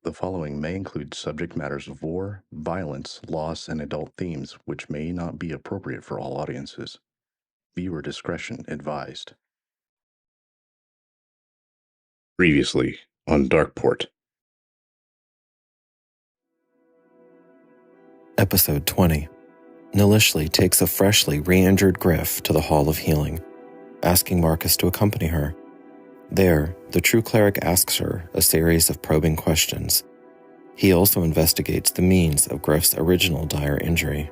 The following may include subject matters of war, violence, loss, and adult themes which may not be appropriate for all audiences. Viewer discretion advised. Previously on Darkeport. Episode 20. Nilishli takes a freshly re-injured Griff to the Hall of Healing, asking Marcus to accompany her. There, the true cleric asks her a series of probing questions. He also investigates the means of Griff's original dire injury.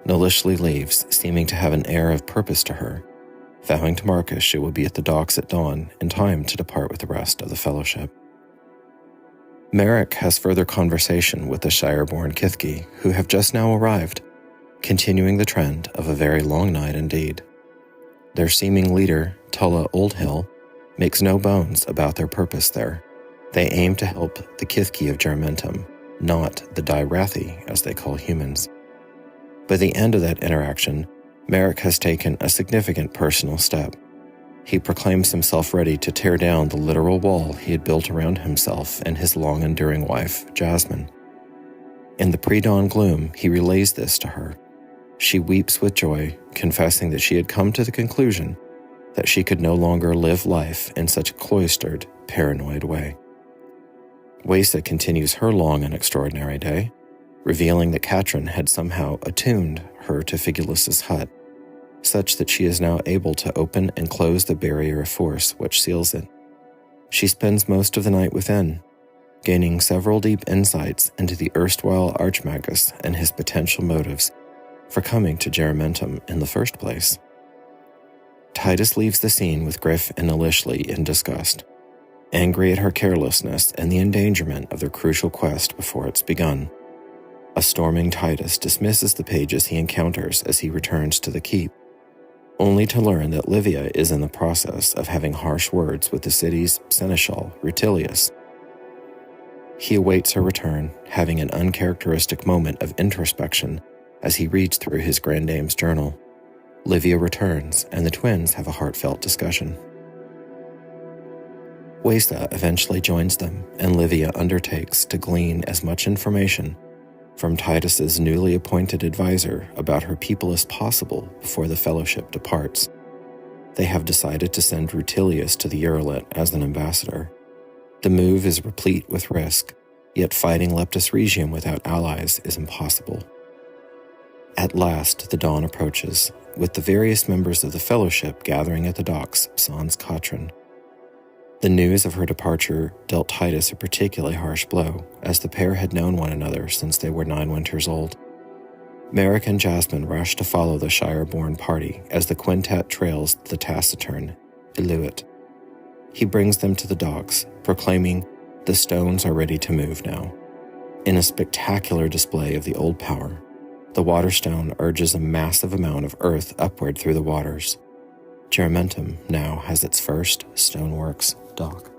Nilishli leaves, seeming to have an air of purpose to her, vowing to Marcus she will be at the docks at dawn in time to depart with the rest of the Fellowship. Merrick has further conversation with the Shire-born Kithki, who have just now arrived, continuing the trend of a very long night indeed. Their seeming leader, Tulla Oldhill, makes no bones about their purpose there. They aim to help the Kithki of Juramentum, not the Dyrathi, as they call humans. By the end of that interaction, Merrick has taken a significant personal step. He proclaims himself ready to tear down the literal wall he had built around himself and his long-enduring wife, Jasmine. In the pre-dawn gloom, he relays this to her. She weeps with joy, confessing that she had come to the conclusion that she could no longer live life in such a cloistered, paranoid way. Weisa continues her long and extraordinary day, revealing that Catryn had somehow attuned her to Figulus's hut, such that she is now able to open and close the barrier of force which seals it. She spends most of the night within, gaining several deep insights into the erstwhile Archmagus and his potential motives for coming to Juramentum in the first place. Titus leaves the scene with Griff and Nilishli in disgust, angry at her carelessness and the endangerment of their crucial quest before it's begun. A storming Titus dismisses the pages he encounters as he returns to the keep, only to learn that Livia is in the process of having harsh words with the city's Seneschal, Rutilius. He awaits her return, having an uncharacteristic moment of introspection as he reads through his grandame's journal. Livia returns, and the twins have a heartfelt discussion. Weisa eventually joins them, and Livia undertakes to glean as much information from Titus's newly appointed advisor about her people as possible before the Fellowship departs. They have decided to send Rutilius to the Uralit as an ambassador. The move is replete with risk, yet fighting Leptis Regium without allies is impossible. At last, the dawn approaches, with the various members of the Fellowship gathering at the docks sans Catryn. The news of her departure dealt Titus a particularly harsh blow, as the pair had known one another since they were 9 winters old. Merrick and Jasmine rush to follow the Shire-born party as the quintet trails the taciturn Iluit. He brings them to the docks, proclaiming, "The stones are ready to move now." In a spectacular display of the old power, the Waterstone urges a massive amount of earth upward through the waters. Juramentum now has its first stoneworks dock.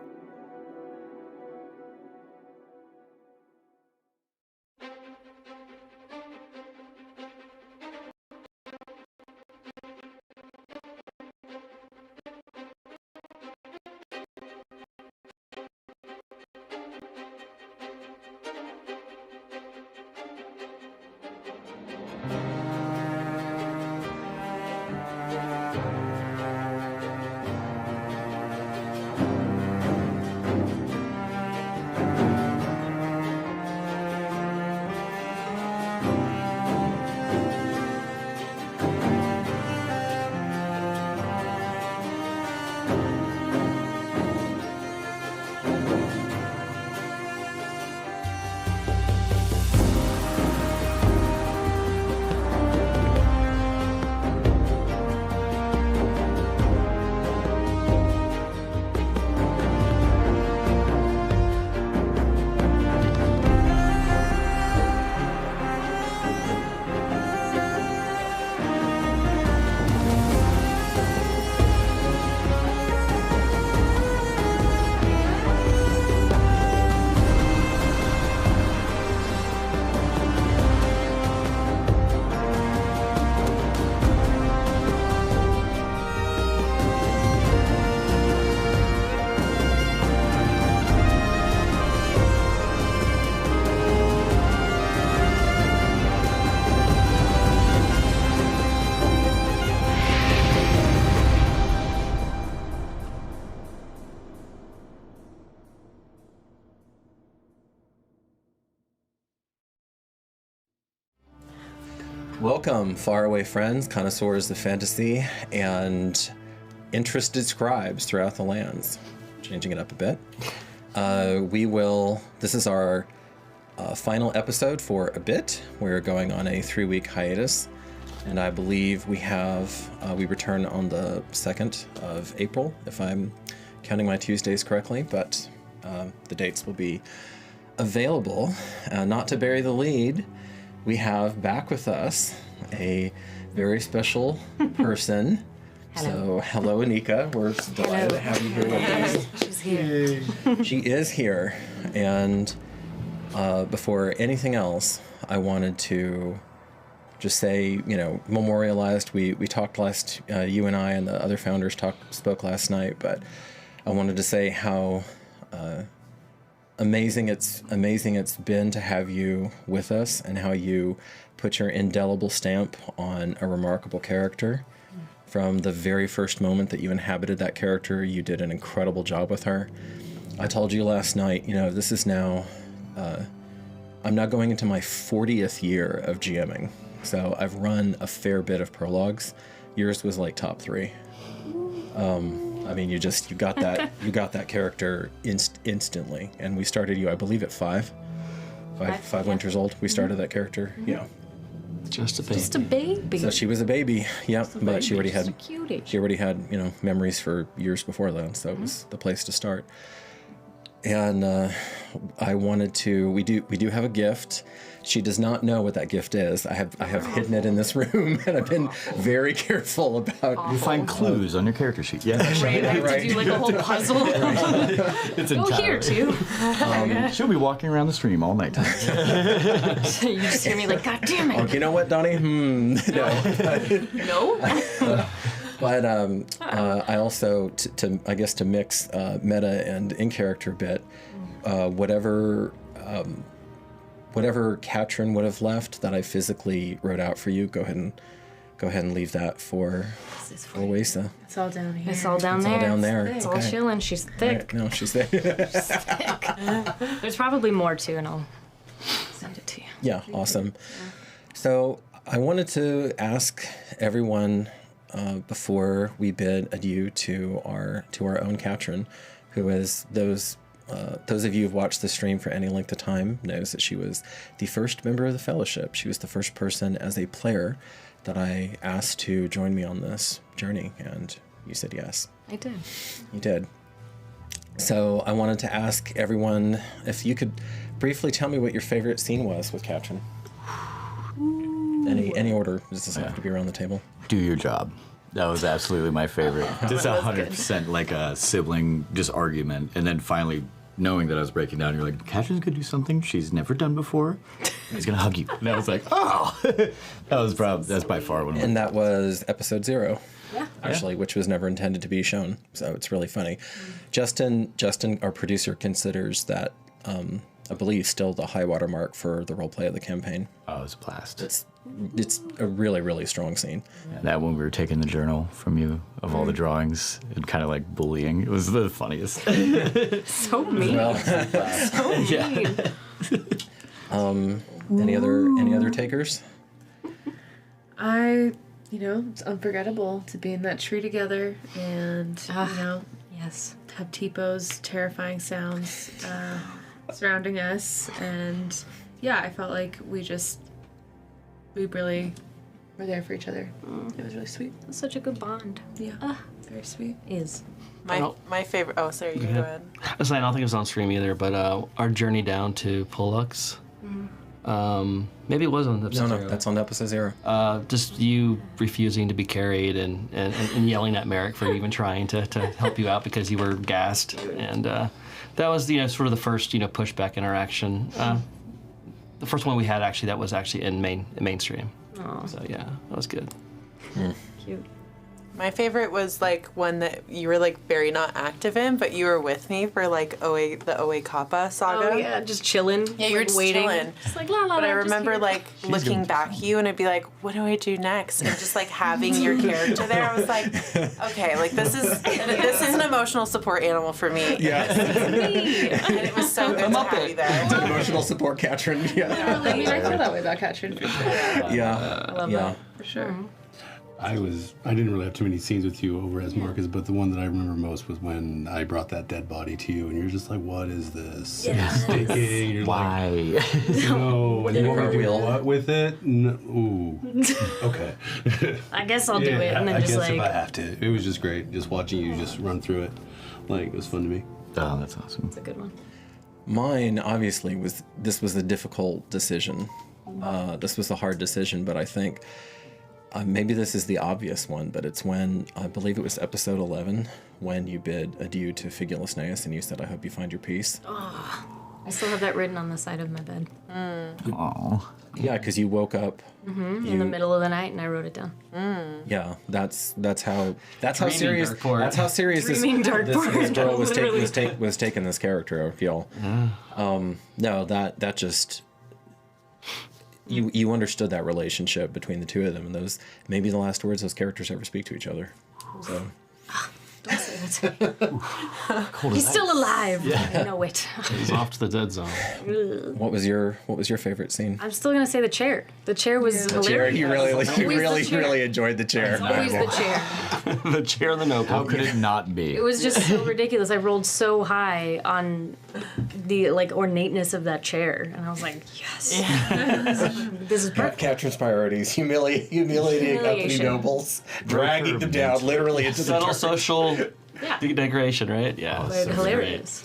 Welcome, faraway friends, connoisseurs of fantasy, and interested scribes throughout the lands. Changing it up a bit. This is our final episode for a bit. We're going on a 3-week hiatus, and I believe we return on the 2nd of April, if I'm counting my Tuesdays correctly, but the dates will be available. Not to bury the lead, we have back with us a very special person. Hello. So, hello, Anika. We're delighted to have you here with us. She's here. She is here. And before anything else, I wanted to just say, memorialized. We talked last, you and I and the other founders spoke last night, but I wanted to say how amazing it's been to have you with us, and how you put your indelible stamp on a remarkable character. From the very first moment that you inhabited that character, you did an incredible job with her. I told you last night, this is now, I'm now going into my 40th year of GMing. So I've run a fair bit of prologues. Yours was like top 3. You got that character instantly. And we started you, I believe, at 5 winters old. We started that character. Mm-hmm. Yeah. Just a baby. So she was a baby, yeah, but she already had cutie. She already had, memories for years before that, so it was the place to start. And I wanted to. We do have a gift. She does not know what that gift is. I have hidden it in this room, and I've been very careful about. You find clues on your character sheet. Yeah, right. I have to do like a whole puzzle. It's Go here too. She'll be walking around the stream all night. You just hear me like, God damn it. Oh, you know what, Donnie? No. But I also, to mix meta and in-character bit, whatever Catryn would have left that I physically wrote out for you, go ahead and leave that for Weisa. It's all down here. It's all down there. It's all chilling. She's thick. Right. No, she's thick. She's thick. There's probably more too, and I'll send it to you. Yeah, awesome. So I wanted to ask everyone before we bid adieu to our own Catryn, who is those of you who've watched the stream for any length of time knows that she was the first member of the Fellowship. She was the first person as a player that I asked to join me on this journey, and you said yes. I did. You did. So I wanted to ask everyone if you could briefly tell me what your favorite scene was with Catryn. Any order. Does this have to be around the table? Do your job. That was absolutely my favorite. Just 100% like a sibling just argument, and then finally knowing that I was breaking down, you're like, Catryn's gonna do something she's never done before. He's gonna hug you. And I was like, oh, that's by far one of my. And that was episode 0. Yeah. Actually, which was never intended to be shown. So it's really funny. Justin, our producer, considers that, I believe, still the high water mark for the roleplay of the campaign. Oh, it was a blast. It's a really, really strong scene. Yeah. That when we were taking the journal from you of all the drawings and kind of like bullying, it was the funniest. So mean. Well, so mean. Any other takers? It's unforgettable to be in that tree together and, yes, have Tipo terrifying sounds surrounding us. And, yeah, I felt like we really were there for each other. It was really sweet. It's such a good bond. Yeah, very sweet. My favorite. Oh, sorry. You go ahead. I was saying, I don't think it was on stream either, but our journey down to Pollux. Maybe it was on episode 0. No, that's on episode 0. Just you refusing to be carried and yelling at Merrick for even trying to help you out because you were gassed. And that was, sort of the first, pushback interaction. The first one we had, actually, that was actually in mainstream. Aww. So, yeah, that was good. Cute. My favorite was like one that you were like very not active in, but you were with me for like the OA Kappa saga. Oh yeah, just chilling. Yeah, you were just waiting. chilling. Just like la la. But I I'm just remember here. like looking back at you and I'd be like, what do I do next? And just like having your character there, I was like, okay, like this is an emotional support animal for me. Yeah. And it was so good to have you there. Emotional support, Catryn. Yeah. I mean, I feel that way about Catryn for sure. Yeah. I love Yeah. that. For sure. I didn't really have too many scenes with you over as Marcus, but the one that I remember most was when I brought that dead body to you, and you're just like, "What is this? It's sticking." You're Why? like, "No." And you want me to do what with it? No. Ooh. Okay. I guess I'll do it, and then I just guess like. if I have to. It was just great, just watching you just run through it. Like, it was fun to me. Oh, that's awesome. It's a good one. Mine, obviously, was a difficult decision. This was a hard decision, but I think maybe this is the obvious one, but it's when, I believe it was episode 11, when you bid adieu to Figulus Neus and you said, I hope you find your peace. I still have that written on the side of my bed. Oh. Yeah, because you woke up. In the middle of the night, and I wrote it down. Yeah, that's how Dreaming serious Darkeport. that's how serious this Dreaming Darkeport. this girl was Literally. was taking this character. I feel. No, that just you understood that relationship between the two of them, and those maybe the last words those characters ever speak to each other. So Don't say that. He's still alive. I know it. He's off to the dead zone. what was your favorite scene? I'm still gonna say the chair. The chair was hilarious. You Always the chair. enjoyed the chair. Always the chair. The chair in the notebook. How could it not be? It was just so ridiculous. I rolled so high on the like ornateness of that chair, and I was like, yes, this is perfect. Catryn's priorities: humiliating company Humiliation. nobles, dragging them down literally into the Subtle dark. social Yeah. decoration, right? Yeah. But hilarious.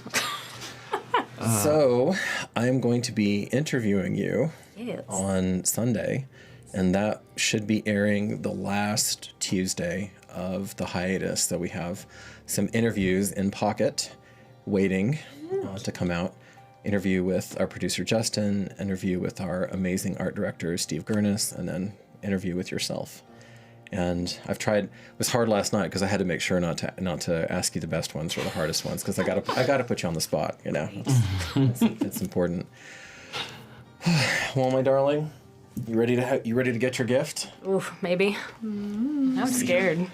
So, I'm going to be interviewing you Yes. on Sunday, and that should be airing the last Tuesday of the hiatus. So we have some interviews in pocket waiting to come out. Interview with our producer Justin, interview with our amazing art director Steve Gurnis, and then interview with yourself. And I've tried. It was hard last night because I had to make sure not to ask you the best ones or the hardest ones because I gotta put you on the spot. You know, it's important. Well, my darling, you ready to get your gift? Oof, maybe. I'm scared.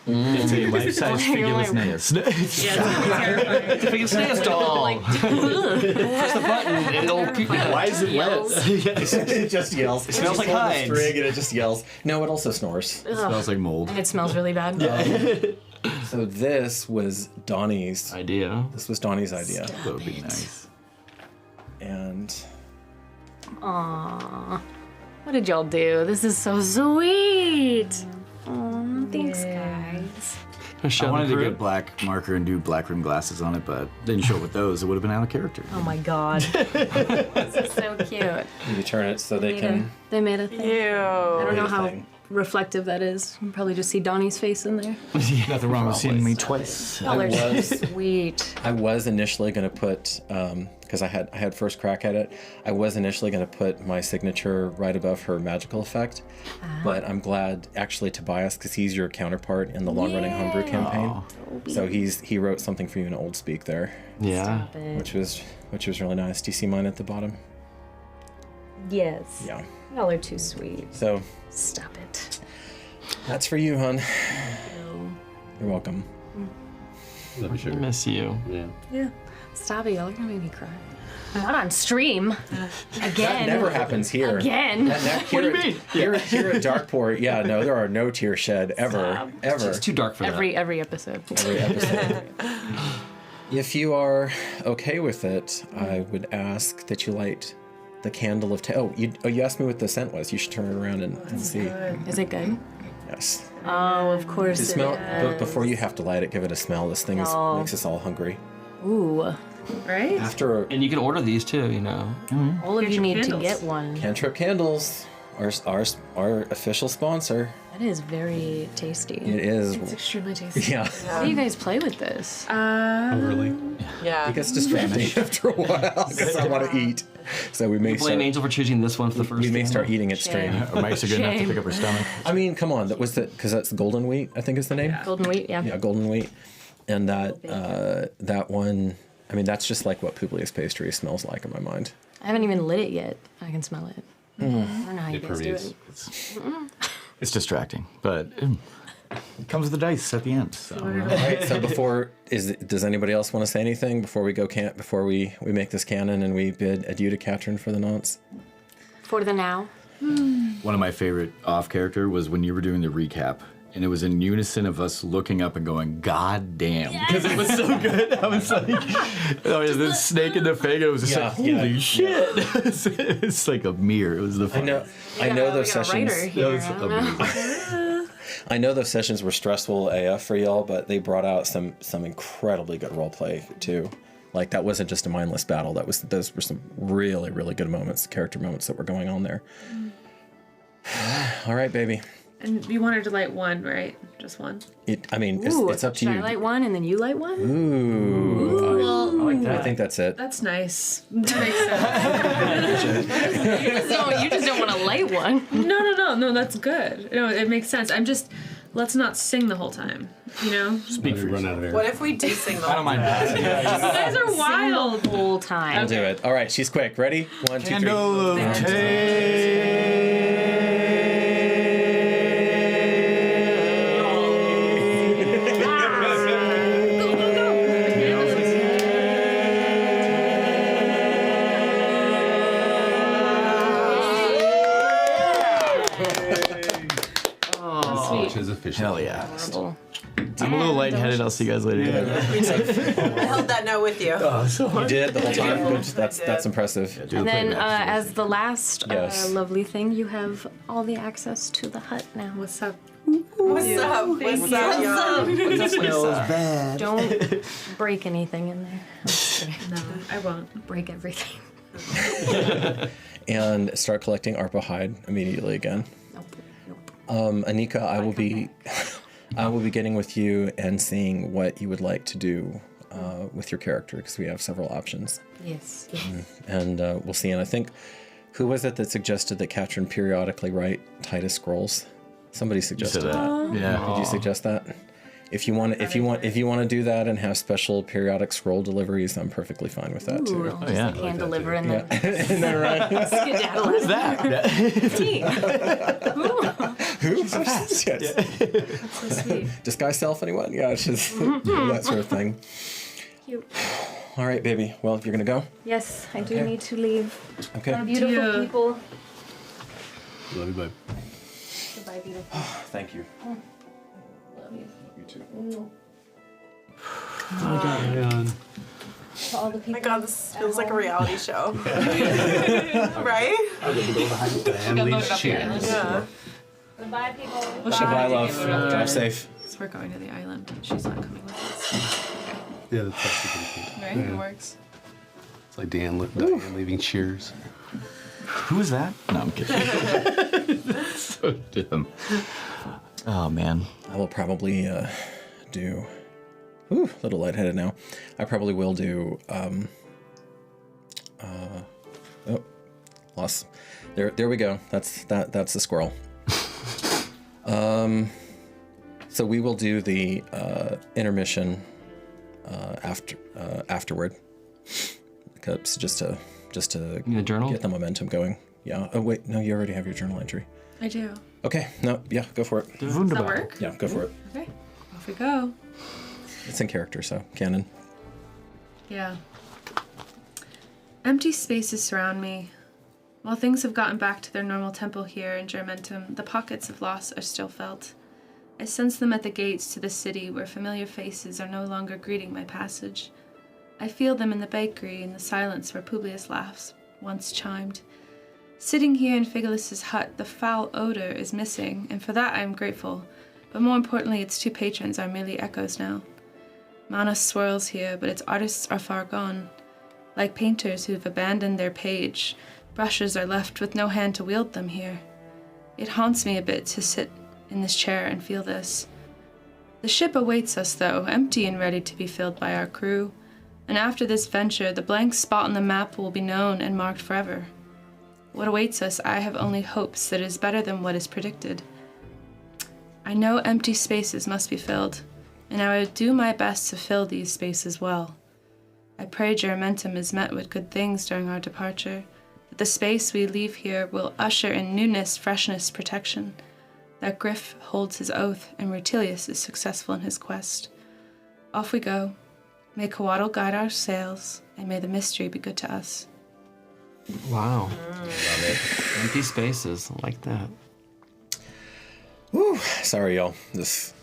It's a life-size Figulus Neus. Yeah, Figulus Neus doll. Press the button and it'll keep it. Why is it wet? It just yells. It smells like Heinz. string and it just yells. No, it also snores. It smells like mold. it smells really bad. So this was Donnie's. Idea. This was Donnie's idea, That would be nice. and Aww. What did y'all do? This is so sweet. Aw, thanks, guys. I wanted to get black marker and do black rim glasses on it, but didn't show up with those. It would have been out of character. Oh my god. This is so cute. you turn it so they can. They made a thing. Ew. I don't know how thing. reflective that is. You can probably just see Donnie's face in there. Nothing wrong with seeing me twice. Y'all are was- sweet. I was initially going to put, because I had first crack at it, I was initially going to put my signature right above her magical effect, but I'm glad actually Tobias, because he's your counterpart in the long-running homebrew campaign. So he wrote something for you in Old Speak there, Yeah. Stop it. which was really nice. Do you see mine at the bottom? Yes. Yeah. Y'all are too sweet. So Stop it. that's for you, hon. You're welcome. Love you, I sugar. miss you. Yeah. Yeah. Stop it. Y'all are gonna make me cry. Not on stream. Again. That never happens here. Again. What do you mean? Here at Darkeport, yeah, no, there are no tears shed ever. It's too dark for that. Every episode. Every episode. If you are okay with it, I would ask that you light the candle of you asked me what the scent was. You should turn it around and see. Is it good? Yes. Oh, of course. You it smell, is. but before you have to light it, give it a smell. This thing makes us all hungry. Ooh. Right? After And you can order these too, you know. All of you Cantrip need to candles. get one. Cantrip Candles, our official sponsor. That is very tasty. It is. It's extremely tasty. Yeah. How do you guys play with this? Overly. Yeah. It gets distracting after a while because I want to eat. So we may You blame start, Angel for choosing this one for the first we may game. start eating it straight. Or Mike's are good enough to Shame. pick up her stomach. I mean, come on, that was because that's golden wheat, I think is the name. Golden wheat, yeah. Yeah, golden wheat, and that one. I mean, that's just like what Publius pastry smells like in my mind. I haven't even lit it yet. I can smell it. I don't know how you It guys do permeates. it. It's distracting, but it comes with the dice at the end. So. All right. So does anybody else want to say anything before we go? Before we make this canon and we bid adieu to Catryn for the nonce? For the now. One of my favorite off character was when you were doing the recap, and it was in unison of us looking up and going, "God damn," because it was so good. I was like, this snake in the fang. It was just like, holy shit! It's like a mirror. It was the fun. I know those we got a sessions. writer here. was I don't know. amazing. I know those sessions were stressful AF for y'all, but they brought out some incredibly good role play too. Like that wasn't just a mindless battle. Those were some really, really good moments, character moments that were going on there. All right, baby. And you wanted to light one, right? Just one. Ooh, it's up to should you. I light one and then you light one? Ooh. I think that's it. That's nice. That makes sense. You just don't want to light one. No, that's good. No, it makes sense. Let's not sing the whole time, you know? Speak for run out of air. What if we do sing the I don't mind that. You guys are wild. The whole time. I'll do it. All right, she's quick. Ready? 1, 2, 3. Candle of Tay. Which is official. Hell yeah. Adorable. I'm a little lightheaded. I'll see you guys later. I held that note with you. You did the whole time. Good. That's did. impressive. And then, as the last Yes. lovely thing, you have all the access to the hut now. What's up? What's up? What's up, y'all? Don't break anything in there. I'm just kidding. No, I won't. Break everything. And start collecting ARPA hide immediately again. Nope. Anika, I will be getting with you and seeing what you would like to do with your character because we have several options. Yes. And we'll see. And I think, who was it that suggested that Catryn periodically write Titus scrolls? Somebody suggested that. Yeah. Did you suggest that? If you want to do that and have special periodic scroll deliveries, I'm perfectly fine with that too. Ooh, yeah. just hand deliver and then Isn't that right? skedaddle. Who's that? Who? Yes. So sweet. Disguise self, anyone? Yeah, it's just that sort of thing. Cute. All right, baby. Well, you're gonna go. Yes, I do need to leave. Okay. Our beautiful Yeah. people. Love you, bud. Goodbye, beautiful. Thank you. Love you. You too. To all the Oh people. my god, this feels like a reality show. Right? Cheers. Yeah. Goodbye, people. Well, she Bye, had to love. give it up. Drive safe. So we're going to the island. She's not coming with us. Yeah, that's actually pretty cute. Right? Yeah. It works. It's like Diane leaving Cheers. Who is that? No, I'm kidding. So dumb. Oh man. I will probably do. Ooh, a little lightheaded now. I probably will do. Oh, lost. There we go. That's the squirrel. So we will do the intermission afterward. Because just to You need a journal? get the momentum going. Yeah. Oh wait, no, you already have your journal entry. I do. Okay. No. Yeah. Go for it. Does that work? Yeah. Go for it. Okay. Off we go. It's in character, so canon. Yeah. Empty spaces surround me. While things have gotten back to their normal tempo here in Juramentum, the pockets of loss are still felt. I sense them at the gates to the city where familiar faces are no longer greeting my passage. I feel them in the bakery in the silence where Publius laughs once chimed. Sitting here in Figelus's hut, the foul odor is missing, and for that I am grateful, but more importantly, its two patrons are merely echoes now. Mana swirls here, but its artists are far gone. Like painters who've abandoned their page, brushes are left with no hand to wield them here. It haunts me a bit to sit in this chair and feel this. The ship awaits us, though, empty and ready to be filled by our crew. And after this venture, the blank spot on the map will be known and marked forever. What awaits us, I have only hopes that is better than what is predicted. I know empty spaces must be filled, and I will do my best to fill these spaces well. I pray Juramentum is met with good things during our departure, that the space we leave here will usher in newness, freshness, protection, that Griff holds his oath and Rutilius is successful in his quest. Off we go. May Coatl guide our sails, and may the mystery be good to us. Wow. Love it. Empty spaces. I like that. Whew. Sorry, y'all. Just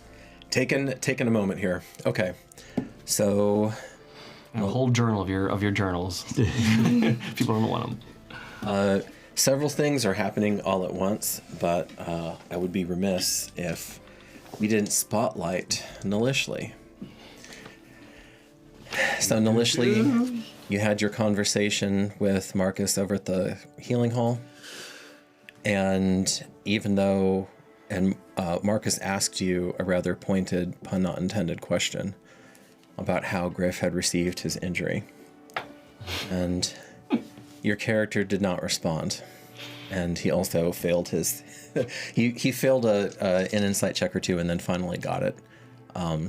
taking a moment here. Okay. So A whole journal of your journals. People don't want them. several things are happening all at once, but I would be remiss if we didn't spotlight Nilishli. So Nilishli, you had your conversation with Marcus over at the healing hall, and even though Marcus asked you a rather pointed, pun not intended question about how Griff had received his injury, and your character did not respond, and he also failed his he failed an insight check or two, and then finally got it.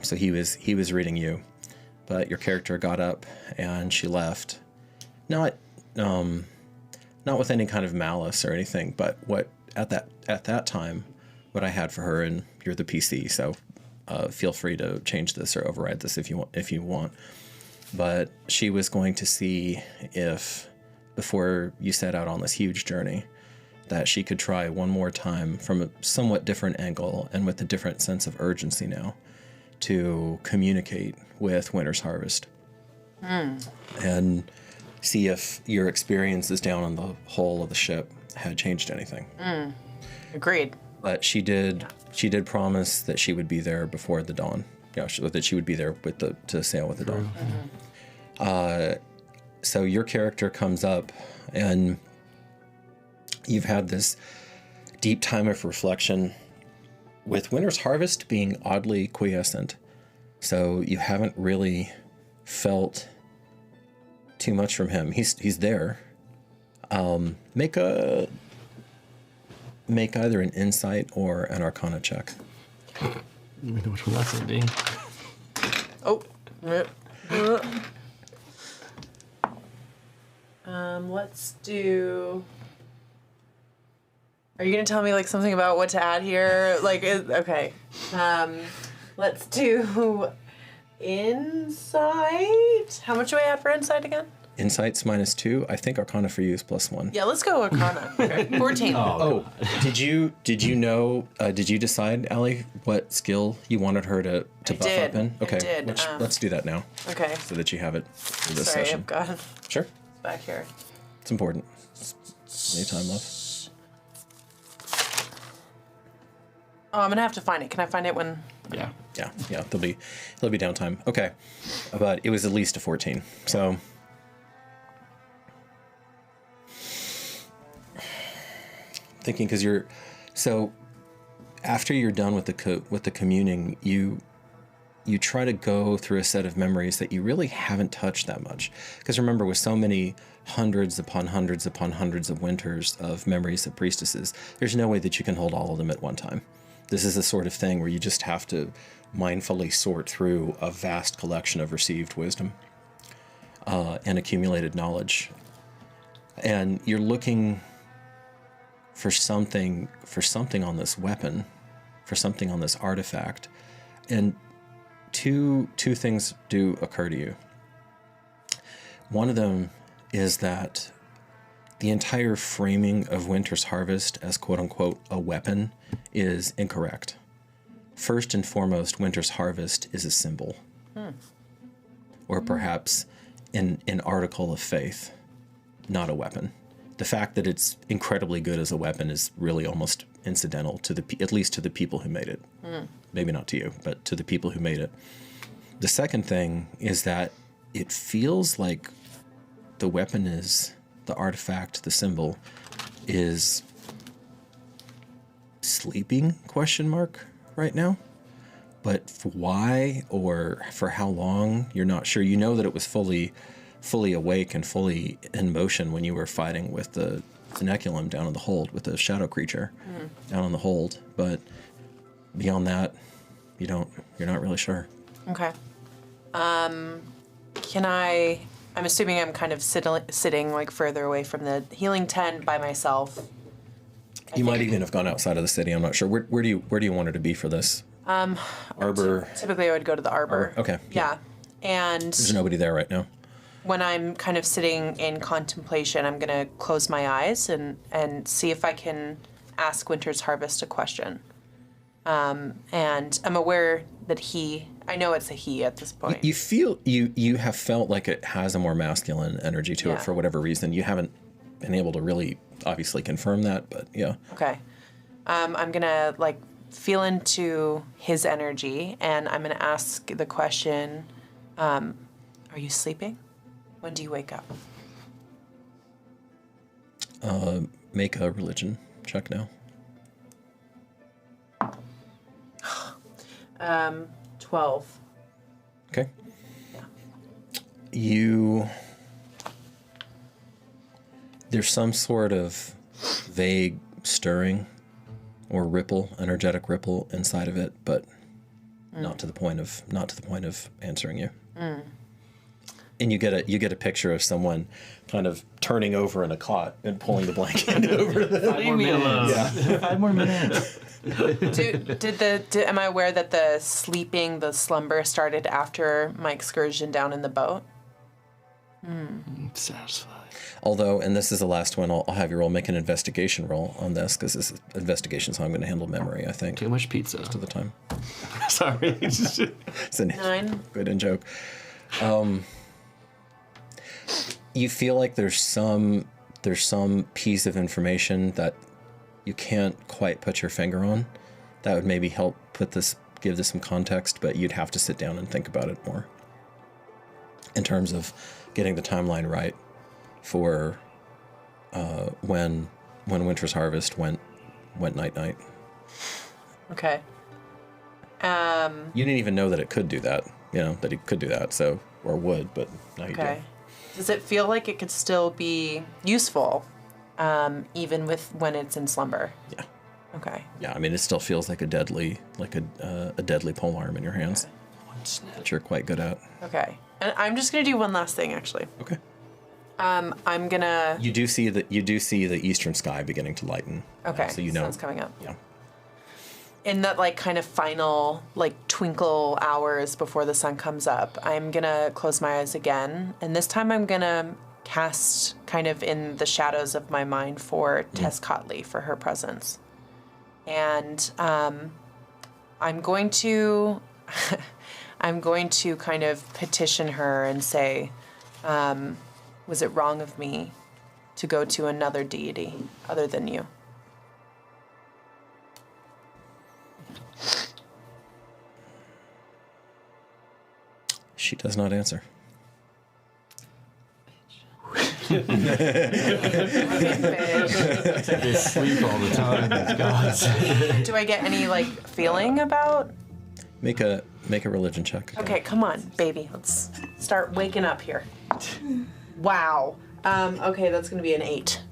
So he was reading you. But your character got up and she left, not with any kind of malice or anything, but what at that time, what I had for her, and you're the PC, so feel free to change this or override this if you want. But she was going to see if, before you set out on this huge journey, that she could try one more time from a somewhat different angle and with a different sense of urgency now, to communicate with Winter's Harvest and see if your experiences down on the hull of the ship had changed anything. Agreed. But she did promise that she would be there before the dawn. Yeah, that she would be there to sail with the dawn. Mm-hmm. So your character comes up, and you've had this deep time of reflection, with Winter's Harvest being oddly quiescent. So you haven't really felt too much from him. He's there. Make either an insight or an arcana check. I don't know which one that's gonna be. Oh. Let's do. Are you gonna tell me like something about what to add here? Okay. Let's do insight. How much do I add for insight again? Insight's -2. I think arcana for you is +1. Yeah, let's go arcana. Okay. 14. Oh, did you know? Did you decide, Allie, what skill you wanted her to buff up in? Okay, I did. Let's do that now. Okay. So that you have it for this Sorry, session. I've got it Sure. back here. It's important. Any time left. Oh, I'm gonna have to find it. Can I find it when? Yeah. Yeah. There'll be downtime. Okay, but it was at least a 14. So. Thinking, because after you're done with the communing, you try to go through a set of memories that you really haven't touched that much. Because remember, with so many hundreds upon hundreds upon hundreds of winters of memories of priestesses, there's no way that you can hold all of them at one time. This is the sort of thing where you just have to mindfully sort through a vast collection of received wisdom and accumulated knowledge, and you're looking for something on this weapon, for something on this artifact, and two things do occur to you. One of them is that the entire framing of Winter's Harvest as quote-unquote a weapon is incorrect. First and foremost, Winter's Harvest is a symbol, or perhaps an article of faith, not a weapon. The fact that it's incredibly good as a weapon is really almost incidental to at least to the people who made it. Maybe not to you, but to the people who made it. The second thing is that it feels like the weapon is, the artifact, the symbol, is sleeping, ? Right now. but why or for how long, you're not sure. You know that it was fully awake and fully in motion when you were fighting with the Seneschal down in the hold, with the shadow creature down in the hold. But beyond that, you're not really sure. Okay. I'm assuming I'm kind of sitting like further away from the healing tent by myself. You might even have gone outside of the city. I'm not sure. Where do you want her to be for this? Arbor. Typically, I would go to the arbor. Okay. Yeah. And There's nobody there right now. when I'm kind of sitting in contemplation, I'm gonna close my eyes and see if I can ask Winter's Harvest a question. And I'm aware that I know it's a he at this point. You feel you have felt like it has a more masculine energy to it for whatever reason. You haven't been able to really obviously confirm that, but yeah. Okay. I'm gonna like feel into his energy, and I'm gonna ask the question, are you sleeping? When do you wake up? Make a religion check now. 12. Okay. There's some sort of vague stirring or energetic ripple inside of it, but not to the point of answering you. And you get a picture of someone kind of turning over in a cot and pulling the blanket over the. Leave me alone. Yeah. 5 more minutes. Am I aware that the slumber started after my excursion down in the boat? Satisfied. Although, and this is the last one, I'll have you roll, make an investigation roll on this, because this is investigation, so I'm going to handle memory, I think. Too much pizza. Most of the time. Sorry. It's a 9. good in joke. You feel like there's some piece of information that you can't quite put your finger on. That would maybe help give this some context, but you'd have to sit down and think about it more. In terms of getting the timeline right for when Winter's Harvest went night. Okay. You didn't even know that it could do that. That it could do that. So or would, but now you do. Okay. Does it feel like it could still be useful, even when it's in slumber? Yeah. Okay. Yeah. I mean, it still feels like a deadly polearm in your hands. That you're quite good at. Okay. And I'm just gonna do one last thing, actually. Okay. I'm gonna. You do see the eastern sky beginning to lighten. Okay. So you know. Sun's coming up. Yeah. In that kind of final twinkle hours before the sun comes up, I'm gonna close my eyes again, and this time I'm gonna cast kind of in the shadows of my mind for Tess Cotley, for her presence, and I'm going to kind of petition her and say, was it wrong of me to go to another deity other than you? She does not answer. They sleep all the time, these gods. Do I get any feeling about? Make a religion check. Okay, come on, baby. Let's start waking up here. Wow. Okay, that's gonna be an 8.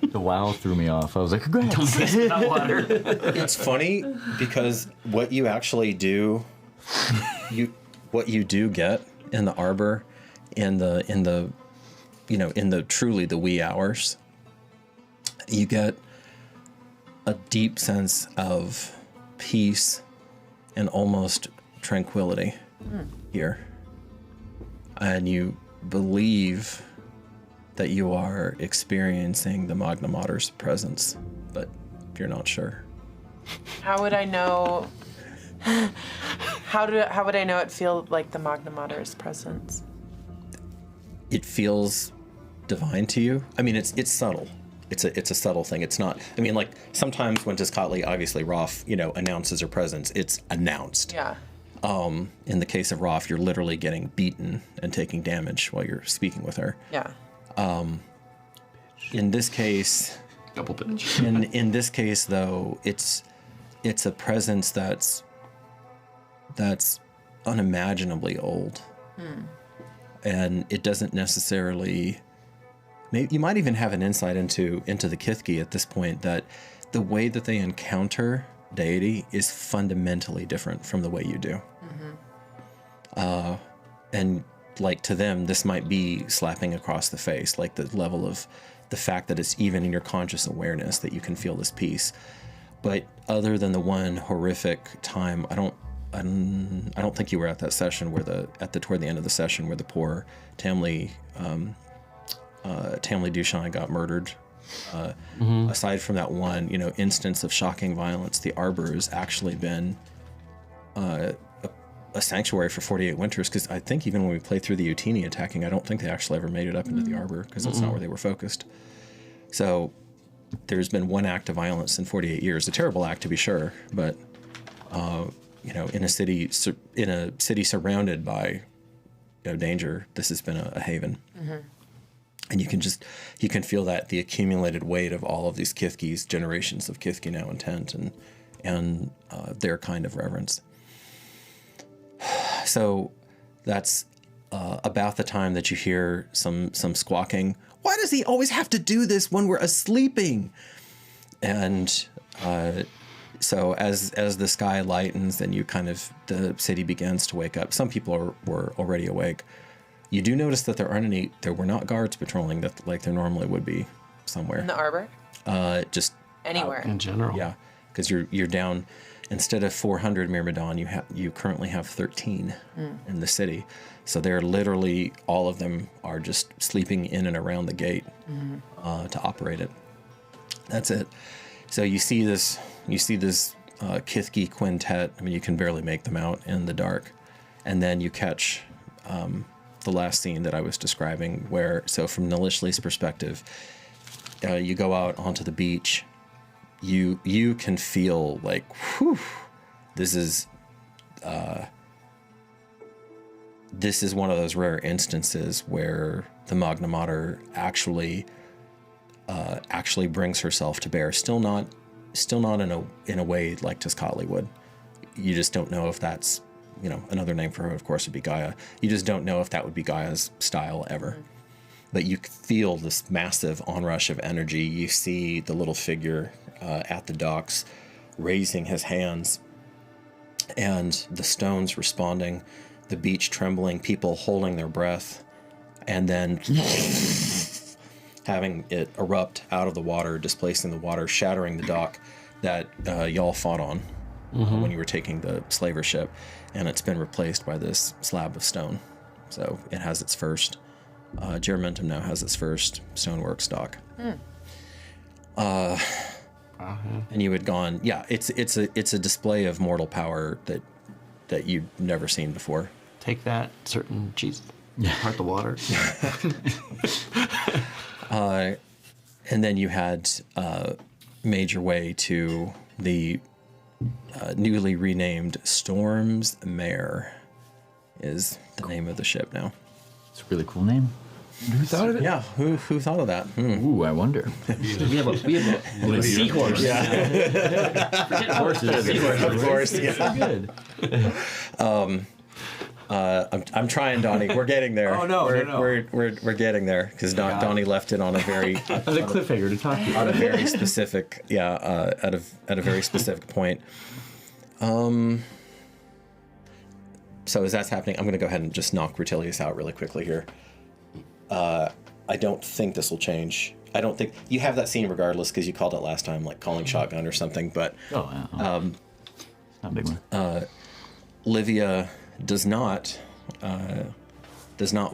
The wow threw me off. I was like, congrats. It's funny because what you actually do, what you do get in the arbor, in the truly the wee hours, you get a deep sense of peace and almost tranquility here, and you believe that you are experiencing the Magna Mater's presence, but you're not sure. How would I know? How would I know it feel like the Magna Mater's presence? It feels divine to you. I mean, it's subtle. It's a subtle thing. It's not. I mean, sometimes when Tiscotli, obviously Roth, announces her presence, it's announced. Yeah. In the case of Roth, you're literally getting beaten and taking damage while you're speaking with her. Yeah. In this case, Double bitch. in this case though, it's a presence that's that's unimaginably old. And it doesn't necessarily... you might even have an insight into the Kithki at this point, that the way that they encounter deity is fundamentally different from the way you do. And like to them, this might be slapping across the face, like the level of the fact that it's even in your conscious awareness that you can feel this peace. But other than the one horrific time, I don't think you were at that session where toward the end of the session where the poor Tamley Duchamp got murdered. Aside from that one, instance of shocking violence, the Arbor has actually been a sanctuary for 48 winters, because I think even when we played through the Utini attacking, I don't think they actually ever made it up into the Arbor, because that's not where they were focused. So there's been one act of violence in 48 years, a terrible act to be sure, but in a city surrounded by danger, this has been a haven. And you can feel that the accumulated weight of all of these Kithkis, generations of Kithki now intent, and their kind of reverence. So that's about the time that you hear some squawking. Why does he always have to do this when we're asleeping? And so as the sky lightens and the city begins to wake up, some people were already awake. You do notice that there were not guards patrolling that like there normally would be somewhere. In the Arbor? Just anywhere. In general. Yeah, because you're down. Instead of 400 Myrmidon, you currently have 13 in the city. So they're literally, all of them are just sleeping in and around the gate to operate it. That's it. So you see this Kithki quintet. I mean, you can barely make them out in the dark. And then you catch the last scene that I was describing so from Nilishli's perspective, you go out onto the beach. You can feel like, whew, this is one of those rare instances where the Magna Mater actually brings herself to bear. Still not in a way like Tezcatli would. You just don't know if that's, another name for her, of course, would be Gaia. You just don't know if that would be Gaia's style ever. But you feel this massive onrush of energy. You see the little figure at the docks raising his hands, and the stones responding, the beach trembling, people holding their breath, and then having it erupt out of the water, displacing the water, shattering the dock that y'all fought on when you were taking the slaver ship, and it's been replaced by this slab of stone. So it has its first... Juramentum now has its first stoneworks dock. And you had gone, it's a display of mortal power that you'd never seen before. Take that, certain cheese. Heart the water. And then you had made your way to the newly renamed Storm's Mare is the name of the ship now. It's a really cool name. Who thought of it? Yeah, who thought of that? Ooh, I wonder. we have a seahorse. Yeah. Forget horses. Seahorse. Of course, yeah. Good. I'm trying, Donnie. We're getting there. Oh no, we're getting there because Donnie left it on a very as a cliffhanger to talk to you on a very specific at a very specific point. So as that's happening, I'm going to go ahead and just knock Rutilius out really quickly here. I don't think this will change. I don't think you have that scene regardless because you called it last time, like calling shotgun or something. But not a big one. Livia does not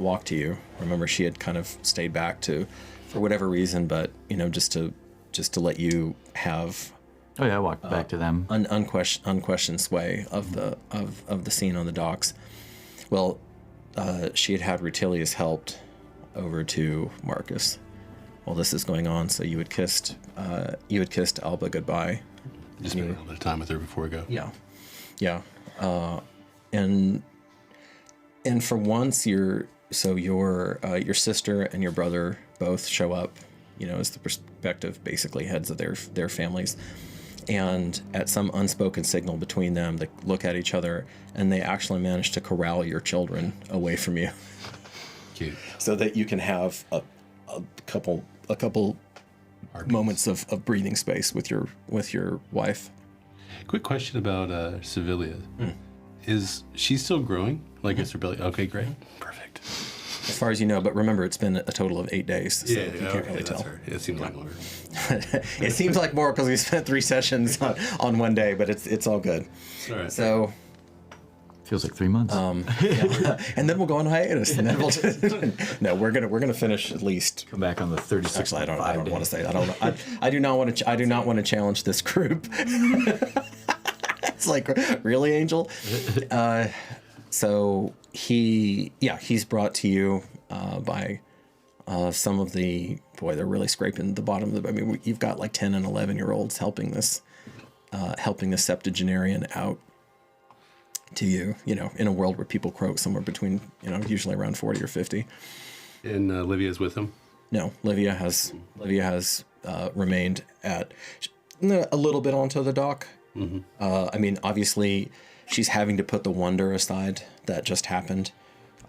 walk to you. Remember, she had kind of stayed back for whatever reason, but just to let you have. Oh yeah, I walked back to them. Unquestioned sway of the scene on the docks. Well, she had Rutilius helped over to Marcus while this is going on. So you had kissed Alba goodbye. Just spent a little bit of time with her before we go. Yeah. And for once, your sister and your brother both show up, as the prospective basically heads of their families. And at some unspoken signal between them, they look at each other, and they actually manage to corral your children away from you. Cute. So that you can have a couple moments of breathing space with your wife. Quick question about Sevilla. Is she still growing? Like, is her belly? Okay, great. Perfect. As far as you know, but remember, it's been a total of 8 days, so you can't really tell. Her. It seems like longer. It seems like more because we spent 3 sessions on one day, but it's all good. All right. So Feels like 3 months. and then we'll go on hiatus, and then we'll no, we're gonna finish at least. Come back on the 36th. Actually, I don't want to say that. I do not want to challenge this group. It's like, really, Angel? So he's brought to you by some of the, they're really scraping the bottom of the, you've got like 10 and 11-year-olds helping this septuagenarian out to you, in a world where people croak somewhere between, usually around 40 or 50. And Livia's with him? No, Livia has remained at a little bit onto the dock. Mm-hmm. Obviously, she's having to put the wonder aside that just happened.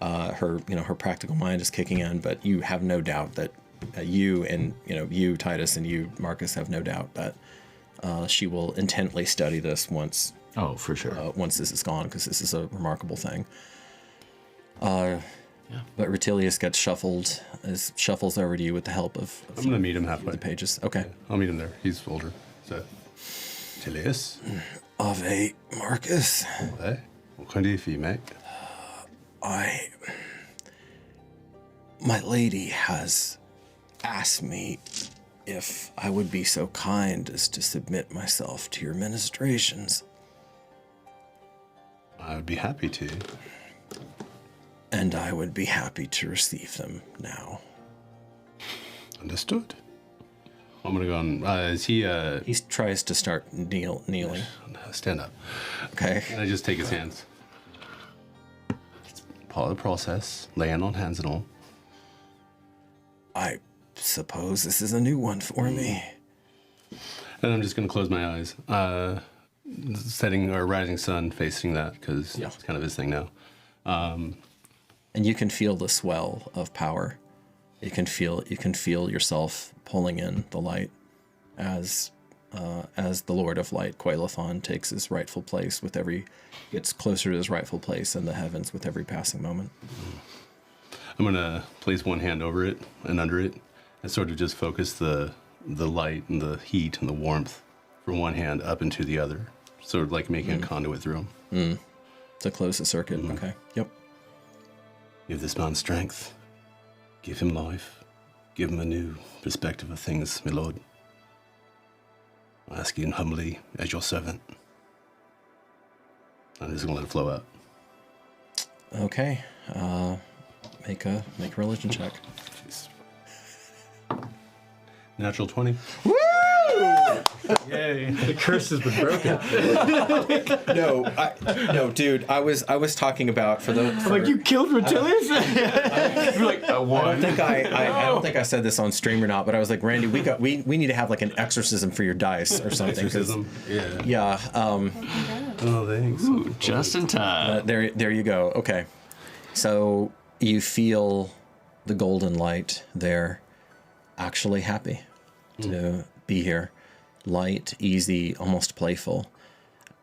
Her practical mind is kicking in, but you have no doubt that you Titus and you Marcus have no doubt that she will intently study this once. Oh, for sure. Once this is gone, because this is a remarkable thing. But Rutilius gets shuffles over to you with the help of I'm gonna meet him halfway. The pages. Okay. Yeah, I'll meet him there. He's older. So, Rutilius. Ave, Marcus. Ouais. What can I do for you, mate? My lady has asked me if I would be so kind as to submit myself to your ministrations. I would be happy to. And I would be happy to receive them now. Understood. I'm gonna go on. Is he? He tries to start kneeling. Stand up. Okay. And I just take his hands. It's part of the process. Laying on hands and all. I suppose this is a new one for me. And I'm just gonna close my eyes. Setting our rising sun, facing that, because it's kind of his thing now. And you can feel the swell of power. You can feel yourself pulling in the light as the Lord of Light, Quaelathon, takes his rightful place gets closer to his rightful place in the heavens with every passing moment. I'm gonna place one hand over it and under it, and sort of just focus the light and the heat and the warmth from one hand up into the other, sort of like making a conduit through them. To close the circuit. Okay. Yep. Give this man strength. Give him life. Give him a new perspective of things, my lord. I ask you humbly as your servant. I'm just gonna let it flow out. Okay. Make a religion check. Jeez. Natural 20. Woo! Yay! The curse has been broken. No, dude. I was talking about you killed Rutilius. You're like one. I don't think I said this on stream or not, but I was like, Randy, we need to have like an exorcism for your dice or something. Exorcism. Yeah. Yeah. Oh, thanks. Ooh, just in time. There you go. Okay. So you feel the golden light there. Actually happy to be here. Light, easy, almost playful,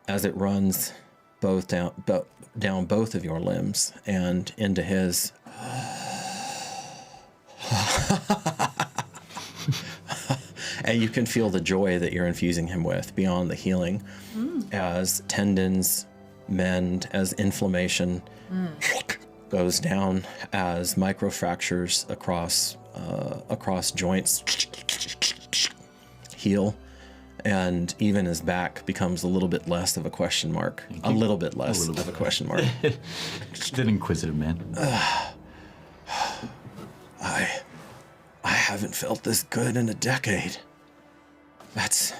as it runs down both of your limbs and into his. And you can feel the joy that you're infusing him with beyond the healing, as tendons mend, as inflammation goes down, as microfractures across joints heal, and even his back becomes a little bit less of a question mark. A little bit less of a question mark. That inquisitive man. I haven't felt this good in a decade. That's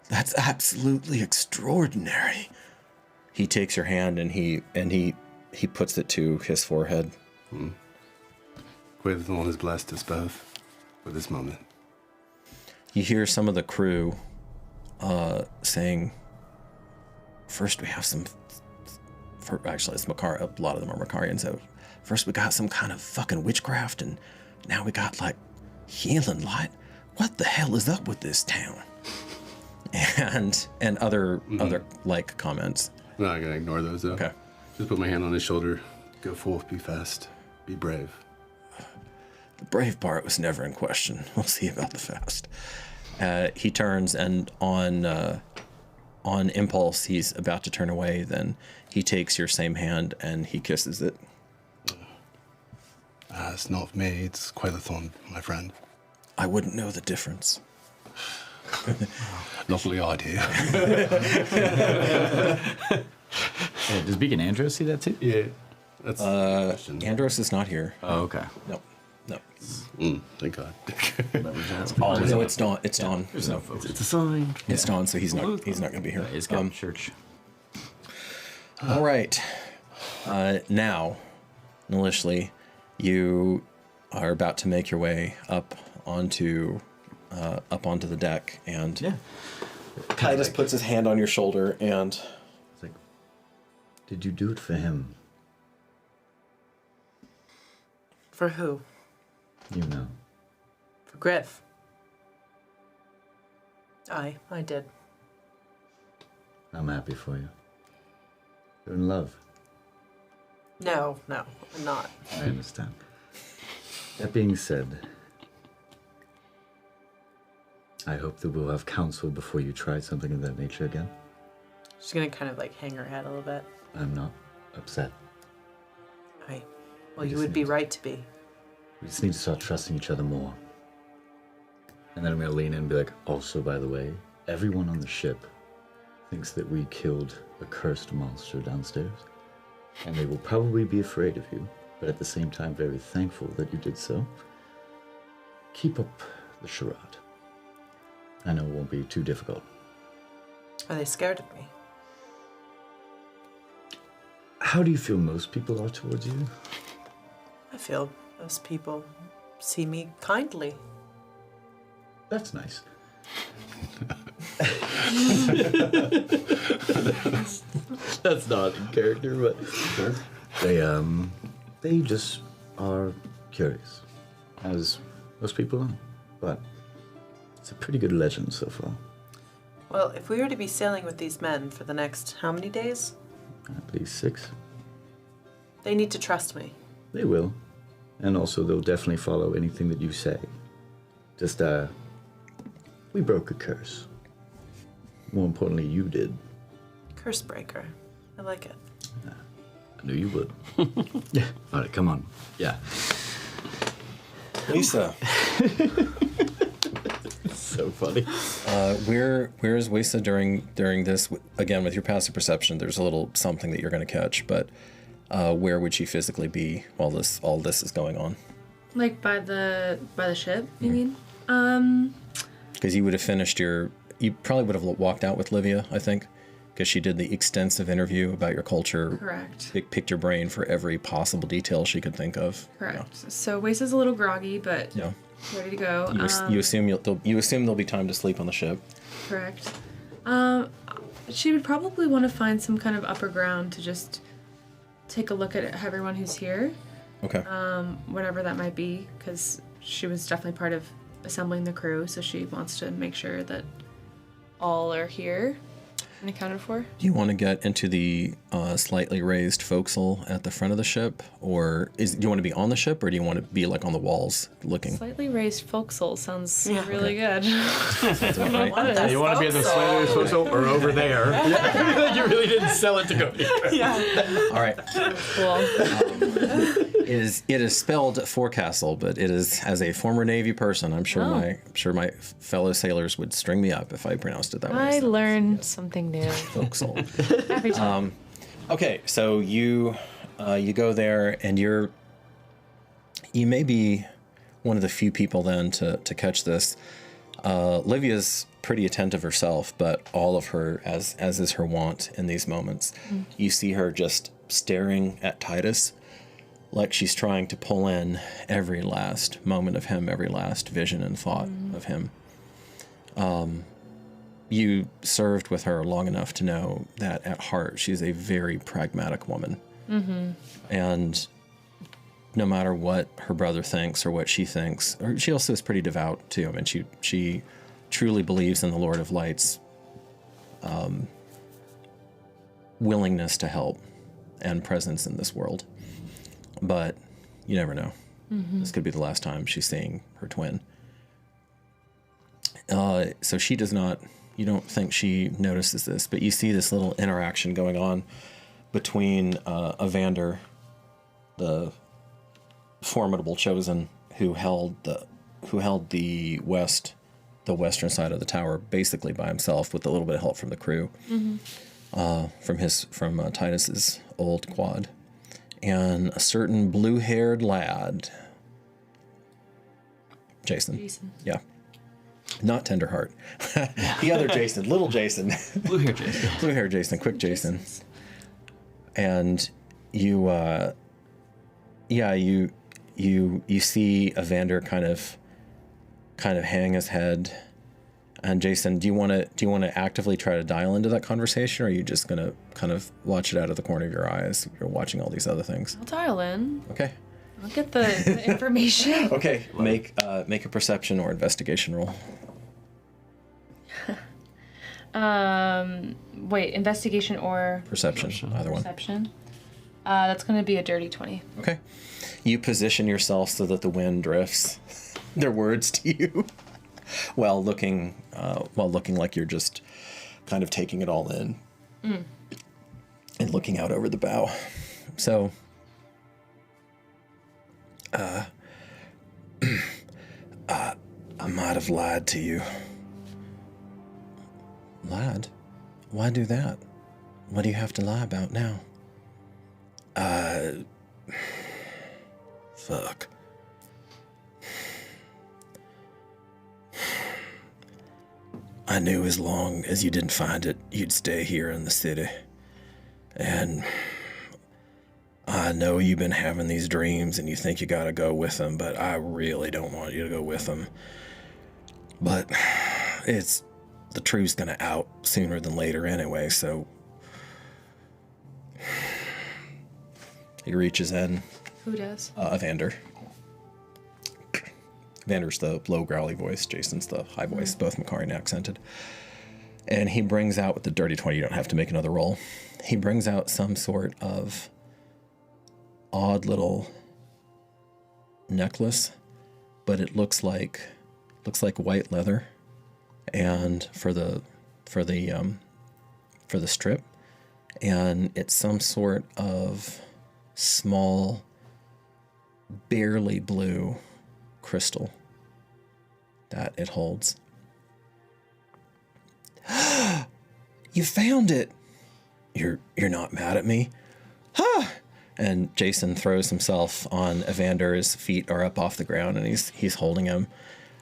absolutely extraordinary. He takes your hand and he puts it to his forehead. Quaelathon has blessed us both for this moment. You hear some of the crew saying, first we have some, actually it's Makar, a lot of them are Makarians, so first we got some kind of fucking witchcraft, and now we got like healing light. What the hell is up with this town? And other like comments. I'm not gonna ignore those though. Okay. Just put my hand on his shoulder. Go forth, be fast, be brave. The brave part was never in question. We'll see about the fast. He turns, and on impulse, he's about to turn away. Then he takes your same hand and he kisses it. It's not me. It's Quailethorn, my friend. I wouldn't know the difference. Lovely idea. Does Beacon Andros see that too? Yeah. That's the question. Andros is not here. Oh, okay. No. Thank God. No, it's Dawn. It's Dawn. There's no folks. It's a sign. It's Dawn, so he's not going to be here. He's got church. All right. Now, Nilishli, you are about to make your way up onto the deck, and Titus puts his hand on your shoulder, and it's like, did you do it for him? For who? You know. For Griff. I did. I'm happy for you. You're in love. No, I'm not. I understand. That being said, I hope that we'll have counsel before you try something of that nature again. She's gonna kind of like hang her head a little bit. I'm not upset. Well, you would be right to be. We just need to start trusting each other more. And then I'm gonna lean in and be like, also, by the way, everyone on the ship thinks that we killed a cursed monster downstairs. And they will probably be afraid of you, but at the same time very thankful that you did so. Keep up the charade. I know it won't be too difficult. Are they scared of me? How do you feel most people are towards you? I feel most people see me kindly. That's nice. That's not in character, but they just are curious, as most people are. But it's a pretty good legend so far. Well, if we were to be sailing with these men for the next how many days? At least 6. They need to trust me. They will. And also, they'll definitely follow anything that you say. Just, we broke a curse. More importantly, you did. Curse breaker. I like it. I knew you would. Yeah. All right, come on. Yeah. Lisa. So funny. Where is Weisa during this? Again, with your passive perception, there's a little something that you're going to catch, but where would she physically be while all this is going on? Like by the ship, you mean? Because you would have finished you probably would have walked out with Livia, I think, because she did the extensive interview about your culture. Correct. Picked your brain for every possible detail she could think of. Correct. Yeah. So Weisa's a little groggy, but ready to go. You assume there'll be time to sleep on the ship. Correct. She would probably want to find some kind of upper ground to just take a look at everyone who's here. Okay. Whatever that might be, because she was definitely part of assembling the crew, so she wants to make sure that all are here and accounted for. Do you want to get into the slightly raised forecastle at the front of the ship, or do you want to be on the ship, or do you want to be like on the walls looking? Slightly raised forecastle sounds really good. You want to be in the slightly raised forecastle or over there? You really didn't sell it to go here. Yeah. All right. Cool. It is spelled forecastle, but it is, as a former Navy person, I'm sure my fellow sailors would string me up if I pronounced it that way. I learned something new. Forecastle. Every time. Okay, so you go there, and you may be one of the few people then to catch this. Livia's pretty attentive herself, but all of her, as is her wont in these moments, you see her just staring at Titus like she's trying to pull in every last moment of him, every last vision and thought of him. you served with her long enough to know that at heart she's a very pragmatic woman. And no matter what her brother thinks or what she thinks, or she also is pretty devout too. I mean, she truly believes in the Lord of Light's willingness to help and presence in this world. But you never know. This could be the last time she's seeing her twin. So she does not, you don't think she notices this, but you see this little interaction going on between Evander, the formidable chosen who held the western side of the tower basically by himself with a little bit of help from the crew, from Titus's old quad, and a certain blue-haired lad, Jason. Yeah. Not Tenderheart. The other Jason, little Jason. Blue-haired Jason. Blue-haired Jason, quick Jason. And you see Evander kind of hang his head. And Jason, do you want to actively try to dial into that conversation, or are you just gonna kind of watch it out of the corner of your eyes? You're watching all these other things. I'll dial in. Okay. I'll get the information. Okay. Make a perception or investigation roll. Wait, investigation or Perception. Either one. perception? That's going to be a dirty 20. Okay. You position yourself so that the wind drifts their words to you, while looking like you're just kind of taking it all in and looking out over the bow. So, I might have lied to you. Lied? Why do that? What do you have to lie about now? Fuck. I knew as long as you didn't find it, you'd stay here in the city. And I know you've been having these dreams and you think you gotta go with them, but I really don't want you to go with them. But the truth's gonna out sooner than later anyway, so... He reaches in. Who does? Evander. Evander's the low growly voice, Jason's the high voice, both Macarian accented. And he brings out, with the dirty 20, you don't have to make another roll. He brings out some sort of odd little necklace, but it looks like white leather. And for the strip, and it's some sort of small, barely blue crystal that it holds. You found it. You're not mad at me? Huh? And Jason throws himself on Evander. His feet are up off the ground and he's holding him.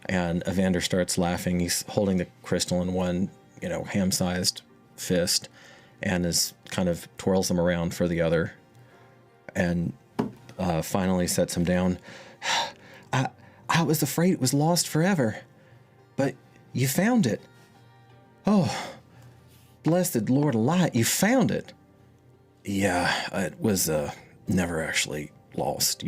And Evander starts laughing. He's holding the crystal in one, ham-sized fist, and is kind of twirls him around for the other, and finally sets him down. I was afraid it was lost forever, but you found it. Oh, blessed Lord of Light, you found it. Yeah, it was never actually lost,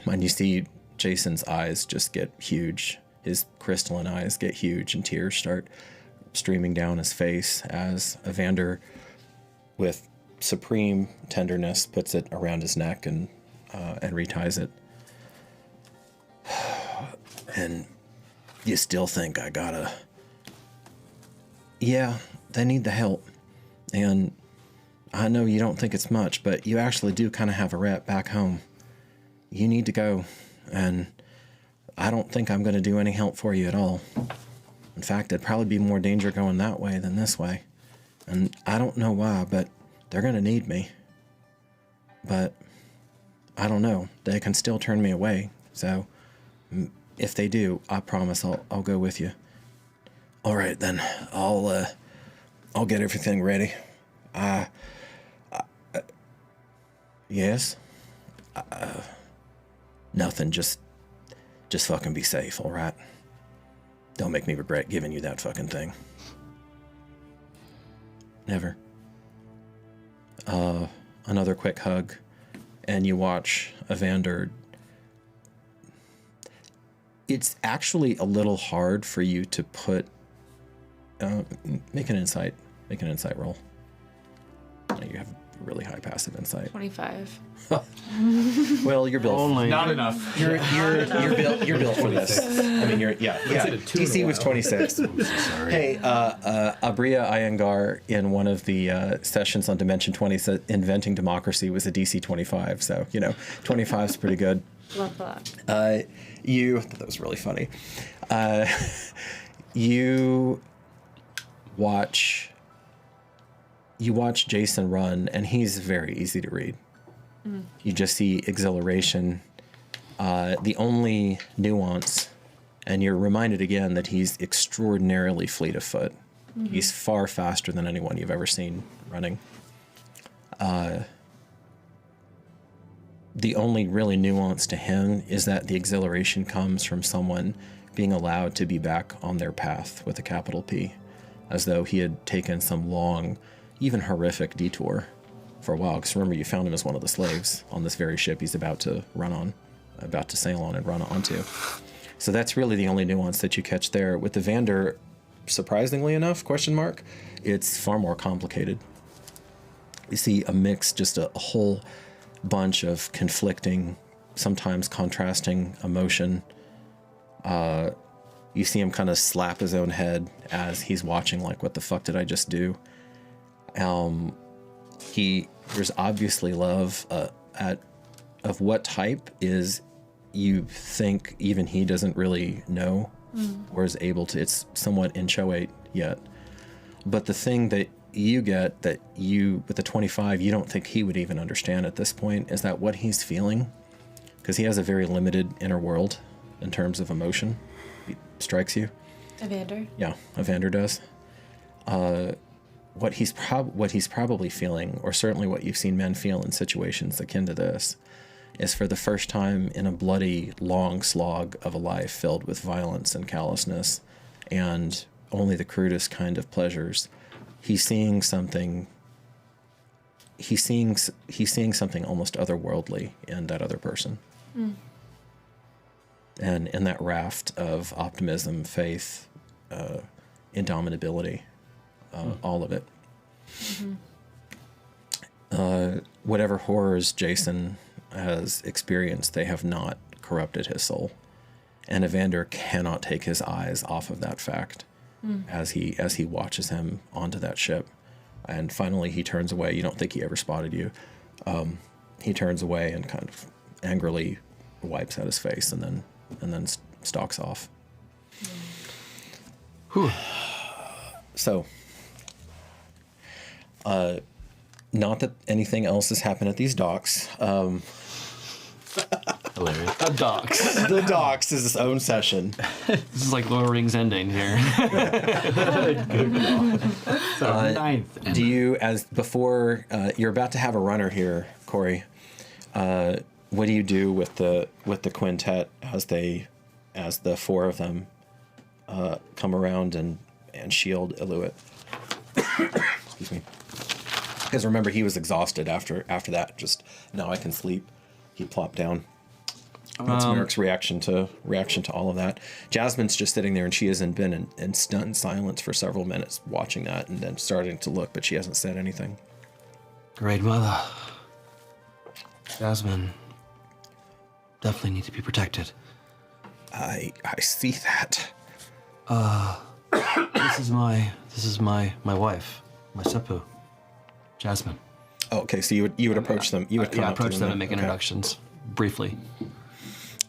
And you see Jason's eyes just get huge. His crystalline eyes get huge, and tears start streaming down his face as Evander, with supreme tenderness, puts it around his neck and reties it. And you still think I gotta... Yeah, they need the help. And I know you don't think it's much, but you actually do kind of have a rep back home. You need to go, and I don't think I'm going to do any help for you at all. In fact, it'd probably be more danger going that way than this way. And I don't know why, but they're going to need me. But I don't know. They can still turn me away. So if they do, I promise I'll go with you. All right, then. I'll get everything ready. Yes? Nothing, just fucking be safe, all right? Don't make me regret giving you that fucking thing. Never. Another quick hug, and you watch Evander. It's actually a little hard for you to put. Make an insight roll. You have really high passive insight. 25. Well, you're built. Not enough. You're built for this. I mean, DC was 26. Hey, Abria Iyengar in one of the sessions on Dimension 20 said inventing democracy was a DC 25. So 25 is pretty good. Love that. That was really funny. You watch Jason run, and he's very easy to read. You just see exhilaration. The only nuance, and you're reminded again that he's extraordinarily fleet of foot. He's far faster than anyone you've ever seen running. The only really nuance to him is that the exhilaration comes from someone being allowed to be back on their path with a capital P, as though he had taken some long, even horrific detour for a while. Because remember, you found him as one of the slaves on this very ship he's about to sail on and run onto. So that's really the only nuance that you catch there. With the Vander, surprisingly enough, it's far more complicated. You see a mix, just a whole bunch of conflicting, sometimes contrasting emotion. You see him kind of slap his own head as he's watching, like, what the fuck did I just do? There's obviously love of what type is, you think even he doesn't really know or is able to. It's somewhat inchoate yet. But the thing that you get that with the 25, you don't think he would even understand at this point, is that what he's feeling, because he has a very limited inner world in terms of emotion. He strikes you. Evander? Yeah, Evander does. What he's probably feeling, or certainly what you've seen men feel in situations akin to this, is for the first time in a bloody, long slog of a life filled with violence and callousness and only the crudest kind of pleasures, he's seeing something almost otherworldly in that other person. And in that raft of optimism, faith, indomitability, all of it. Whatever horrors Jason has experienced, they have not corrupted his soul. And Evander cannot take his eyes off of that fact as he watches him onto that ship. And finally he turns away. You don't think he ever spotted you. He turns away and kind of angrily wipes out his face and then stalks off. So, not that anything else has happened at these docks. Hilarious. The docks is its own session. This is like Lord of the Rings ending here. Do you, as before, you're about to have a runner here, Corey. What do you do with the quintet as the four of them come around and shield Iluit? Excuse me. Because remember, he was exhausted after that. Just, now I can sleep. He plopped down. What's Merrick's reaction to all of that? Jasmine's just sitting there, and she hasn't been in stunned silence for several minutes, watching that, and then starting to look, but she hasn't said anything. Great Mother. Jasmine. Definitely need to be protected. I see that. This is my wife, my seppu, Jasmine. Oh, okay, so you would approach them. You would come up approach to them and make introductions briefly.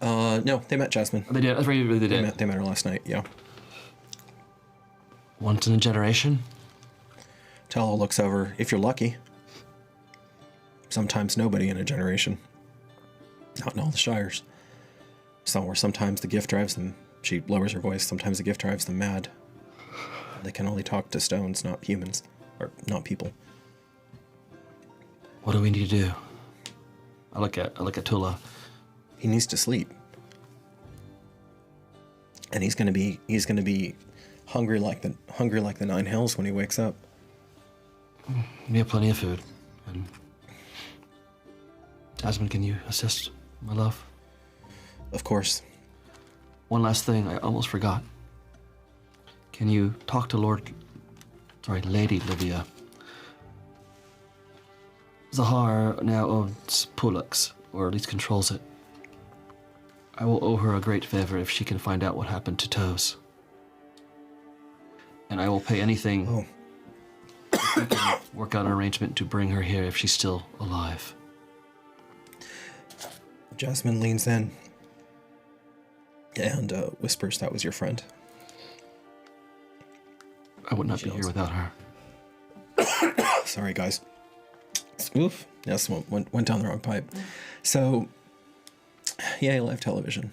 No, they met Jasmine. They did. That's right. They did. They met her last night. Yeah. Once in a generation. Tell looks over. If you're lucky. Sometimes nobody in a generation. Not in all the shires. Sometimes the gift drives them. She lowers her voice. Sometimes the gift drives them mad. They can only talk to stones, not humans, or not people. What do we need to do? I look at Tula. He needs to sleep. And he's gonna be hungry like the Nine Hills when he wakes up. We have plenty of food. And Jasmine, can you assist, my love? Of course. One last thing I almost forgot. Can you talk to Lady Livia? Zahar now owns Pulux, or at least controls it. I will owe her a great favor if she can find out what happened to Toes. And I will pay anything. Oh. If we can work out an arrangement to bring her here if she's still alive. Jasmine leans in and whispers, "That was your friend." I would not be here without her. Sorry, guys. Oof. Yes, went down the wrong pipe. So, yay, live television.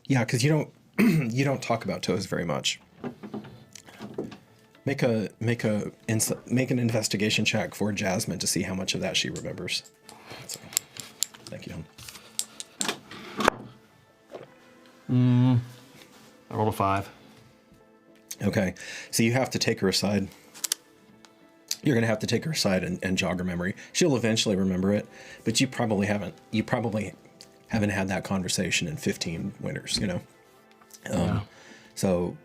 Yeah, because you don't talk about Toes very much. Make an investigation check for Jasmine to see how much of that she remembers. So, thank you. I rolled a 5. Okay, so you have to take her aside. You're going to have to take her aside and jog her memory. She'll eventually remember it, but you probably haven't had that conversation in 15 winters, you know? Yeah. So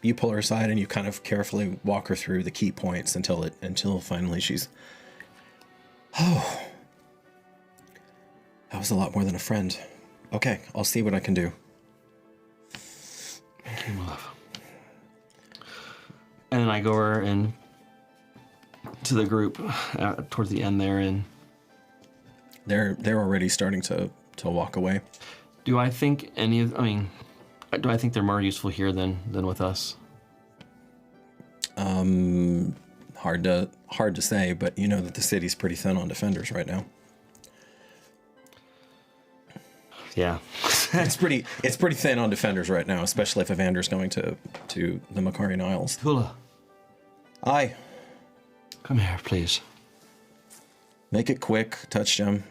you pull her aside and you kind of carefully walk her through the key points until finally she's, oh, that was a lot more than a friend. Okay, I'll see what I can do. Thank you, my love. And then I go over and to the group towards the end there, and they're already starting to walk away. Do I think do I think they're more useful here than with us? Hard to say, but you know that the city's pretty thin on defenders right now. Yeah. It's pretty thin on defenders right now, especially if Evander's going to the Makarian Isles. Hula. Aye. Come here, please. Make it quick, touch gem.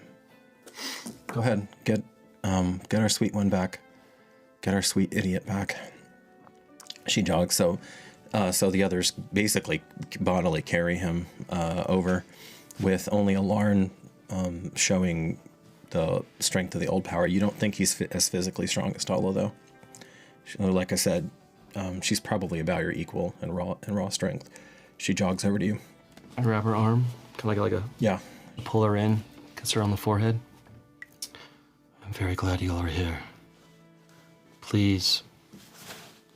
Go ahead, get our sweet one back. Get our sweet idiot back. She jogs, so the others basically bodily carry him over, with only Alarn showing the strength of the old power. You don't think he's as physically strong as Tala, though. Like I said, she's probably about your equal in raw strength. She jogs over to you. I grab her arm, kind of like a yeah. Pull her in, kiss her on the forehead. I'm very glad you all are here. Please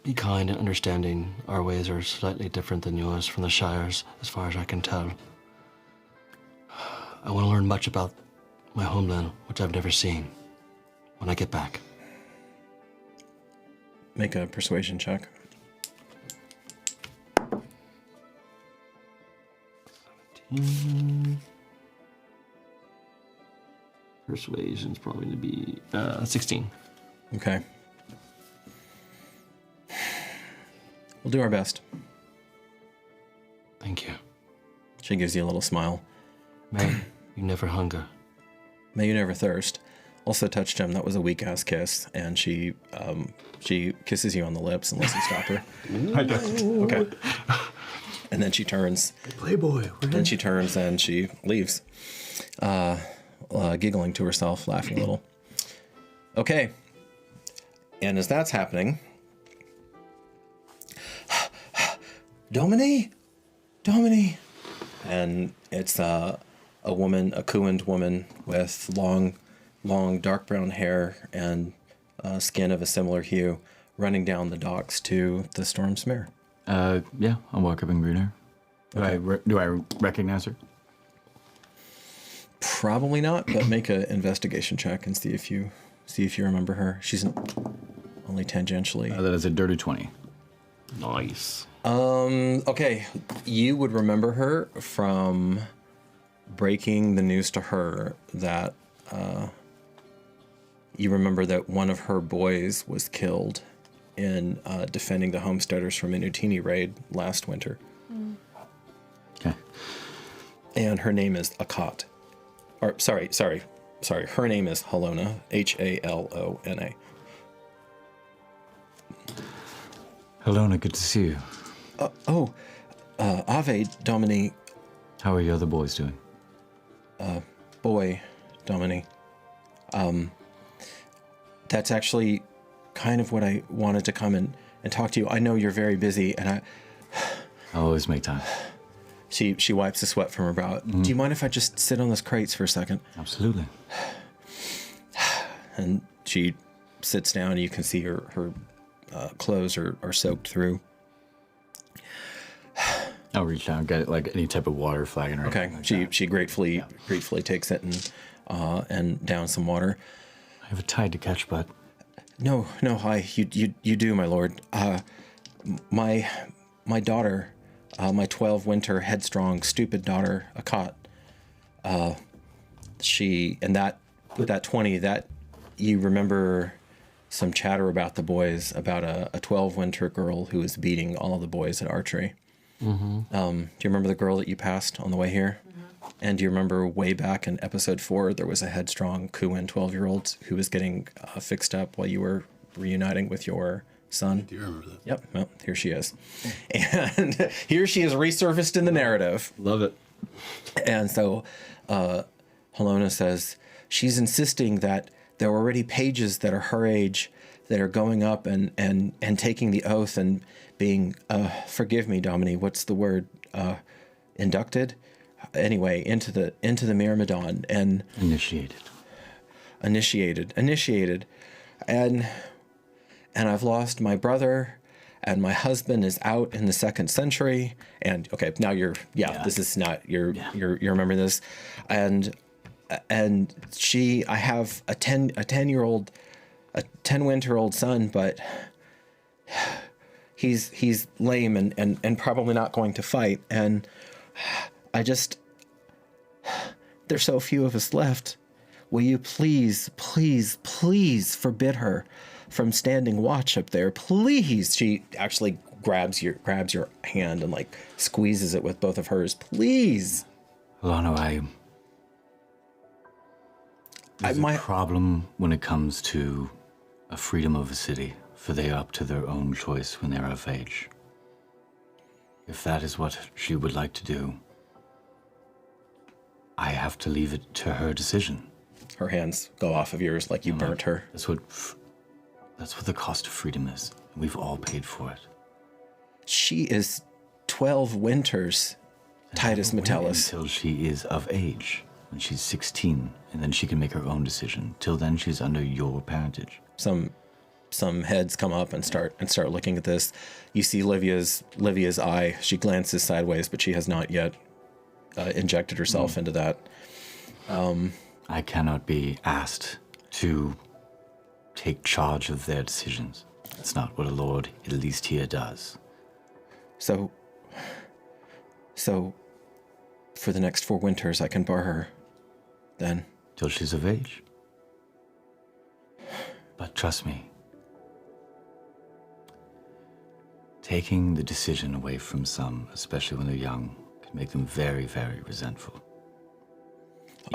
be kind and understanding. Our ways are slightly different than yours from the Shires, as far as I can tell. I want to learn much about my homeland, which I've never seen, when I get back. Make a persuasion check. 17. Persuasion's probably going to be 16. Okay. We'll do our best. Thank you. She gives you a little smile. May you never hunger. May you never thirst. Also touched him. That was a weak ass kiss, and she kisses you on the lips and lets you stop her. I don't. Okay. And then she turns. Playboy. Then she turns and she leaves, giggling to herself, laughing a little. Okay. And as that's happening, Domini, and it's a woman, a Kuand woman with long dark brown hair and skin of a similar hue, running down the docks to the Storm's Mare. Yeah, I'll walk up and greet her. Do I recognize her? Probably not, but make an investigation check and see if you remember her. She's only tangentially. That is a dirty 20. Nice. Okay, you would remember her from breaking the news to her that you remember that one of her boys was killed in defending the homesteaders from a Nutini raid last winter. Okay. And her name is Akat. Or sorry. sorry, her name is Halona, Halona. Halona, good to see you. Ave Domini, How are your other boys doing? boy, Domini. That's actually kind of what I wanted to come and talk to you. I know you're very busy, and I'll always make time. She wipes the sweat from her brow. Do you mind if I just sit on those crates for a second? Absolutely. And she sits down, and you can see her clothes are soaked through. I'll reach down and get like any type of water flagon or Okay. anything like that. She gratefully takes it and downs some water. I have a tide to catch, but No, hi. You do, my lord. My daughter, my 12 winter headstrong stupid daughter, Akat. She and that with that 20, that you remember some chatter about the boys, about a 12 winter girl who was beating all the boys at archery. Do you remember the girl that you passed on the way here? And do you remember way back in episode 4, there was a headstrong Kuin 12-year-old who was getting fixed up while you were reuniting with your son? Do you remember that? Yep. Well, here she is. And here she is resurfaced in the narrative. love it. And so Halona says she's insisting that there are already pages that are her age that are going up and taking the oath and being, forgive me, Domini, what's the word? Inducted? Anyway, into the Myrmidon and Initiated. And I've lost my brother, and my husband is out in the 2nd century. And okay, now this is not you remember this, and I have a 10-winter-old son, but he's lame and probably not going to fight, and there's so few of us left. Will you please forbid her from standing watch up there? Please. She actually grabs your hand and like squeezes it with both of hers. Please. Halona, there's a problem when it comes to a freedom of a city, for they are up to their own choice when they are of age. If that is what she would like to do, I have to leave it to her decision. Her hands go off of yours like you burnt her. That's what the cost of freedom is. We've all paid for it. She is 12 winters, Titus Metellus. Until she is of age, when she's 16, and then she can make her own decision. Till then, she's under your parentage. Some heads come up and start looking at this. You see Livia's eye. She glances sideways, but she has not yet injected herself into that. I cannot be asked to take charge of their decisions. That's not what a lord, at least here, does. So for the next 4 winters, I can bar her, then. Till she's of age. But trust me, taking the decision away from some, especially when they're young, can make them very, very resentful.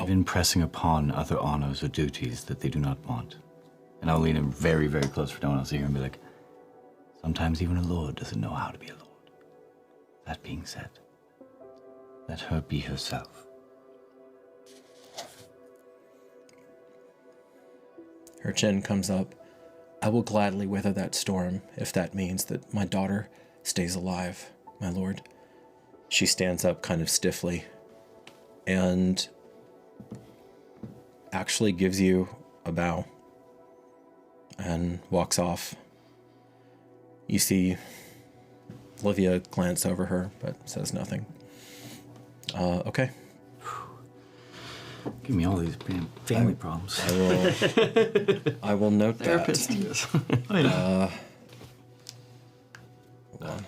Even pressing upon other honors or duties that they do not want. And I'll lean in very, very close for no one else to hear and be like, sometimes even a lord doesn't know how to be a lord. That being said, let her be herself. Her chin comes up. I will gladly weather that storm if that means that my daughter stays alive, my lord. She stands up kind of stiffly and actually gives you a bow and walks off. You see Olivia glance over her, but says nothing. Okay. Give me all these family problems. I will note Therapist. that. Yes. Hold on.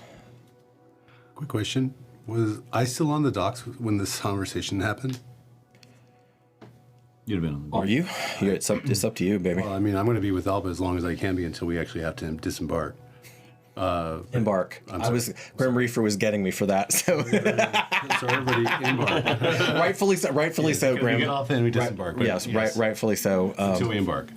Quick question. Was I still on the docks when this conversation happened? You'd have been on the Are you? It's up to you, baby. Well, I mean, I'm going to be with Alba as long as I can be until we actually have to disembark. Embark. Grim Reaper was getting me for that. So, So everybody embark. rightfully so, We Grim. get off and we disembark. Right? Yes, rightfully so. Until we embark.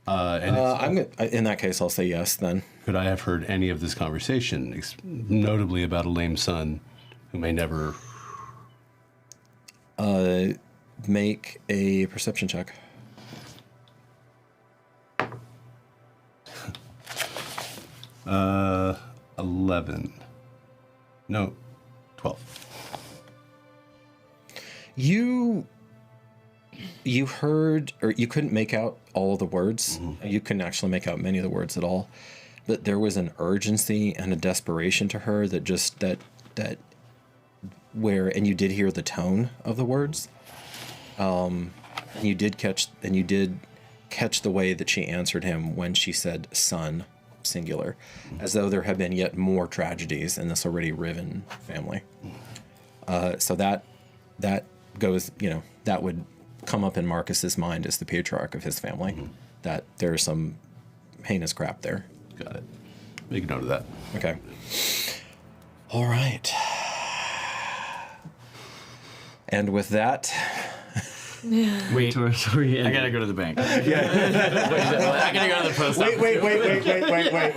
In that case, I'll say yes then. Could I have heard any of this conversation, notably about a lame son who may never... Make a perception check. 11. No, 12. You heard, or you couldn't make out all of the words. You couldn't actually make out many of the words at all. But there was an urgency and a desperation to her that just and you did hear the tone of the words. You did catch the way that she answered him when she said son, singular, as though there had been yet more tragedies in this already riven family. So that goes, that would come up in Marcus's mind as the patriarch of his family, that there's some heinous crap there. Got it. Make a note of that. Okay. All right. And with that... Wait, I gotta go to the bank. I gotta go to the post office. Wait. I'll be right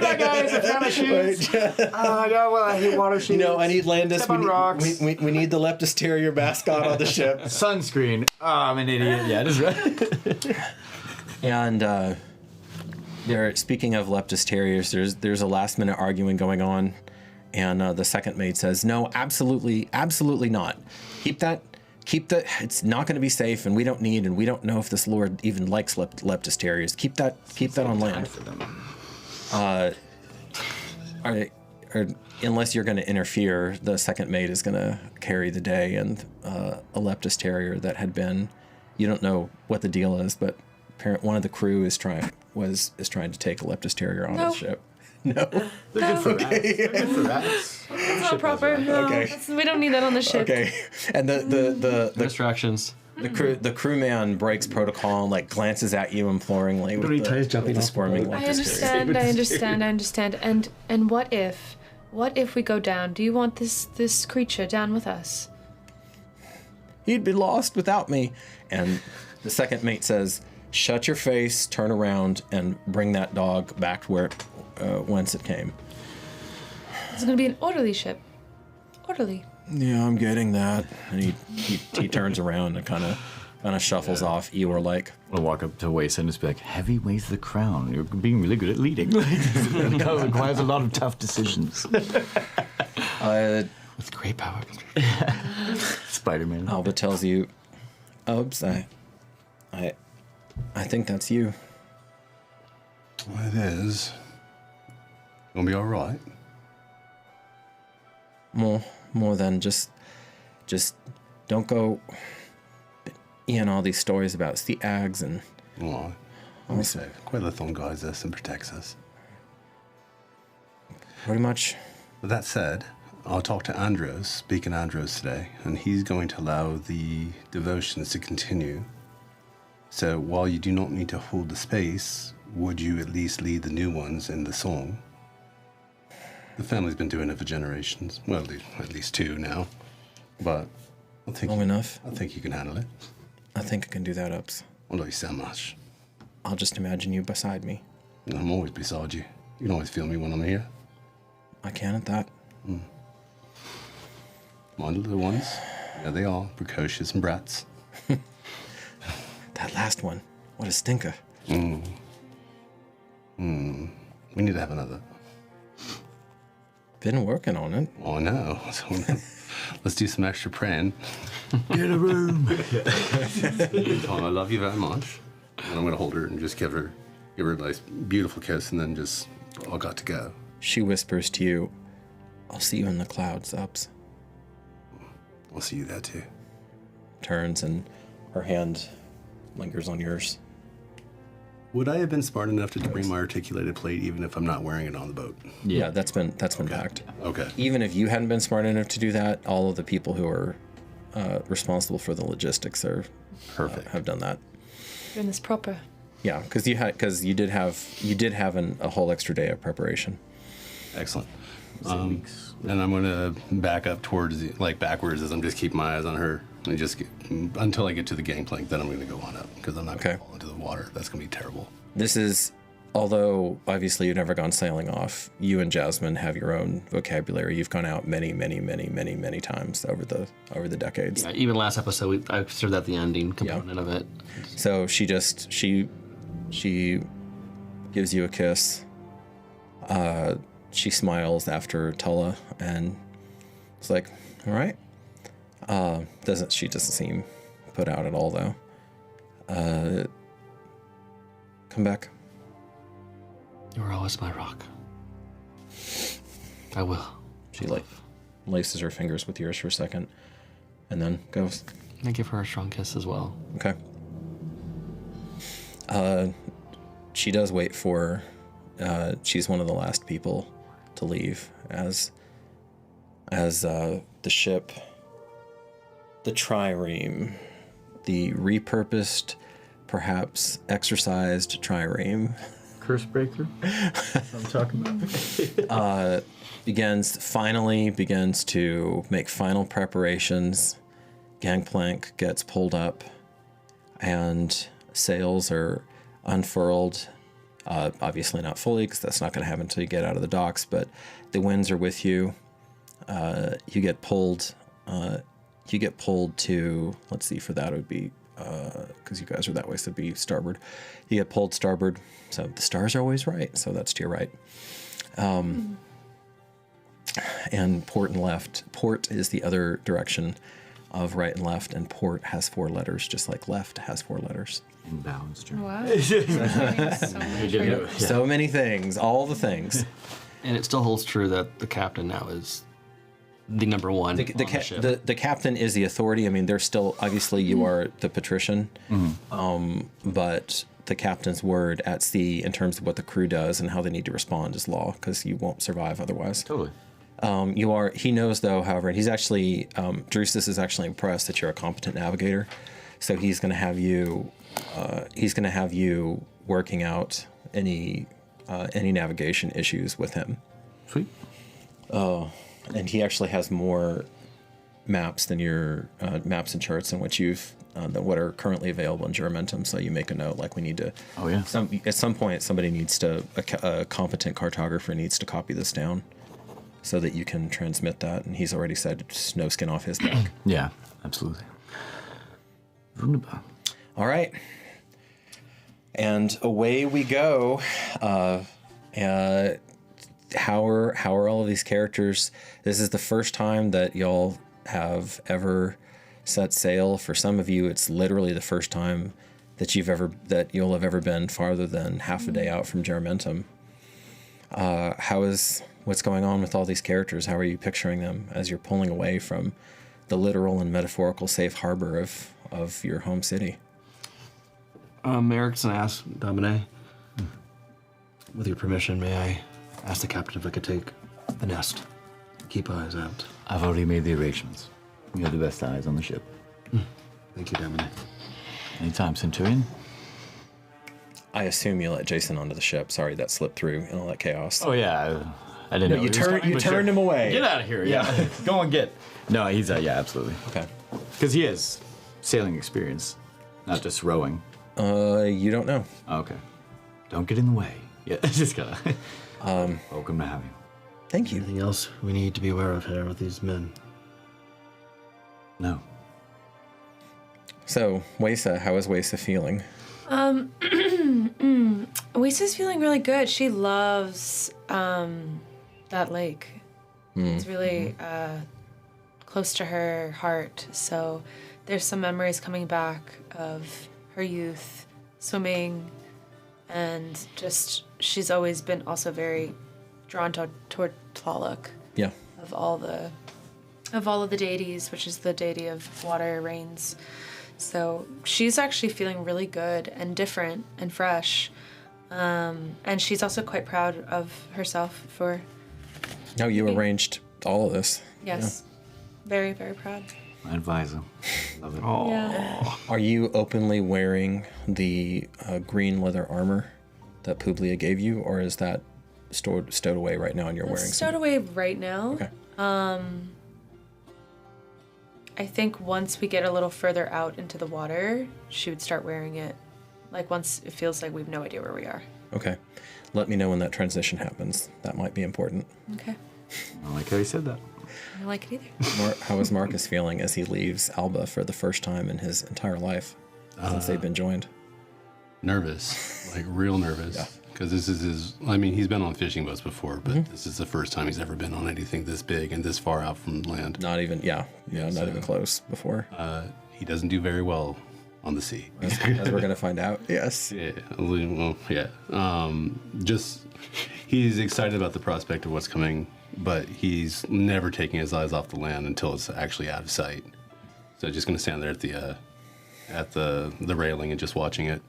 back, guys. I found my shoes. I hate water shoes. I need Landis. Step on rocks. We need the Leptis Terrier mascot on the ship. Sunscreen. Oh, I'm an idiot. Yeah, that's right. And speaking of Leptis Terriers, there's a last minute arguing going on, and the second mate says, "No, absolutely not. Keep that. It's not going to be safe, and we don't know if this lord even likes Leptis Terriers. Keep that on land. Unless you're going to interfere, the second mate is going to carry the day, and a Leptis Terrier that had been, you don't know what the deal is, but one of the crew is trying to take a Leptis Terrier on the ship. No. They're good for rats. They're good for rats. That's not proper. No, Okay. we don't need that on the ship. Okay, and the Distractions. the crewman breaks protocol and glances at you imploringly with the squirming I Leptis Terrier. understand. And what if we go down? Do you want this creature down with us? He'd be lost without me. And the second mate says, "Shut your face, turn around, and bring that dog back to whence it came." It's going to be an orderly ship. Orderly. Yeah, I'm getting that. And he turns around and kind of shuffles off, Eeyore-like. I'll walk up to Weisa and just be like, "Heavy weighs the crown. You're being really good at leading." That requires a lot of tough decisions. With great power. Spider-Man. Alba tells you, "Ubs, I think that's you." Well, it is. Gonna be all right. More than just don't go in all these stories about sea ags and. Well, let me say, Quelithon guides us and protects us. Pretty much. With that said, I'll talk to Andros, speaking Andros today, and he's going to allow the devotions to continue. So while you do not need to hold the space, would you at least lead the new ones in the song? The family's been doing it for generations. Well, at least 2 now. But I think Long enough. I think you can handle it. I think I can do that, Ups. Although you sound much. I'll just imagine you beside me. I'm always beside you. You can always feel me when I'm here. I can at that. Mind the little ones. There they are, precocious and brats. That last one. What a stinker. We need to have another. Been working on it. Oh, no. So let's do some extra praying. Get a room. Tom, I love you very much. And I'm going to hold her and just give her a nice, beautiful kiss, and then just all got to go. She whispers to you, "I'll see you in the clouds, Ups." I'll see you there, too. Turns and her hand lingers on yours. Would I have been smart enough to bring my articulated plate even if I'm not wearing it on the boat? Yeah, that's been packed. Okay. Even if you hadn't been smart enough to do that, all of the people who are responsible for the logistics are Perfect. have done that. Doing this proper. Yeah, because you did have a whole extra day of preparation. Excellent. And I'm gonna back up towards backwards as I'm just keeping my eyes on her and just until I get to the gangplank. Then I'm gonna go on up because I'm not gonna fall into the water. That's gonna be terrible. This is, although obviously you've never gone sailing off, you and Jasmine have your own vocabulary. You've gone out many times over the decades. Yeah, even last episode, I considered that the ending component of it. So she gives you a kiss. She smiles after Tulla and it's like, all right. She doesn't seem put out at all though. Come back. You are always my rock. I will. She laces her fingers with yours for a second and then goes. I give her a strong kiss as well. Okay. She does wait for, she's one of the last people to leave as the ship, the trireme, the repurposed, perhaps exercised trireme. Curse breaker? I'm talking about. begins to make final preparations. Gangplank gets pulled up and sails are unfurled. Obviously not fully because that's not going to happen until you get out of the docks, but the winds are with you. You get pulled to, let's see, for that it would be, because you guys are that way, so it'd be starboard. You get pulled starboard, so the stars are always right, so that's to your right. And port and left. Port is the other direction of right and left, and port has 4 letters, just like left has 4 letters. Inbounds. Wow. So many things, all the things. And it still holds true that the captain now is the number one on the ship. The captain is the authority. I mean, there's still, obviously you are the patrician, but the captain's word at sea in terms of what the crew does and how they need to respond is law, because you won't survive otherwise. Totally. He knows though, however, and he's actually, Drusus is actually impressed that you're a competent navigator. So he's going to have you working out any navigation issues with him. Sweet. And he actually has more maps than your maps and charts than what are currently available in Juramentum. So you make a note, like we need to. Oh yeah. At some point, somebody needs to, a competent cartographer needs to copy this down, so that you can transmit that. And he's already said it's no skin off his back. Yeah, absolutely. Wunderbar. All right. And away we go. How are all of these characters? This is the first time that y'all have ever set sail. For some of you, it's literally the first time that you'll have ever been farther than half a day out from Juramentum. What's going on with all these characters? How are you picturing them as you're pulling away from the literal and metaphorical safe harbor of your home city? Eric's gonna ask Domine, with your permission, may I ask the captain if I could take the nest? Keep eyes out. I've already made the arrangements. You have the best eyes on the ship. Thank you, Domine. Anytime, Centurion. I assume you let Jason onto the ship. Sorry, that slipped through in all that chaos. Oh yeah, I didn't know. You turned him away. Get out of here! Yeah, go and get. No, he's yeah, absolutely. Okay. Because he has sailing experience, not just rowing. You don't know. Okay. Don't get in the way. Yeah, just gotta. Welcome to have you. Thank you. Anything else we need to be aware of here with these men? No. So, Weisa, how is Weisa feeling? Weisa's feeling really good. She loves that lake. It's really close to her heart. So there's some memories coming back of her youth, swimming, and just she's always been also very drawn toward Tlaloc. Yeah. Of all of the deities, which is the deity of water, rains. So she's actually feeling really good and different and fresh. And she's also quite proud of herself for... No, you arranged all of this. Yes. Yeah. Very, very proud. I advise him. Love it. Oh. Yeah. Are you openly wearing the green leather armor that Publia gave you, or is that stowed away right now and you're wearing Stowed away right now. Okay. I think once we get a little further out into the water, she would start wearing it. Like once it feels like we have no idea where we are. Okay. Let me know when that transition happens. That might be important. Okay. I like how you said that. I don't like it either. How is Marcus feeling as he leaves Alba for the first time in his entire life since they've been joined? Nervous, like real nervous. Yeah. Because this is his, I mean, he's been on fishing boats before, but this is the first time he's ever been on anything this big and this far out from land. Not even, not even close before. He doesn't do very well on the sea. As we're going to find out, yes. Yeah, well, yeah. Just, he's excited about the prospect of what's coming, but he's never taking his eyes off the land until it's actually out of sight. So just going to stand there at the railing and just watching it.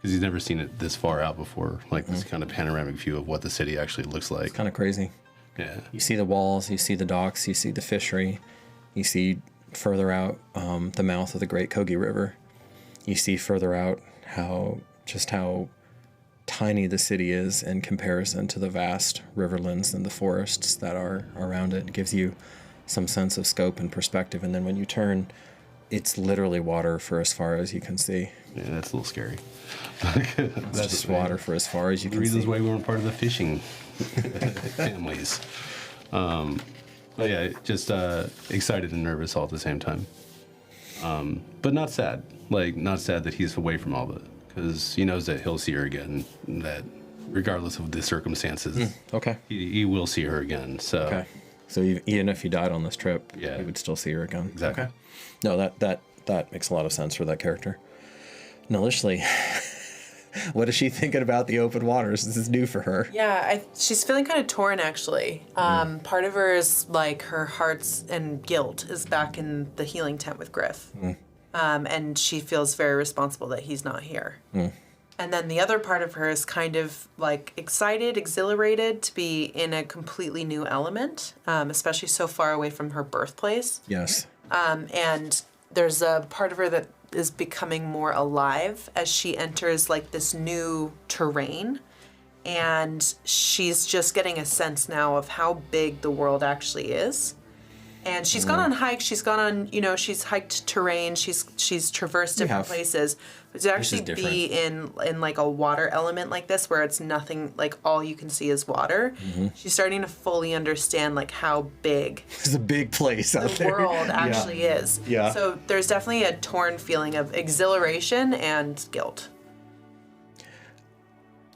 Because he's never seen it this far out before, like this kind of panoramic view of what the city actually looks like. Kind of crazy. Yeah. You see the walls, you see the docks, you see the fishery, you see further out the mouth of the Great Kogi River. You see further out how tiny the city is in comparison to the vast riverlands and the forests that are around it. It gives you some sense of scope and perspective. And then when you turn, it's literally water for as far as you can see. Yeah, that's a little scary. That's just water for as far as you can see. Reasons why we weren't part of the fishing families. But yeah, just excited and nervous all at the same time. But not sad. Like, not sad that he's away from Alba. Because he knows that he'll see her again. That regardless of the circumstances, Okay. he will see her again. So Okay. So even if he died on this trip, Yeah. he would still see her again. Exactly. Okay. No, that makes a lot of sense for that character. Nilishli, what is she thinking about the open waters? This is new for her. Yeah, she's feeling kind of torn, actually. Part of her is like her heart's and guilt is back in the healing tent with Griff. And she feels very responsible that he's not here. And then the other part of her is kind of like excited, exhilarated to be in a completely new element, especially so far away from her birthplace. Yes. And there's a part of her that is becoming more alive as she enters like this new terrain. And she's just getting a sense now of how big the world actually is. And she's gone on hikes, she's gone on, she's hiked terrain, she's traversed different places. But to actually be in like a water element like this where it's nothing, like all you can see is water, she's starting to fully understand like how big It's a big place out the there. world actually is. Yeah. So there's definitely a torn feeling of exhilaration and guilt.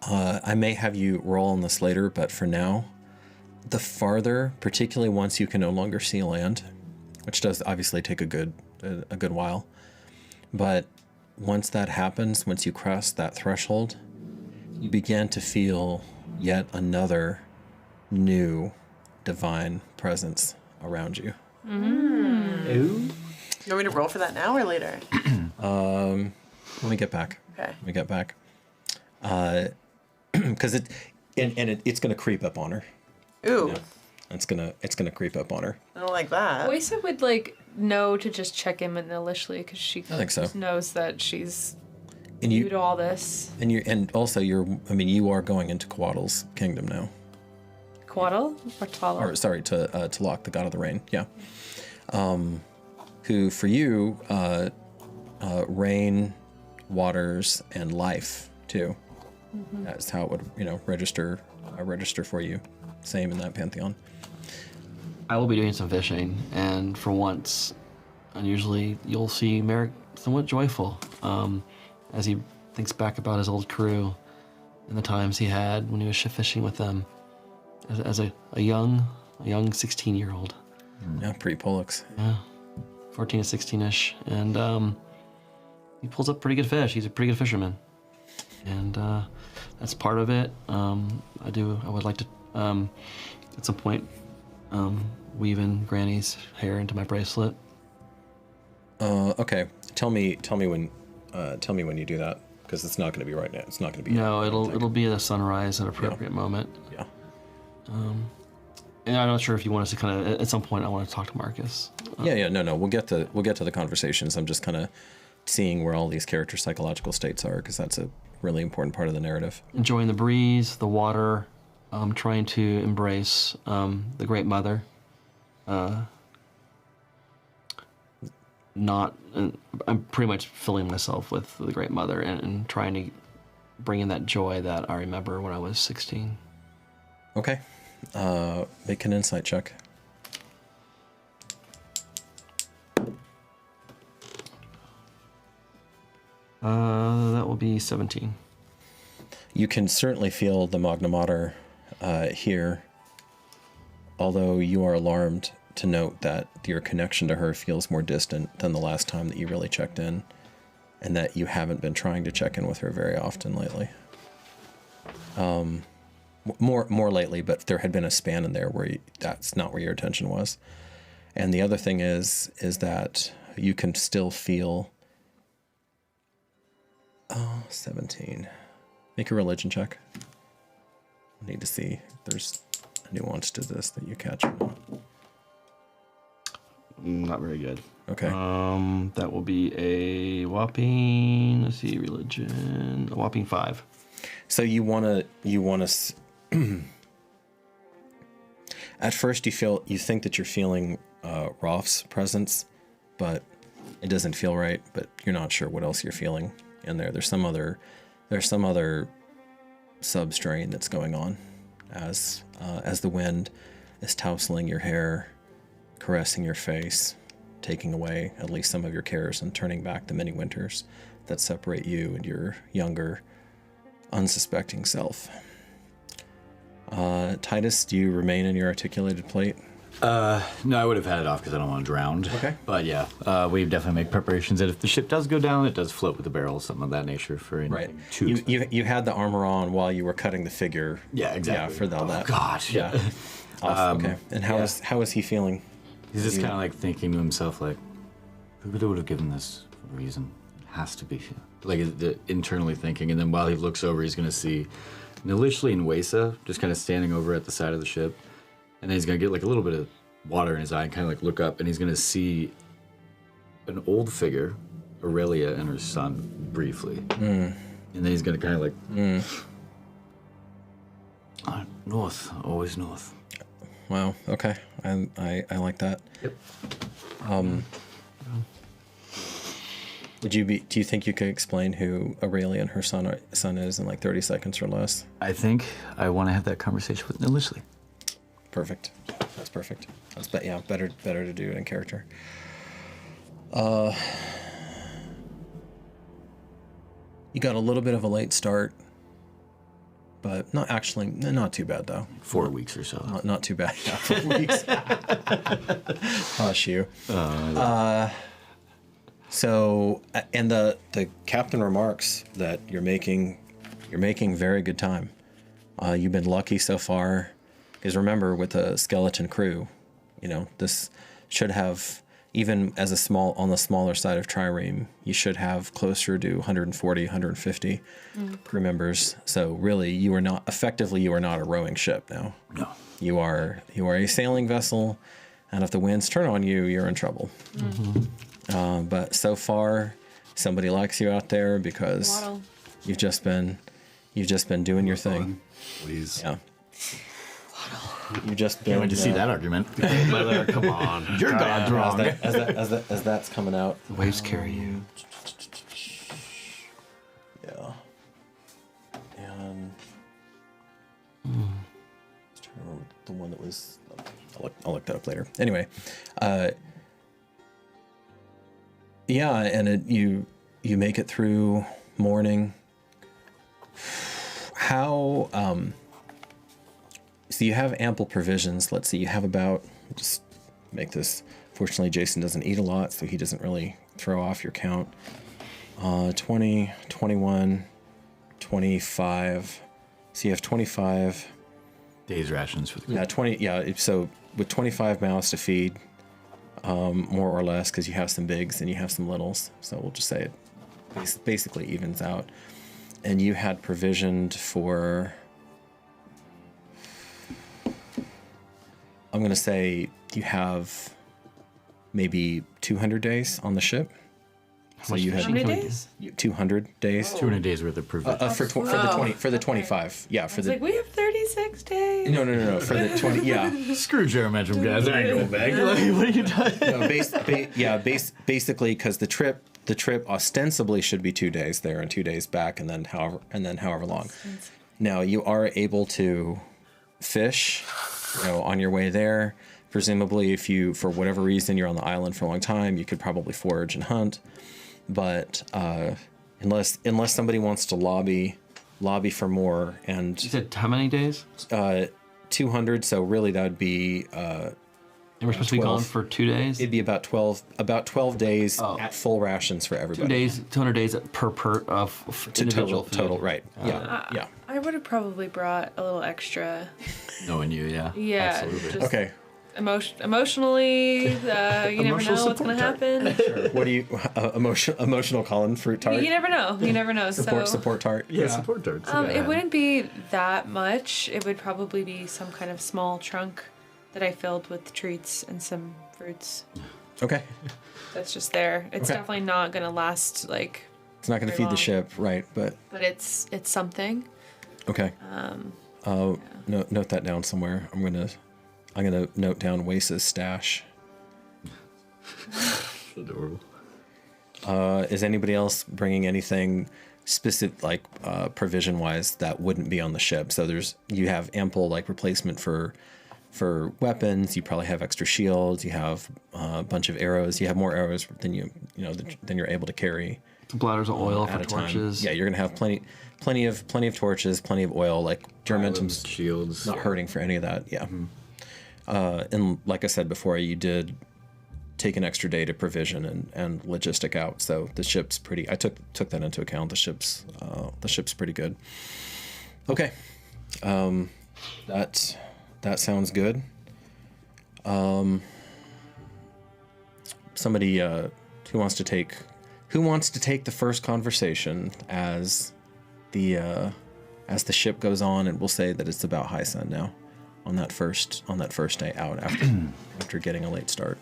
I may have you roll on this later, but for now, the farther, particularly once you can no longer see land, which does obviously take a good while, but once that happens, once you cross that threshold, you begin to feel yet another new divine presence around you. You want me to roll for that now or later? Let me get back. Okay. Let me get back. Because it's going to creep up on her. Ooh, Yeah. It's gonna creep up on her. I don't like that. Weisa would like know to just check in with Nilishli because she I think so. just knows that she's And new you to all this. and also you are going into Quaddle's kingdom now. Quaddle or Tala? Or sorry, to Locke, the god of the rain. Yeah. Who for you, rain, waters, and life too. That's how it would register for you. Same in that pantheon. I will be doing some fishing, and for once, unusually, you'll see Merrick somewhat joyful as he thinks back about his old crew and the times he had when he was fishing with them as a young 16-year-old. Yeah, pretty Pollux. Yeah, 14 to 16-ish, and he pulls up pretty good fish. He's a pretty good fisherman, and that's part of it. I would like to, at some point, weave in Granny's hair into my bracelet. Okay. Tell me when you do that, because it's not going to be right now. It's not going to be. No, it'll be at a sunrise at an appropriate moment. Yeah. And I'm not sure if you want us to kind of, at some point, I want to talk to Marcus. No. We'll get to the conversations. I'm just kind of seeing where all these character psychological states are, because that's a really important part of the narrative. Enjoying the breeze, the water, trying to embrace the Great Mother. I'm pretty much filling myself with the Great Mother and trying to bring in that joy that I remember when I was 16. Okay. Make an insight check. That will be 17. You can certainly feel the Magna Mater here, although you are alarmed to note that your connection to her feels more distant than the last time that you really checked in, and that you haven't been trying to check in with her very often lately. More lately, but there had been a span in there where that's not where your attention was. And the other thing is that you can still feel... 17. Make a religion check. I need to see if there's a nuance to this that you catch. Not very good. Okay. That will be a whopping, religion, a whopping 5. So you want to at first you think that you're feeling Rolf's presence, but it doesn't feel right, but you're not sure what else you're feeling in there. There's some other substrain that's going on as the wind is tousling your hair, caressing your face, taking away at least some of your cares and turning back the many winters that separate you and your younger, unsuspecting self. Titus, do you remain in your articulated plate? No, I would have had it off because I don't want to drown. Okay. But yeah, we definitely make preparations that if the ship does go down, it does float with the barrel, something of that nature for anything. Right. You had the armor on while you were cutting the figure. Yeah, exactly. Yeah, for all that. God. Yeah. Okay. And how is he feeling? He's just kind of like thinking to himself, like, who would have given this reason? It has to be. Like, internally thinking. And then while he looks over, he's going to see Nilishli and Weisa just kind of standing over at the side of the ship. And then he's going to get like a little bit of water in his eye and kind of like look up, and he's going to see an old figure, Aurelia and her son, briefly. And then he's going to kind of like, north, always north. Wow. Okay. I like that. Yep. Do you think you could explain who Aurelia and her son is in like 30 seconds or less? I think I want to have that conversation with Nilishli. Perfect. That's perfect. Better to do it in character. You got a little bit of a late start, but not too bad though. 4 weeks or so. Not too bad. Yeah, 4 weeks. Hush you. So, and the captain remarks that you're making very good time. You've been lucky so far. Because remember, with a skeleton crew, this should have, even as on the smaller side of Trireme, you should have closer to 140, 150 crew members. So really, you are not a rowing ship now. No. You are a sailing vessel, and if the winds turn on you, you're in trouble. Mm-hmm. But so far, somebody likes you out there because you've just been doing your thing. Please. Yeah. You just been. Can't wait to see that argument. Come on. Your God's wrong. As that's coming out. The waves carry you. Yeah. And let's try to remember the one that was. I'll look that up later. Anyway, yeah, and you make it through morning. How so you have ample provisions. Let's see, you have about, just make this, fortunately Jason doesn't eat a lot, so he doesn't really throw off your count. 20, 21, 25. So you have 25 days rations for the Yeah, 20. Yeah, so with 25 mouths to feed, more or less, because you have some bigs and you have some littles. So we'll just say it basically evens out. And you had provisioned for I'm going to say you have maybe 200 days on the ship. So you have How many days? 200 days. 200 days worth of provision. For the 25. Yeah, for It's the like, we have 36 days. No. For the 20. Yeah. Screw Juramentum, guys. I ain't going back. Like, what are you doing? No, basically because the trip ostensibly should be 2 days there and 2 days back, and then however long. Now you are able to fish, on your way there. Presumably, if you, for whatever reason, you're on the island for a long time, you could probably forage and hunt. But unless somebody wants to lobby for more, and You said how many days? 200, so really that would be And we're supposed to be 12. gone for 2 days? it'd be about 12 days at full rations for 2 everybody. days, 200 days per of To individual total, food. right? Yeah. I would have probably brought a little extra. Knowing you, yeah. Yeah. Absolutely. Just Okay. emotionally, you never know what's going to happen. What do you emotional Colin fruit tart? You never know. You never know. Support tart. Yeah, support darts. It wouldn't be that much. It would probably be some kind of small trunk that I filled with treats and some fruits. Okay. That's just there. It's Okay. definitely not going to last It's not going to Very feed the long. ship, right? But but it's something. okay. Note that down somewhere. I'm gonna note down Weisa's stash. Adorable. Is anybody else bringing anything specific, like provision wise, that wouldn't be on the ship? So you have ample replacement for weapons. You probably have extra shields. You have a bunch of arrows. You have more arrows than than you're able to carry. Bladders of oil at for a time. torches. Yeah, you're gonna have plenty of torches, plenty of oil. Juramentum's shields. not hurting for any of that. Yeah. And like I said before, you did take an extra day to provision and logistic out. So the ship's pretty. I took that into account. The ship's pretty good. Okay. That sounds good. Somebody who wants to take the first conversation as the ship goes on, and we'll say that it's about high sun now on that first day out after getting a late start.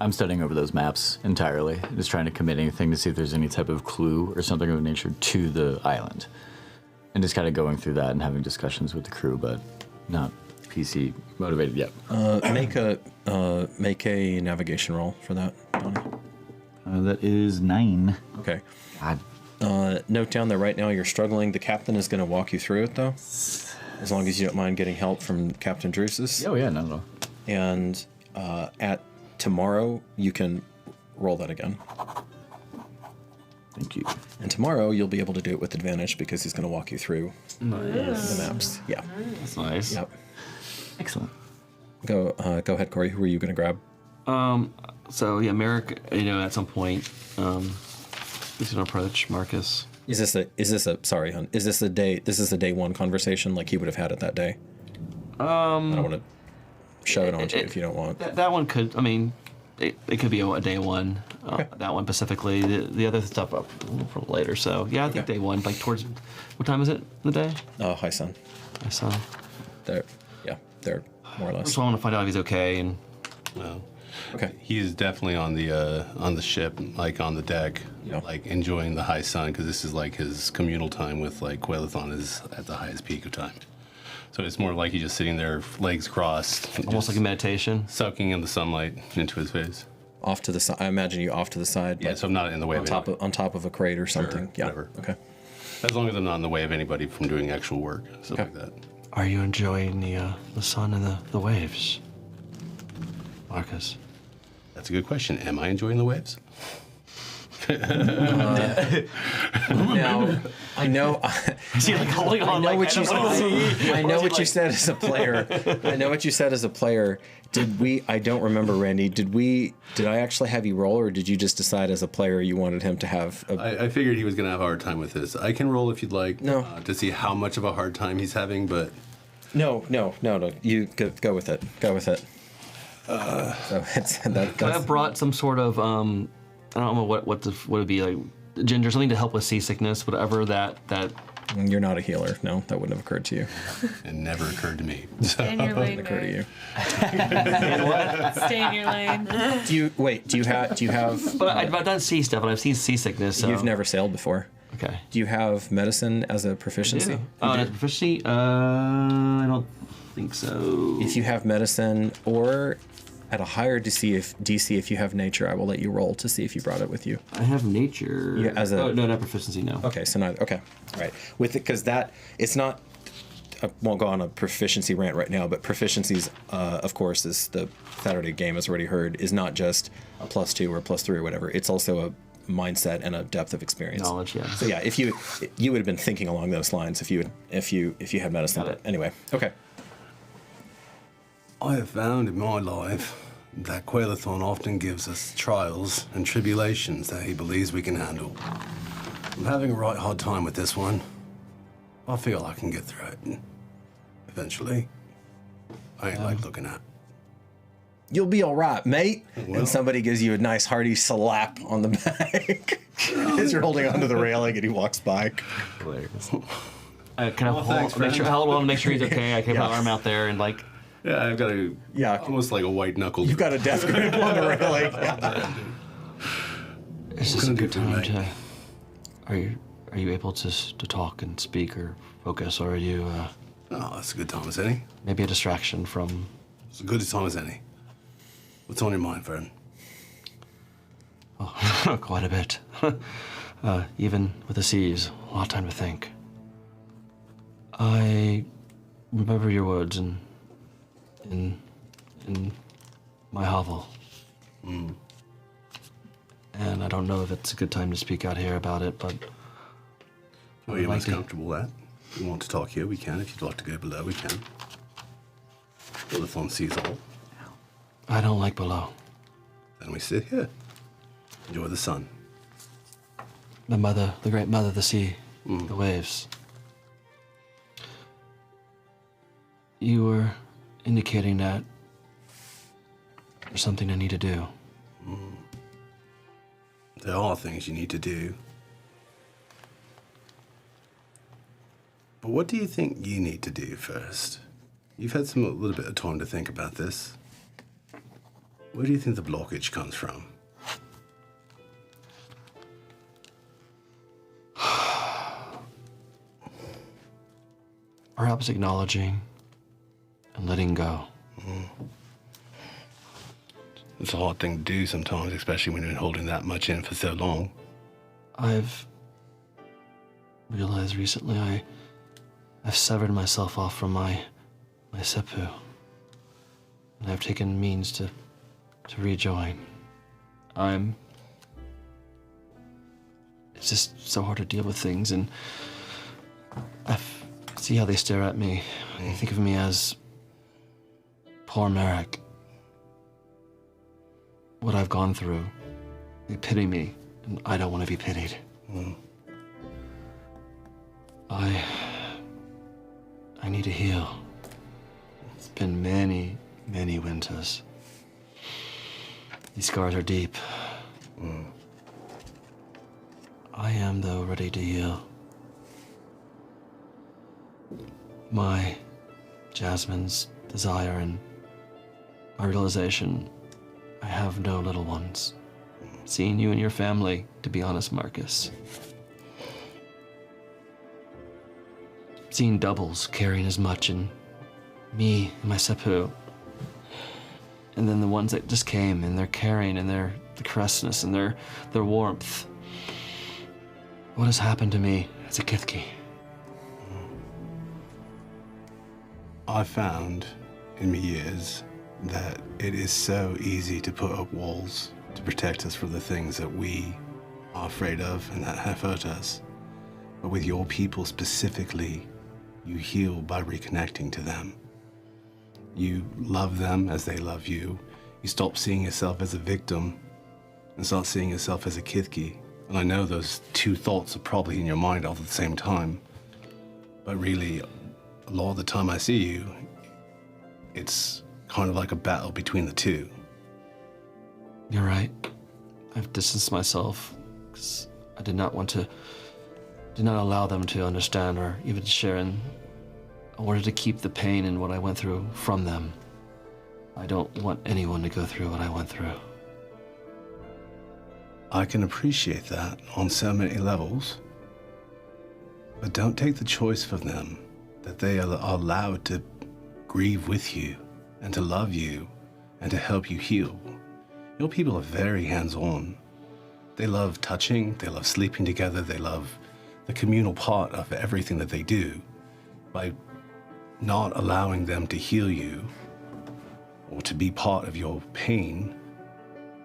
I'm studying over those maps entirely, just trying to commit anything to see if there's any type of clue or something of nature to the island. And just kind of going through that and having discussions with the crew, but not PC motivated yet. Make a navigation roll for that, Donnie. That is 9. Okay. God. Note down that right now you're struggling. The captain is going to walk you through it, though, as long as you don't mind getting help from Captain Drusus. Oh, yeah, not at all. And at tomorrow, you can roll that again. Thank you. And tomorrow, you'll be able to do it with advantage because he's going to walk you through the maps. Yeah. That's nice. Yep. Excellent. Go ahead, Corey. Who are you going to grab? So yeah, Merrick, at some point, he's gonna approach Marcus. Is this a day one conversation like he would have had it that day? I don't want to shove it onto you if you don't want. That one could, it could be a day one. Okay. That one specifically. The other stuff up for later. So yeah, I think day one, towards, what time is it in the day? High sun. I saw. They're more or less. So I want to find out if he's okay and. Well, Okay. he's definitely on the ship, on the deck, Yeah. enjoying the high sun, because this is his communal time with Quelithon is at the highest peak of time. So it's more like he's just sitting there, legs crossed, Almost like a meditation. soaking in the sunlight into his face. Off to the side. I imagine you off to the side. Yeah, so I'm not in the way on of top anybody. on top of a crate or something. Yeah. whatever. Okay. As long as I'm not in the way of anybody from doing actual work, stuff Okay. like that. Are you enjoying the sun and the waves, Marcus? That's a good question. Am I enjoying the waves? Now, I know. Is he holding on? I know what you said as a player. I know what you said as a player. I don't remember, Randy. Did I actually have you roll, or did you just decide as a player you wanted him to have I figured he was going to have a hard time with this. I can roll if you'd like. No. To see how much of a hard time he's having, but No. You go with it. Go with it. So it's that. I have brought some sort of I don't know what it would be, ginger, something to help with seasickness, whatever that You're not a healer. No, that wouldn't have occurred to you. It never occurred to me. Stay in your lane, Occur to Mary. you. Stay in your lane. Do you have? But I've done sea stuff, and I've seen seasickness. So. You've never sailed before. Okay. Do you have medicine as a proficiency? Oh, that's proficiency? I don't think so. If you have medicine or at a higher DC, if you have nature, I will let you roll to see if you brought it with you. I have nature. Yeah, as a- Oh, no, not proficiency, no. Okay, so neither. Okay, all right. With it, because that it's not. I won't go on a proficiency rant right now, but proficiencies, of course, as the Saturday game has already heard, is not just a +2 or a +3 or whatever. It's also a mindset and a depth of experience. Knowledge, yeah. So yeah, if you would have been thinking along those lines if you had medicine. Got it. But anyway, okay. I have found in my life that Quailithon often gives us trials and tribulations that he believes we can handle. I'm having a right hard time with this one. I feel I can get through it. Eventually. I ain't like looking at. You'll be all right, mate. Well. And somebody gives you a nice hearty slap on the back as you're holding onto the railing and he walks by. Hilarious. Can I thanks, make sure, friend. hold on, make sure he's okay? I keep my arm out there and like, Yeah, I've got a almost like a white knuckle. You've got a death grip on the railing. is this a gonna good do it, time mate. to? Are you able to talk and speak or focus, or are you Oh, that's a good time as any. maybe a distraction from? It's as good a time as any. What's on your mind, friend? Oh, quite a bit. Even with the seas, a lot of time to think. I remember your words in my hovel. And I don't know if it's a good time to speak out here about it, but Well, you're most comfortable with that. If you want to talk here, we can. If you'd like to go below, we can. Quailithon sees all. I don't like below. Then we sit here. Enjoy the sun. The great mother, the sea, the waves. You were indicating that there's something I need to do. There are things you need to do. But what do you think you need to do first? You've had a little bit of time to think about this. Where do you think the blockage comes from? Perhaps acknowledging and letting go. It's a hard thing to do sometimes, especially when you've been holding that much in for so long. I've realized recently I've severed myself off from my seppu. And I've taken means to rejoin. It's just so hard to deal with things, and I see how they stare at me. They think of me as poor Merrick. What I've gone through. They pity me, and I don't want to be pitied. I need to heal. It's been many, many winters. These scars are deep. I am, though, ready to heal. My Jasmine's desire and my realization I have no little ones. Seeing you and your family, to be honest, Marcus. Seeing doubles carrying as much, and me and my seppu. And then the ones that just came, and they're carrying, and the caressness, and their warmth. What has happened to me as a Kithki? I found in my years that it is so easy to put up walls to protect us from the things that we are afraid of and that have hurt us. But with your people specifically, you heal by reconnecting to them. You love them as they love you. You stop seeing yourself as a victim and start seeing yourself as a Kithki. And I know those two thoughts are probably in your mind all at the same time. But really, a lot of the time I see you, it's kind of like a battle between the two. You're right. I've distanced myself because I did not want to did not allow them to understand or even share in. I wanted to keep the pain and what I went through from them. I don't want anyone to go through what I went through. I can appreciate that on so many levels. But don't take the choice from them that they are allowed to grieve with you and to love you and to help you heal. Your people are very hands-on. They love touching, they love sleeping together, they love the communal part of everything that they do. By not allowing them to heal you or to be part of your pain,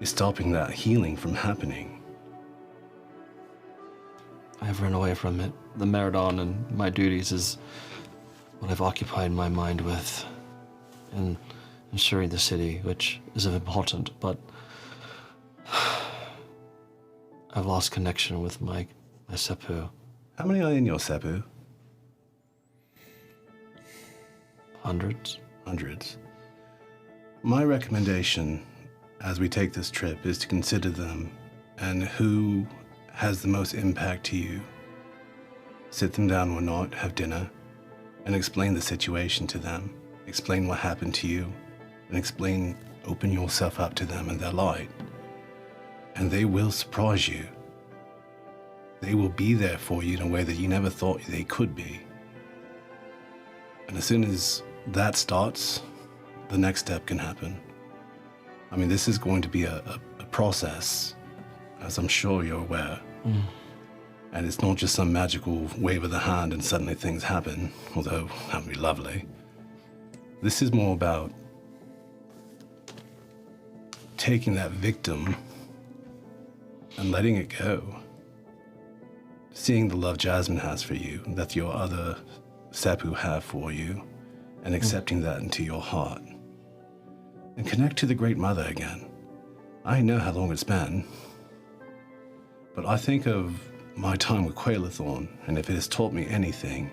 you're stopping that healing from happening. I have run away from it. The Meridon and my duties is what I've occupied my mind with, and ensuring the city, which is important, but I've lost connection with my Seppu. How many are in your Seppu? Hundreds. Hundreds. My recommendation as we take this trip is to consider them and who has the most impact to you. Sit them down one night, have dinner, and explain the situation to them. Explain what happened to you, and open yourself up to them and their light. And they will surprise you. They will be there for you in a way that you never thought they could be. And as soon as that starts, the next step can happen. I mean, this is going to be a process, as I'm sure you're aware. Mm. And it's not just some magical wave of the hand and suddenly things happen, although that would be lovely. This is more about taking that victim and letting it go. Seeing the love Jasmine has for you, that your other Seppu have for you, and accepting that into your heart. And connect to the Great Mother again. I know how long it's been, but I think of my time with Quailithorn, and if it has taught me anything,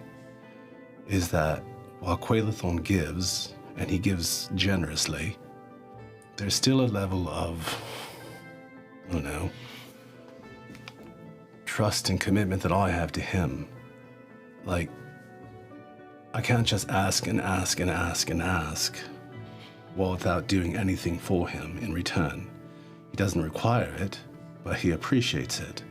is that while Quailithorn gives, and he gives generously, there's still a level of, I don't know, trust and commitment that I have to him. Like, I can't just ask and ask and ask and ask without doing anything for him in return. He doesn't require it, but he appreciates it.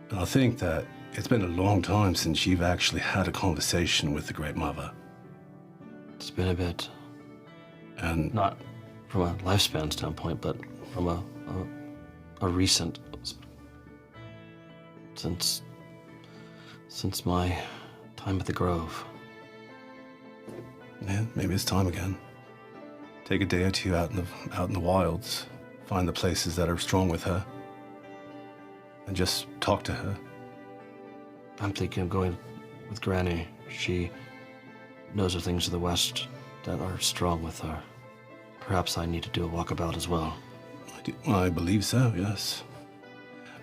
And I think that it's been a long time since you've actually had a conversation with the Great Mother. It's been a bit. And not from a lifespan standpoint, but from a recent, since my time at the Grove. Yeah, maybe it's time again. Take a day or two out in the wilds, find the places that are strong with her, and just talk to her. I'm thinking of going with Granny. She knows the things of the West that are strong with her. Perhaps I need to do a walkabout as well. I believe so, yes.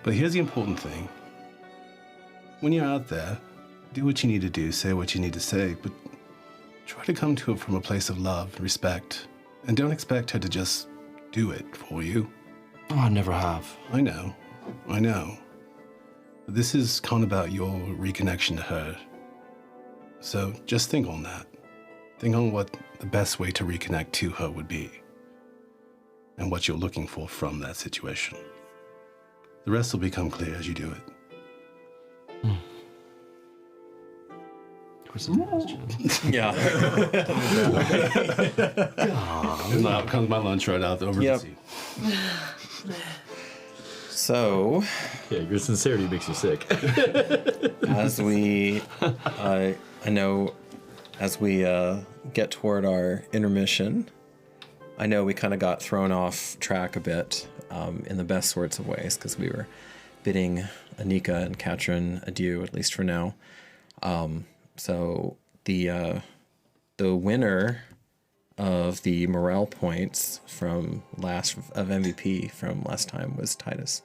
But here's the important thing. When you're out there, do what you need to do, say what you need to say, but try to come to it from a place of love, respect, and don't expect her to just do it for you. Oh, I never have. I know. But this is kind of about your reconnection to her. So just think on that. Think on what the best way to reconnect to her would be, and what you're looking for from that situation. The rest will become clear as you do it. Yeah. And now comes my lunch right out over the sea. So, yeah, your sincerity makes you sick. as we, I know, as we get toward our intermission, I know we kind of got thrown off track a bit in the best sorts of ways because we were bidding Anika and Catryn adieu, at least for now. So the winner of the morale points from of MVP from last time was Titus.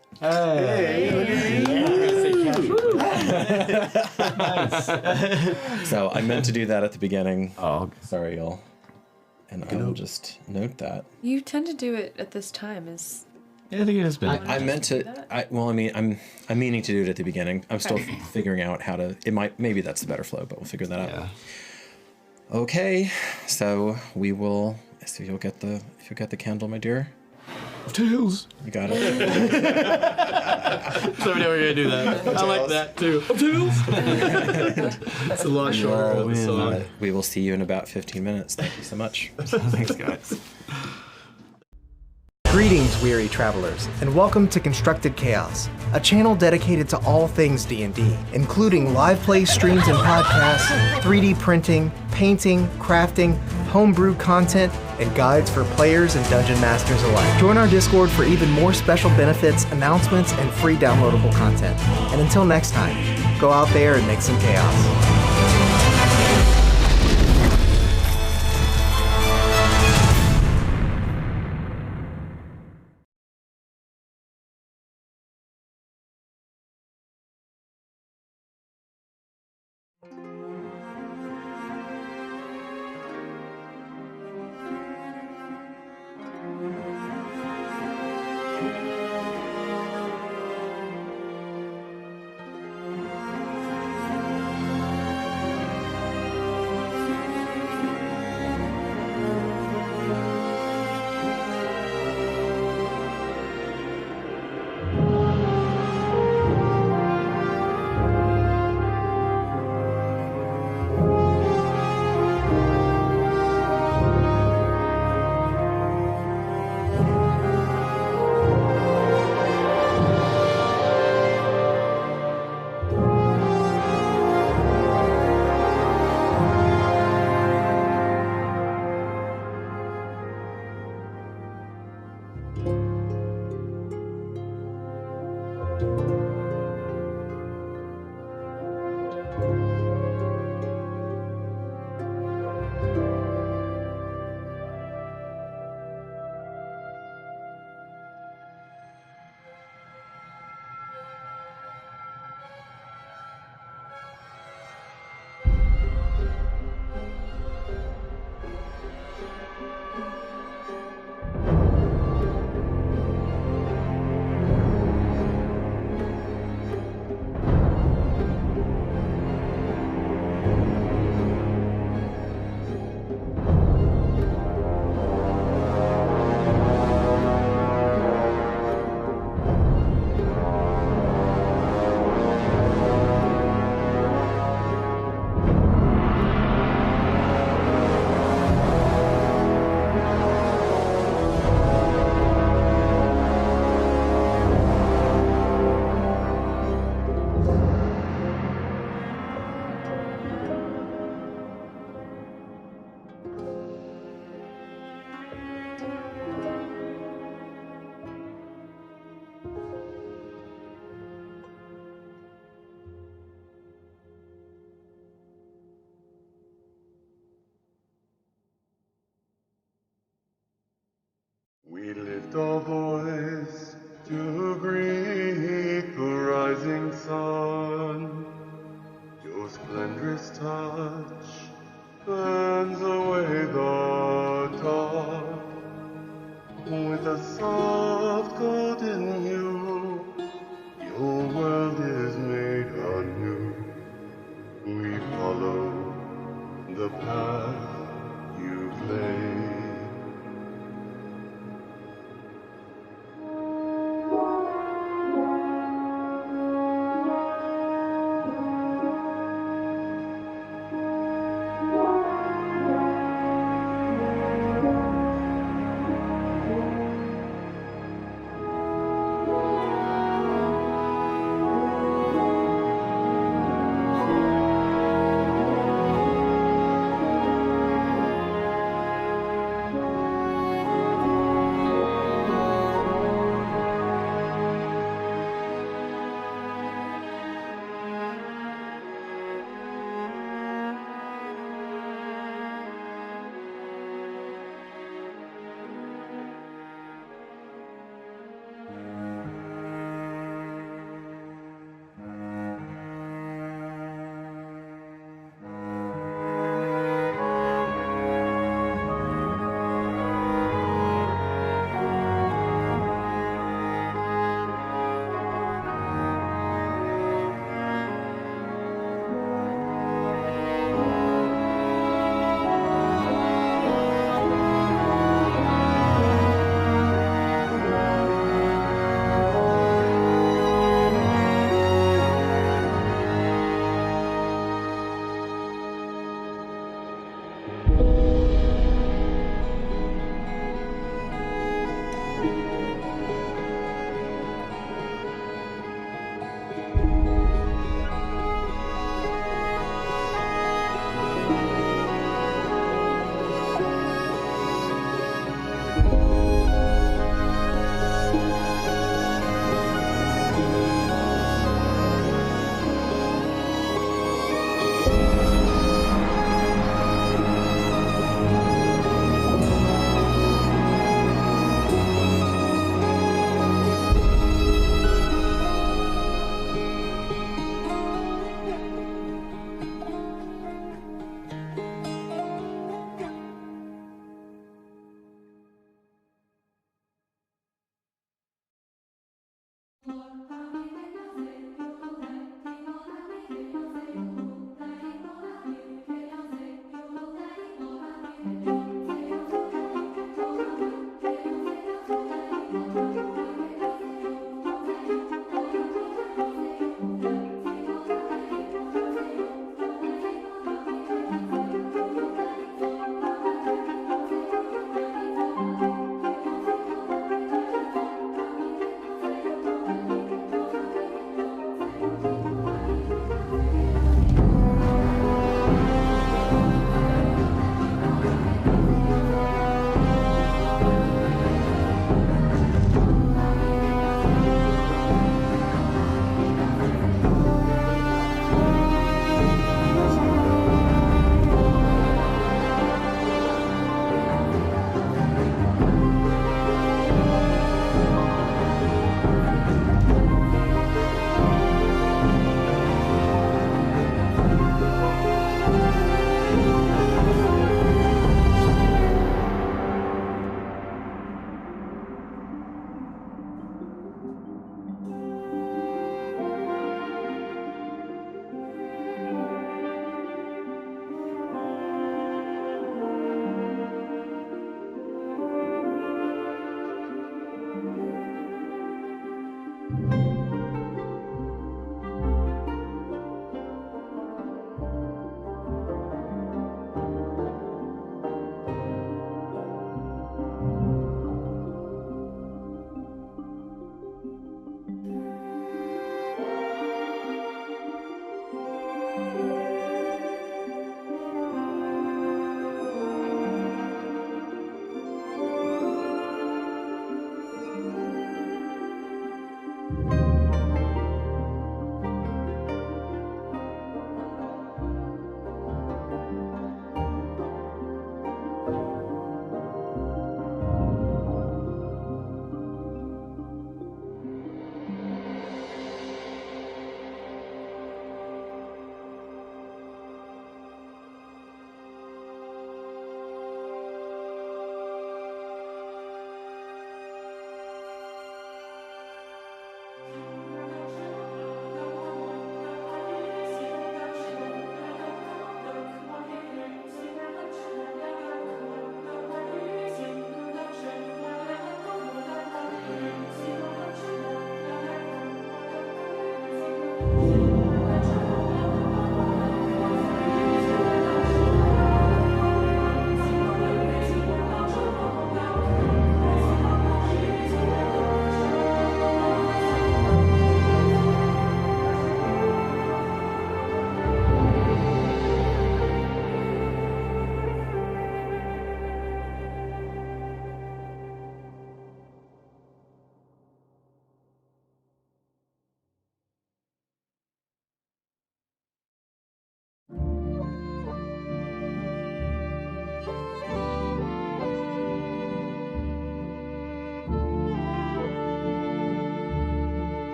So I meant to do that at the beginning. Oh, sorry, y'all. And I will just note that. You tend to do it at this time. Yeah, I think it has been. I meant to. I'm meaning to do it at the beginning. I'm still figuring out how to. Maybe that's the better flow, but we'll figure that out. Yeah. Okay, so we will. So you'll get the candle, my dear. Tails. You got it. So we know we're gonna do that. I like that too. Tails. That's a lot shorter than the song. We will see you in about 15 minutes. Thank you so much. Thanks, guys. Greetings, weary travelers, and welcome to Constructed Chaos, a channel dedicated to all things D&D, including live play streams and podcasts, 3D printing, painting, crafting, homebrew content, and guides for players and dungeon masters alike. Join our Discord for even more special benefits, announcements, and free downloadable content. And until next time, go out there and make some chaos. We lift our voice to greet the rising sun. Your splendorous touch burns away the dark. With a soft golden hue, your world is made anew. We follow the path you've laid.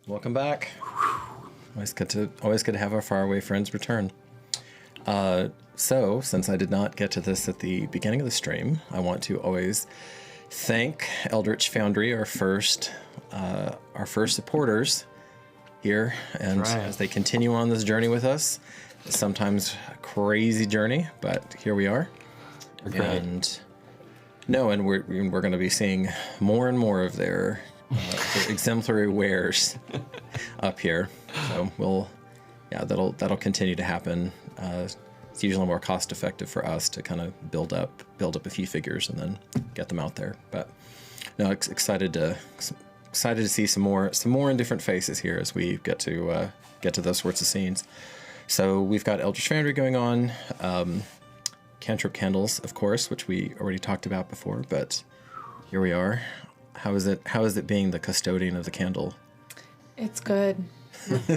Welcome back. Always good to have our faraway friends return. So, since I did not get to this at the beginning of the stream, I want to always thank Eldritch Foundry, our first supporters here, and as they continue on this journey with us, sometimes a crazy journey, but here we are. And we're going to be seeing more and more of their exemplary wares up here. So that'll continue to happen. It's usually more cost effective for us to kind of build up a few figures and then get them out there. But no, excited to see some more in different faces here as we get to those sorts of scenes. So we've got Eldritch Foundry going on, Cantrip Candles, of course, which we already talked about before, but here we are. How is it being the custodian of the candle? It's good. Lights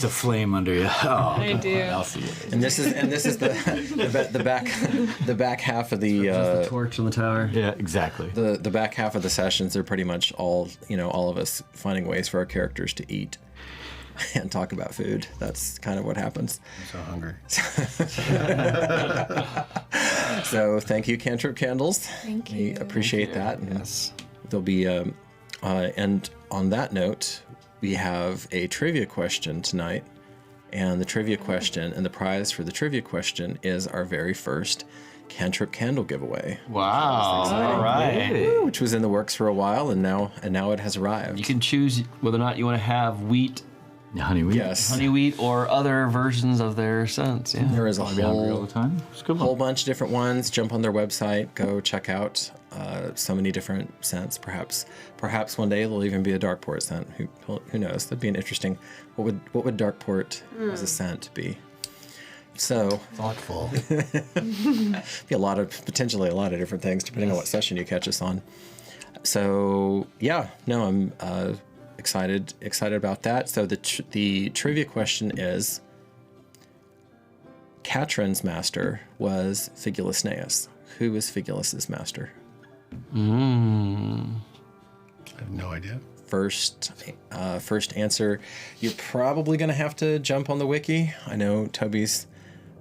a flame under you. Oh, I do. I'll see it. And this is the back half of the torch on the tower. Yeah, exactly. The back half of the sessions are pretty much all of us finding ways for our characters to eat and talk about food. That's kind of what happens. I'm so hungry. So thank you, Cantrip Candles. Thank you. We appreciate that. And yes. There'll be and on that note, we have a trivia question tonight, and the trivia question and the prize for the trivia question is our very first Cantrip Candle giveaway. Wow! All right, which was in the works for a while, and now it has arrived. You can choose whether or not you want to have wheat, honey wheat, honey wheat, or other versions of their scents. Yeah, there is a all the time. Whole bunch of different ones. Jump on their website, go check out. So many different scents. Perhaps one day there'll even be a Darkeport scent. Who knows? That'd be an interesting. What would Darkeport as a scent be? So thoughtful. Be potentially a lot of different things depending on what session you catch us on. So I'm excited about that. So the trivia question is: Catryn's master was Figulus Neus. Who is Figulus's master? I have no idea. First answer. You're probably going to have to jump on the wiki. I know Toby's,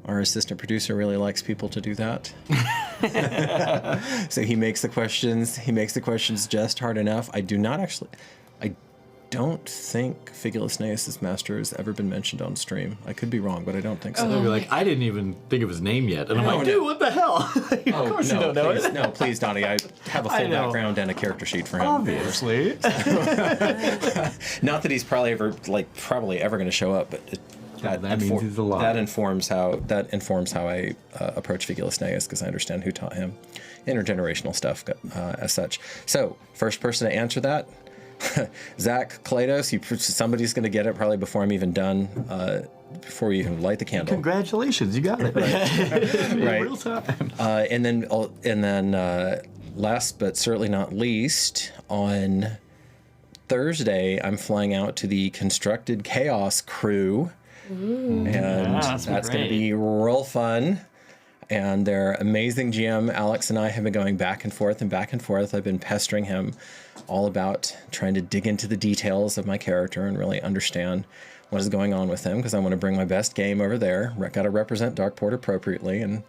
our assistant producer, really likes people to do that. So he makes the questions just hard enough. I don't think Figulus Neus' master has ever been mentioned on stream. I could be wrong, but I don't think so. You're like, I didn't even think of his name yet. And I'm like, dude, what the hell? Of course you don't know it. No, please, Donnie. I have a full background and a character sheet for him. Obviously. Not that he's probably ever going to show up, but that means he's alive. That informs how I approach Figulus Neus, because I understand who taught him intergenerational stuff as such. So, first person to answer that, Zach Klados, somebody's going to get it probably before I'm even done, before we even light the candle. Congratulations, you got it. Right. Real time. And then last but certainly not least, on Thursday, I'm flying out to the Constructed Chaos crew. Ooh. And that's going to be real fun. And their amazing GM, Alex, and I have been going back and forth. I've been pestering him all about trying to dig into the details of my character and really understand what is going on with him, because I want to bring my best game over there. Got to represent Darkeport appropriately, and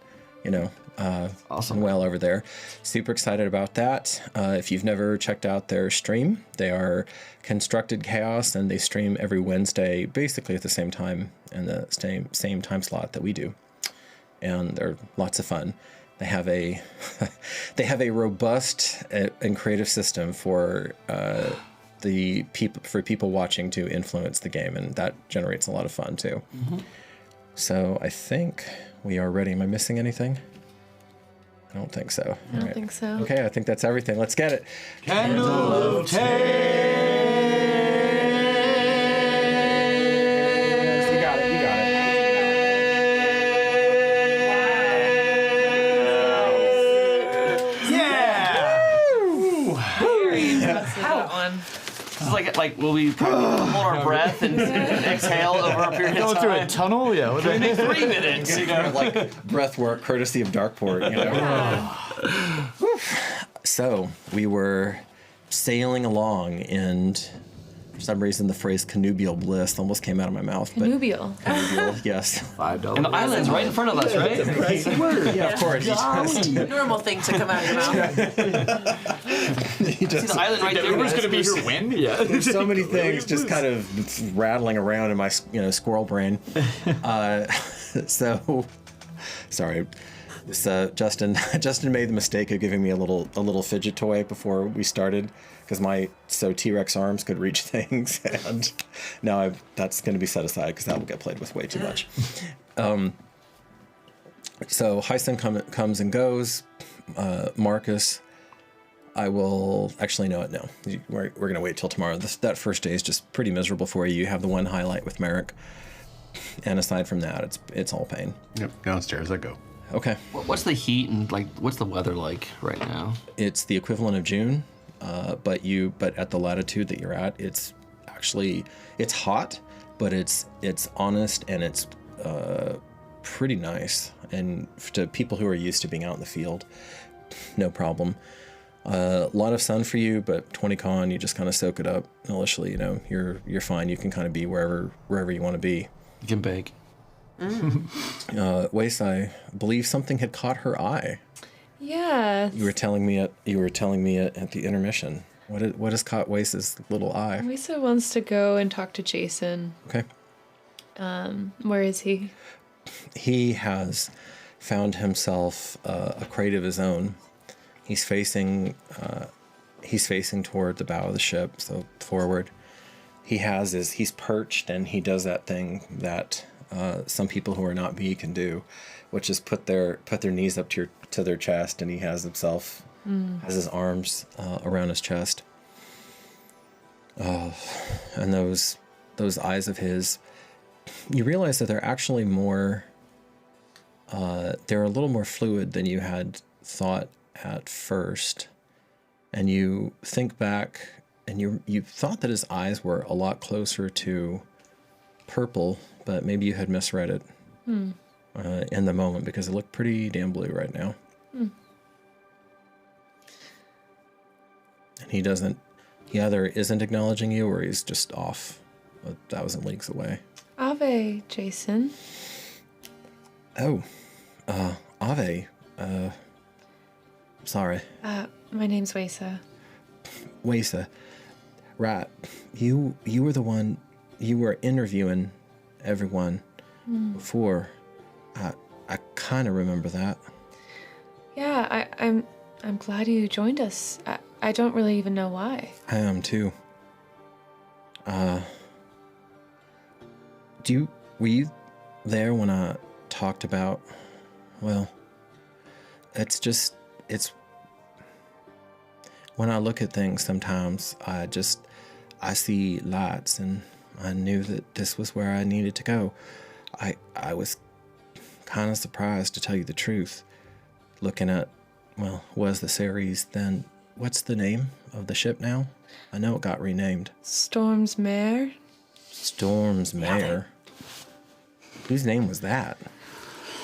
awesome. Well over there. Super excited about that. If you've never checked out their stream, they are Constructed Chaos, and they stream every Wednesday, basically at the same time and the same time slot that we do. And they're lots of fun. They have a robust and creative system for people watching to influence the game, and that generates a lot of fun too. Mm-hmm. So I think we are ready. Am I missing anything? I don't think so. I don't think so. Okay, I think that's everything. Let's get it. Candle of Taste. You got it. Like will we probably hold our breath and exhale over a period of time? Going through a tunnel? Yeah. Maybe 3 minutes. Like breath work courtesy of Darkeport. So we were sailing along, and For some reason, the phrase connubial bliss almost came out of my mouth. Connubial. But connubial, yes. $5. And the island's right in front of us, right? Yeah, of course. Normal thing to come out of your mouth. You just, The island right there. Uber's going to be here when? Yeah. there's so many things just kind of rattling around in my squirrel brain. So, sorry. Justin made the mistake of giving me a little fidget toy before we started because my T-Rex arms could reach things, and now that's going to be set aside because that will get played with way too much. So Hyson comes and goes. Marcus, I will actually know it now. We're going to wait till tomorrow. That first day is just pretty miserable for you. You have the one highlight with Merrick, and aside from that, it's all pain. Yep, downstairs I go. Okay. What's the heat and what's the weather like right now? It's the equivalent of June, but at the latitude that you're at, it's hot, but it's honest and it's pretty nice. And to people who are used to being out in the field, no problem. A lot of sun for you, but 20 con, you just kind of soak it up. Nilishli, you're fine. You can kind of be wherever you want to be. You can bake. Weisa, I believe something had caught her eye. Yeah. You were telling me at the intermission. What has caught Weisa's little eye? Weisa wants to go and talk to Jason. Okay. Where is he? He has found himself a crate of his own. He's facing toward the bow of the ship, so forward. He's perched, and he does that thing that some people who are not me can do, which is put their knees up to their chest, and he has his arms around his chest. And those eyes of his, you realize that they're actually more, they're a little more fluid than you had thought at first. And you think back, and you thought that his eyes were a lot closer to purple, but maybe you had misread it in the moment because it looked pretty damn blue right now. And he either isn't acknowledging you or he's just off 1,000 leagues away. Ave, Jason. Oh, Ave. Sorry. My name's Weisa. Weisa. Right. You were the one, you were interviewing everyone before. I kind of remember that. Yeah, I'm glad you joined us. I don't really even know why. I am too. Were you there when I talked about, well, it's when I look at things sometimes I see lights, and I knew that this was where I needed to go. I was kind of surprised, to tell you the truth, looking at, was the series then. What's the name of the ship now? I know it got renamed. Storm's Mare? Storm's Mare? Whose name was that?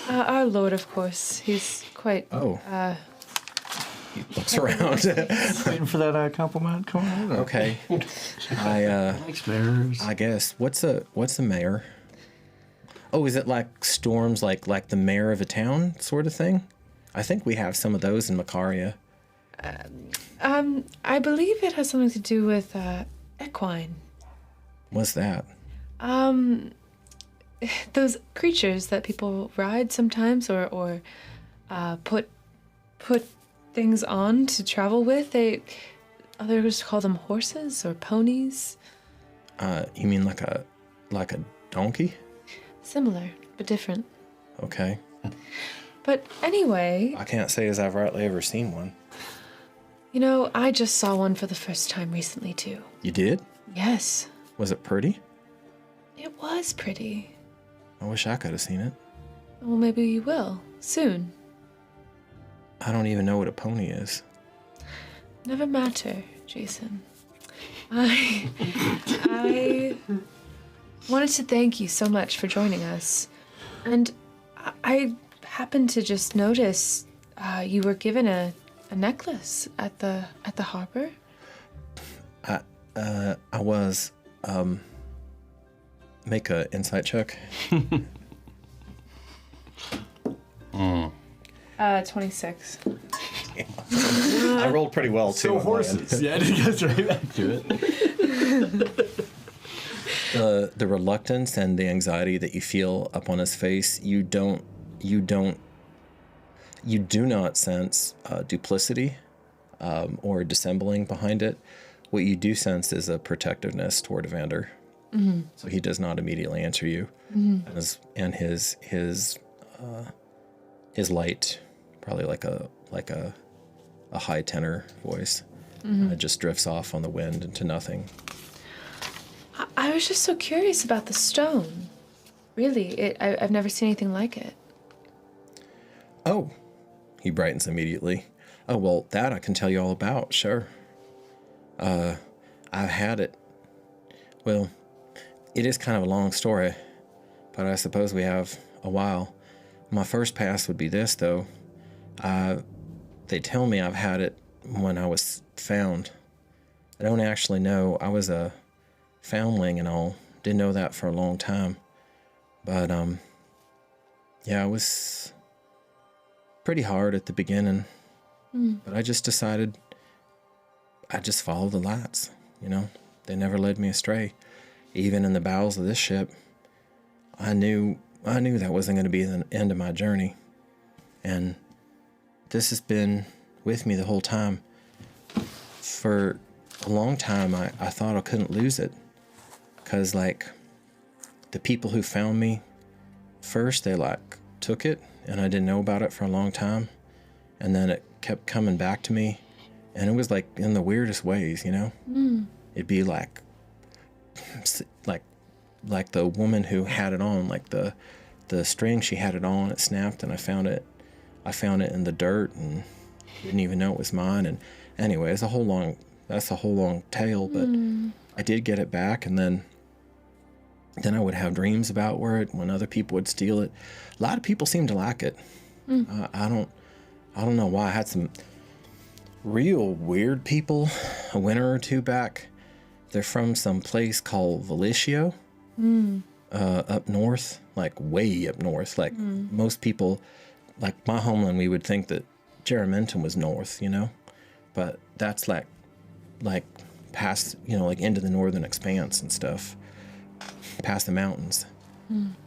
Our lord, of course. He's quite... He looks around. Waiting for that compliment. Come on. Okay. Thanks, mayors. I guess. What's a mayor? Oh, is it like storms, like the mayor of a town sort of thing? I think we have some of those in Macaria. I believe it has something to do with equine. What's that? Those creatures that people ride sometimes, or put things on to travel with. Others call them horses or ponies. You mean like a donkey? Similar, but different. Okay. But anyway... I can't say as I've rightly ever seen one. I just saw one for the first time recently, too. You did? Yes. Was it pretty? It was pretty. I wish I could have seen it. Well, maybe you will. Soon. I don't even know what a pony is. Never matter, Jason. I wanted to thank you so much for joining us. And I happened to just notice you were given a necklace at the harbor. I was. Make a insight check. 26. I rolled pretty well, too. So horses. Yeah, it goes right back to it. The reluctance and the anxiety that you feel up on his face, you do not sense duplicity or dissembling behind it. What you do sense is a protectiveness toward Evander. Mm-hmm. So he does not immediately answer you, and his light, probably like a high tenor voice, just drifts off on the wind into nothing. I was just so curious about the stone. Really, I've never seen anything like it. Oh, he brightens immediately. Oh, well, that I can tell you all about, sure. I've had it. Well, it is kind of a long story, but I suppose we have a while. My first pass would be this, though. They tell me I've had it when I was found. I don't actually know. I was a foundling and all. Didn't know that for a long time. But, yeah, it was pretty hard at the beginning. But I just decided I'd just follow the lights, you know? They never led me astray. Even in the bowels of this ship, I knew that wasn't going to be the end of my journey. And this has been with me the whole time. For a long time, I thought I couldn't lose it. Because, like, the people who found me first, they, like, took it, and I didn't know about it for a long time. And then it kept coming back to me. And it was, like, in the weirdest ways, you know? It'd be, like the woman who had it on, like, the string she had it on, it snapped, and I found it in the dirt, and didn't even know it was mine. And anyway, that's a whole long tale, but I did get it back, and then I would have dreams about when other people would steal it. A lot of people seem to like it. I don't know why. I had some real weird people a winter or two back. They're from some place called Valicio, up north, like way up north. Like most people, like my homeland, we would think that Juramentum was north, you know, but that's like past, you know, like into the northern expanse and stuff, past the mountains.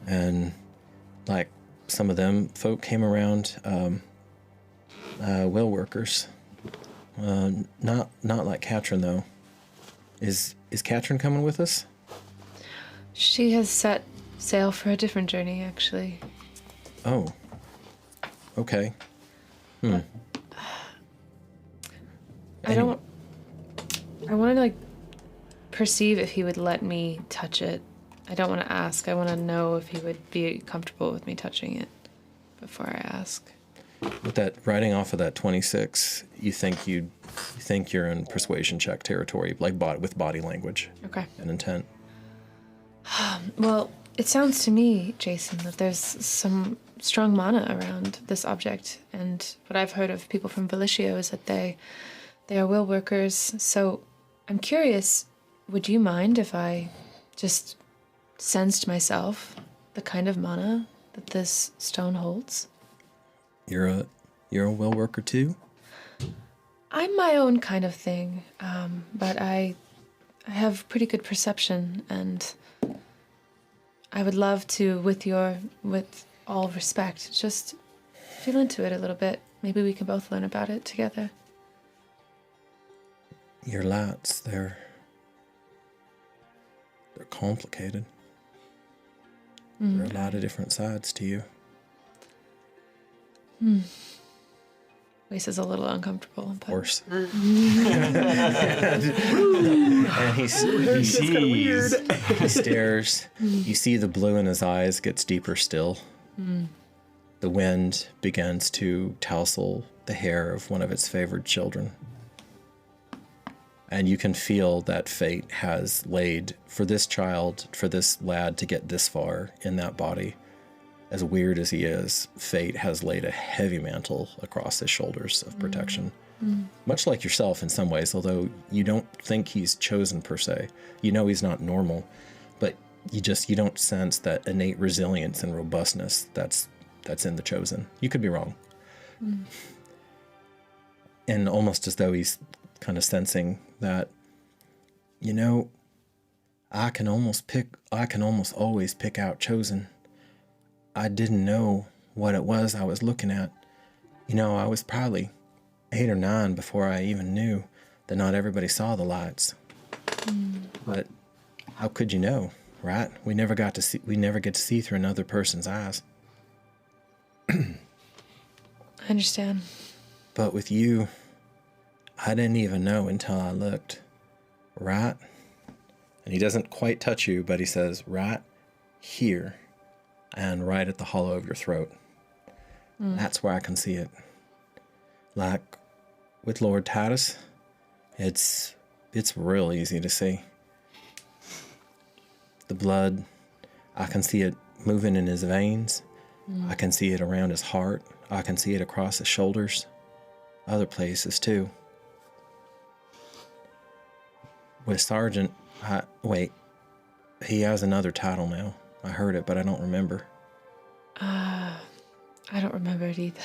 And like some of them folk came around, well workers. Not like Catryn though. Is Catryn coming with us? She has set sail for a different journey, actually. Oh. Okay. I want to, like, perceive if he would let me touch it. I don't want to ask. I want to know if he would be comfortable with me touching it before I ask. With that writing off of that 26, you think you're in persuasion check territory, like with body language. Okay. And intent. Well, it sounds to me, Jason, that there's some strong mana around this object, and what I've heard of people from Valicio is that they are will workers. So I'm curious, would you mind if I just sensed myself the kind of mana that this stone holds? You're a will worker too? I'm my own kind of thing, but I have pretty good perception, and I would love to, with all respect, just feel into it a little bit. Maybe we can both learn about it together. Your lights, they're complicated. There are a lot of different sides to you. Weisa's a little uncomfortable. Of course. And he stares. You see the blue in his eyes gets deeper still. The wind begins to tousle the hair of one of its favored children. And you can feel that fate has laid for this child, for this lad to get this far in that body. As weird as he is, fate has laid a heavy mantle across his shoulders of protection. Much like yourself in some ways, although you don't think he's chosen per se. You know he's not normal, but you don't sense that innate resilience and robustness that's in the chosen. You could be wrong. And almost as though he's kind of sensing that, I can almost always pick out chosen. I didn't know what it was I was looking at. I was probably 8 or 9 before I even knew that not everybody saw the lights. But how could you know, right? We never get to see through another person's eyes. I understand. But with you, I didn't even know until I looked. Right? And he doesn't quite touch you, but he says, right here, and right at the hollow of your throat. That's where I can see it. Like with Lord Titus, it's real easy to see. The blood, I can see it moving in his veins. I can see it around his heart. I can see it across his shoulders. Other places too. With Sergeant, he has another title now. I heard it, but I don't remember. I don't remember it either.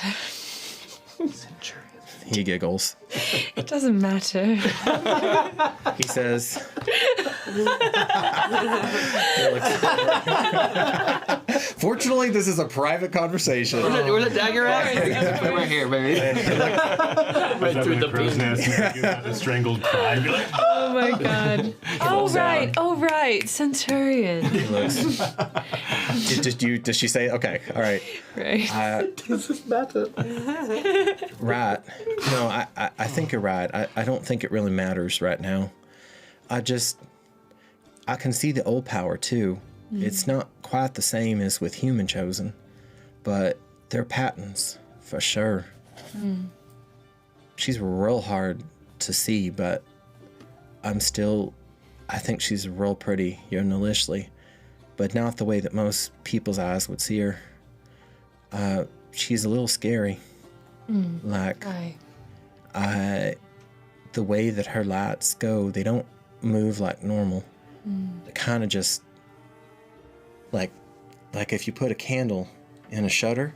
Centurion. He giggles. It doesn't matter. He says... Fortunately, this is a private conversation. Where's the dagger at? Right here, baby. Right through the crow's nest. You have a strangled cry. Be like, Oh my god. Oh right. Centurion. Does she say, okay, all right. Right. Does matter? Right. No, I think you're right. I don't think it really matters right now. I can see the old power too. It's not quite the same as with human chosen, but they're patents for sure. She's real hard to see, but I think she's real pretty. You're Nilishli, but not the way that most people's eyes would see her. She's a little scary. Like, the way that her lights go, they don't move like normal. They kind of just, like if you put a candle in a shutter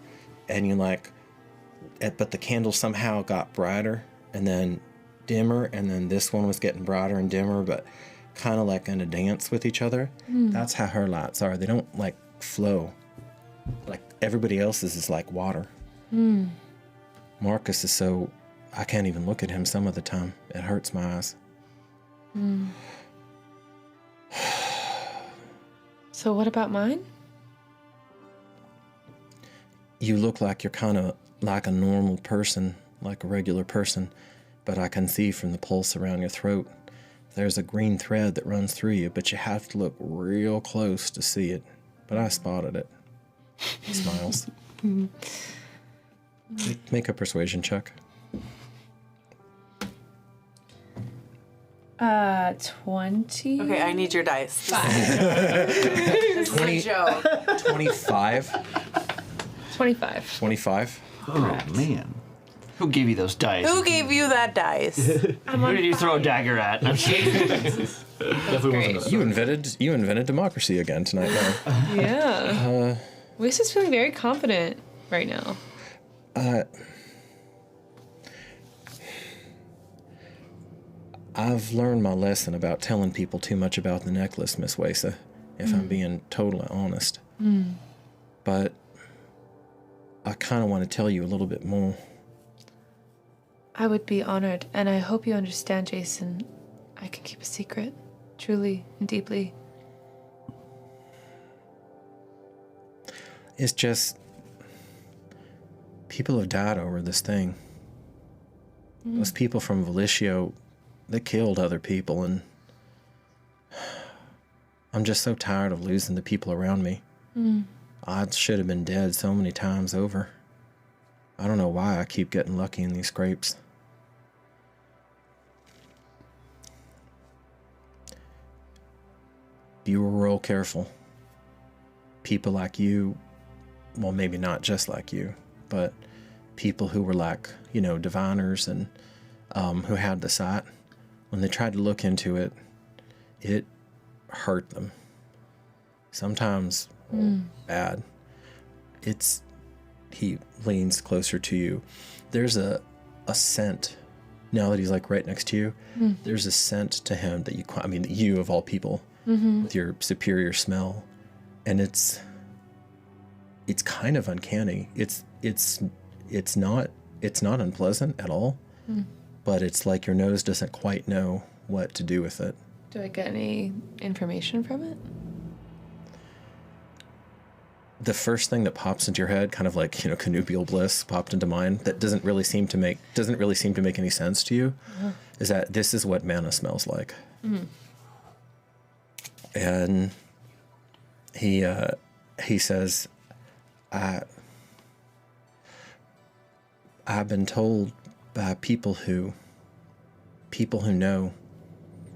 and you but the candle somehow got brighter and then dimmer, and then this one was getting brighter and dimmer, but kind of like in a dance with each other. That's how her lights are. They don't flow. Like everybody else's is like water. Marcus is so, I can't even look at him some of the time. It hurts my eyes. So what about mine? You look like you're kind of like a normal person, like a regular person, but I can see from the pulse around your throat, there's a green thread that runs through you, but you have to look real close to see it. But I spotted it. He smiles. Make a persuasion check. 20. Okay, I need your dice. 20, 25. 25. 25. Oh, man. Who gave you those dice? Who gave you that dice? Who did you throw a dagger at? I'm Definitely You invented democracy again tonight. No. Yeah. Weisa's feeling very confident right now. I've learned my lesson about telling people too much about the necklace, Miss Weisa, if I'm being totally honest. But I kind of want to tell you a little bit more. I would be honored, and I hope you understand, Jason. I can keep a secret, truly and deeply. It's just, people have died over this thing. Those people from Valicio, they killed other people, and I'm just so tired of losing the people around me. I should have been dead so many times over. I don't know why I keep getting lucky in these scrapes. Be real careful. People like you, well, maybe not just like you, but people who were like, diviners and who had the site, when they tried to look into it, it hurt them. Sometimes bad. He leans closer to you. There's a scent, now that he's like right next to you, there's a scent to him that you of all people, with your superior smell. And it's kind of uncanny. It's not unpleasant at all, but it's like your nose doesn't quite know what to do with it. Do I get any information from it? The first thing that pops into your head, kind of like, connubial bliss popped into mine, that doesn't really seem to make any sense to you, is that this is what mana smells like. And he says, I've been told by people who know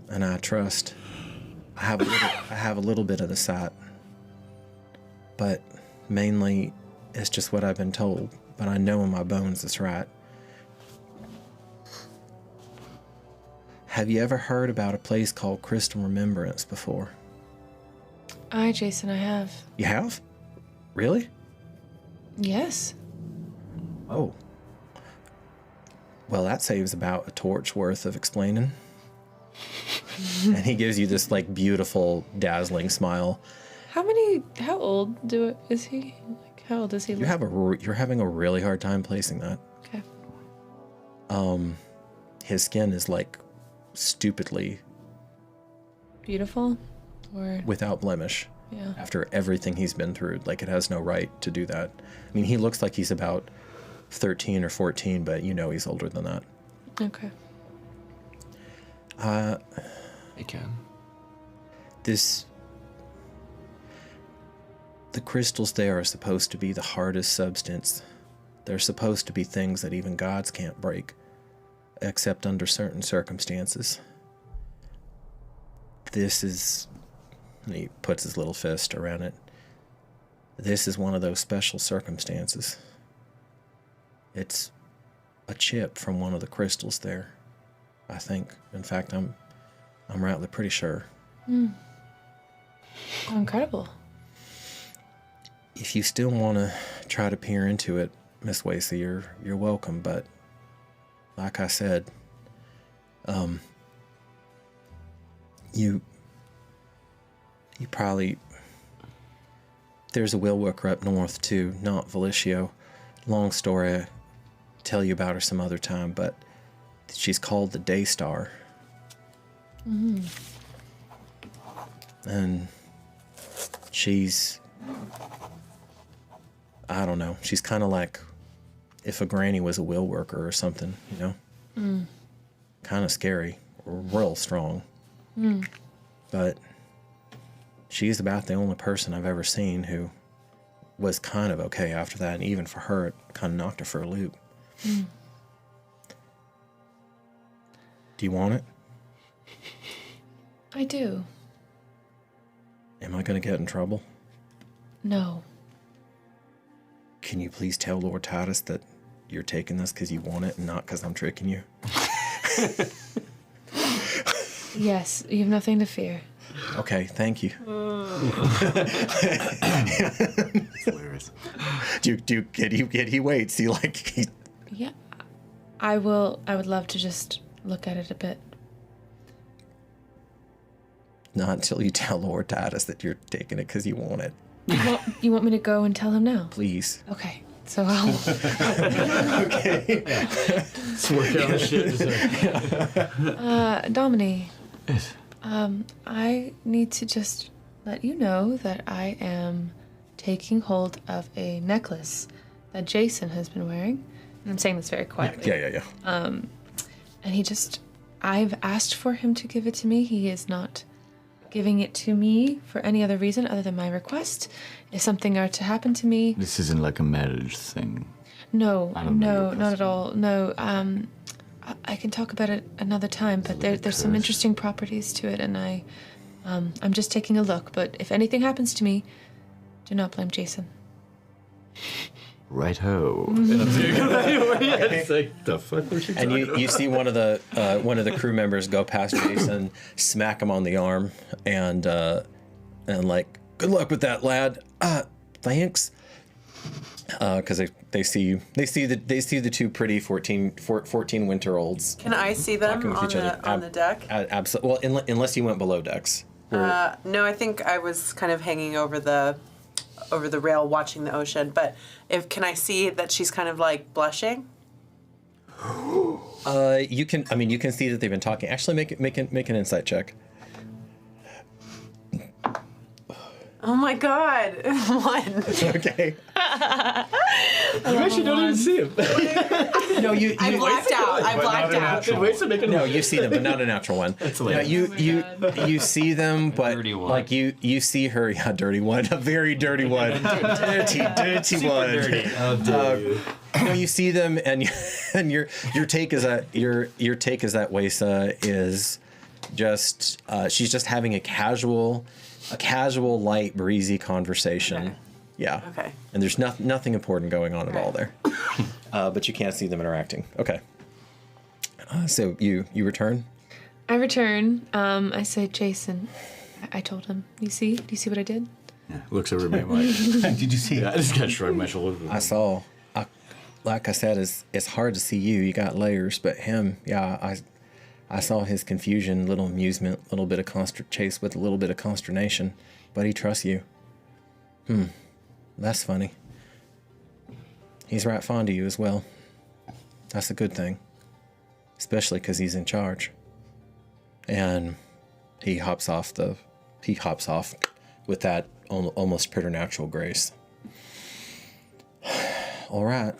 and I trust. I have a little bit of the sight, but mainly it's just what I've been told. But I know in my bones it's right. Have you ever heard about a place called Crystal Remembrance before? Aye, Jason, I have. You have? Really? Yes. Oh. Well, that saves about a torch worth of explaining. And he gives you this like beautiful, dazzling smile. How old is he? Like, how old is he? You're having a really hard time placing that. Okay. His skin is like stupidly beautiful, or without blemish. Yeah. After everything he's been through, like it has no right to do that. I mean, he looks like he's about 13 or 14, but he's older than that. Okay. He can. The crystals there are supposed to be the hardest substance. They're supposed to be things that even gods can't break, except under certain circumstances. This is, and he puts his little fist around it. This is one of those special circumstances. It's a chip from one of the crystals there, I think. In fact, I'm rather pretty sure. Oh, incredible. If you still want to try to peer into it, Miss Weisa, you're welcome. But like I said, you probably, there's a will worker up north too, not Valicio. Long story, I'll tell you about her some other time, but she's called the Daystar. And she's, I don't know, she's kind of like if a granny was a will worker or something, Kind of scary, real strong. But she's about the only person I've ever seen who was kind of okay after that, and even for her, it kind of knocked her for a loop. Do you want it? I do. Am I going to get in trouble? No. Can you please tell Lord Titus that you're taking this because you want it and not because I'm tricking you? Yes, you have nothing to fear. Okay, thank you. It's hilarious. He waits. Yeah, I would love to just look at it a bit. Not until you tell Lord Titus that you're taking it because you want it. You want me to go and tell him now? Please. Okay, so I'll... Okay. Let's work out the shit. Domini. Yes. I need to just let you know that I am taking hold of a necklace that Jason has been wearing. And I'm saying this very quietly. Yeah. And I've asked for him to give it to me. He is not giving it to me for any other reason other than my request. If something are to happen to me... This isn't like a marriage thing. No, not at all. No, I can talk about it another time, but there's some interesting properties to it, and I'm just taking a look. But if anything happens to me, do not blame Jason. right-ho. And I'm saying, it's like, the fuck was she And you see one of the crew members go past Jason, smack him on the arm, and like, good luck with that, lad. Thanks. Because they see the two pretty 14 winter-olds. Can I see them on the deck? Absolutely. Well, unless you went below decks. No, I think I was kind of hanging over the rail watching the ocean. But can I see that she's kind of like blushing? You can see that they've been talking. Actually, make an insight check. Oh my God! 1. Okay. You actually don't even see him. No, I blacked out. I blacked out. No, you see them, but not a natural one. No, you see them, but like you see her. Yeah, dirty one, a very dirty one, dirty one. Dirty. How dare you? No, you see them, and your take is that Weisa is just she's just having a casual, light, breezy conversation. Okay. Yeah. Okay. And there's nothing important going on at all there. But you can't see them interacting. Okay. So you return? I return. I say, Jason, I told him. Do you see what I did? Yeah, looks over at me like, did you see? I just got shrugged my shoulders. I saw. Like I said, it's hard to see you. You got layers, but him, yeah, I saw his confusion, little amusement, little bit of chase with a little bit of consternation, but he trusts you. That's funny. He's right fond of you as well. That's a good thing, especially because he's in charge. And he hops off with that almost preternatural grace. All right.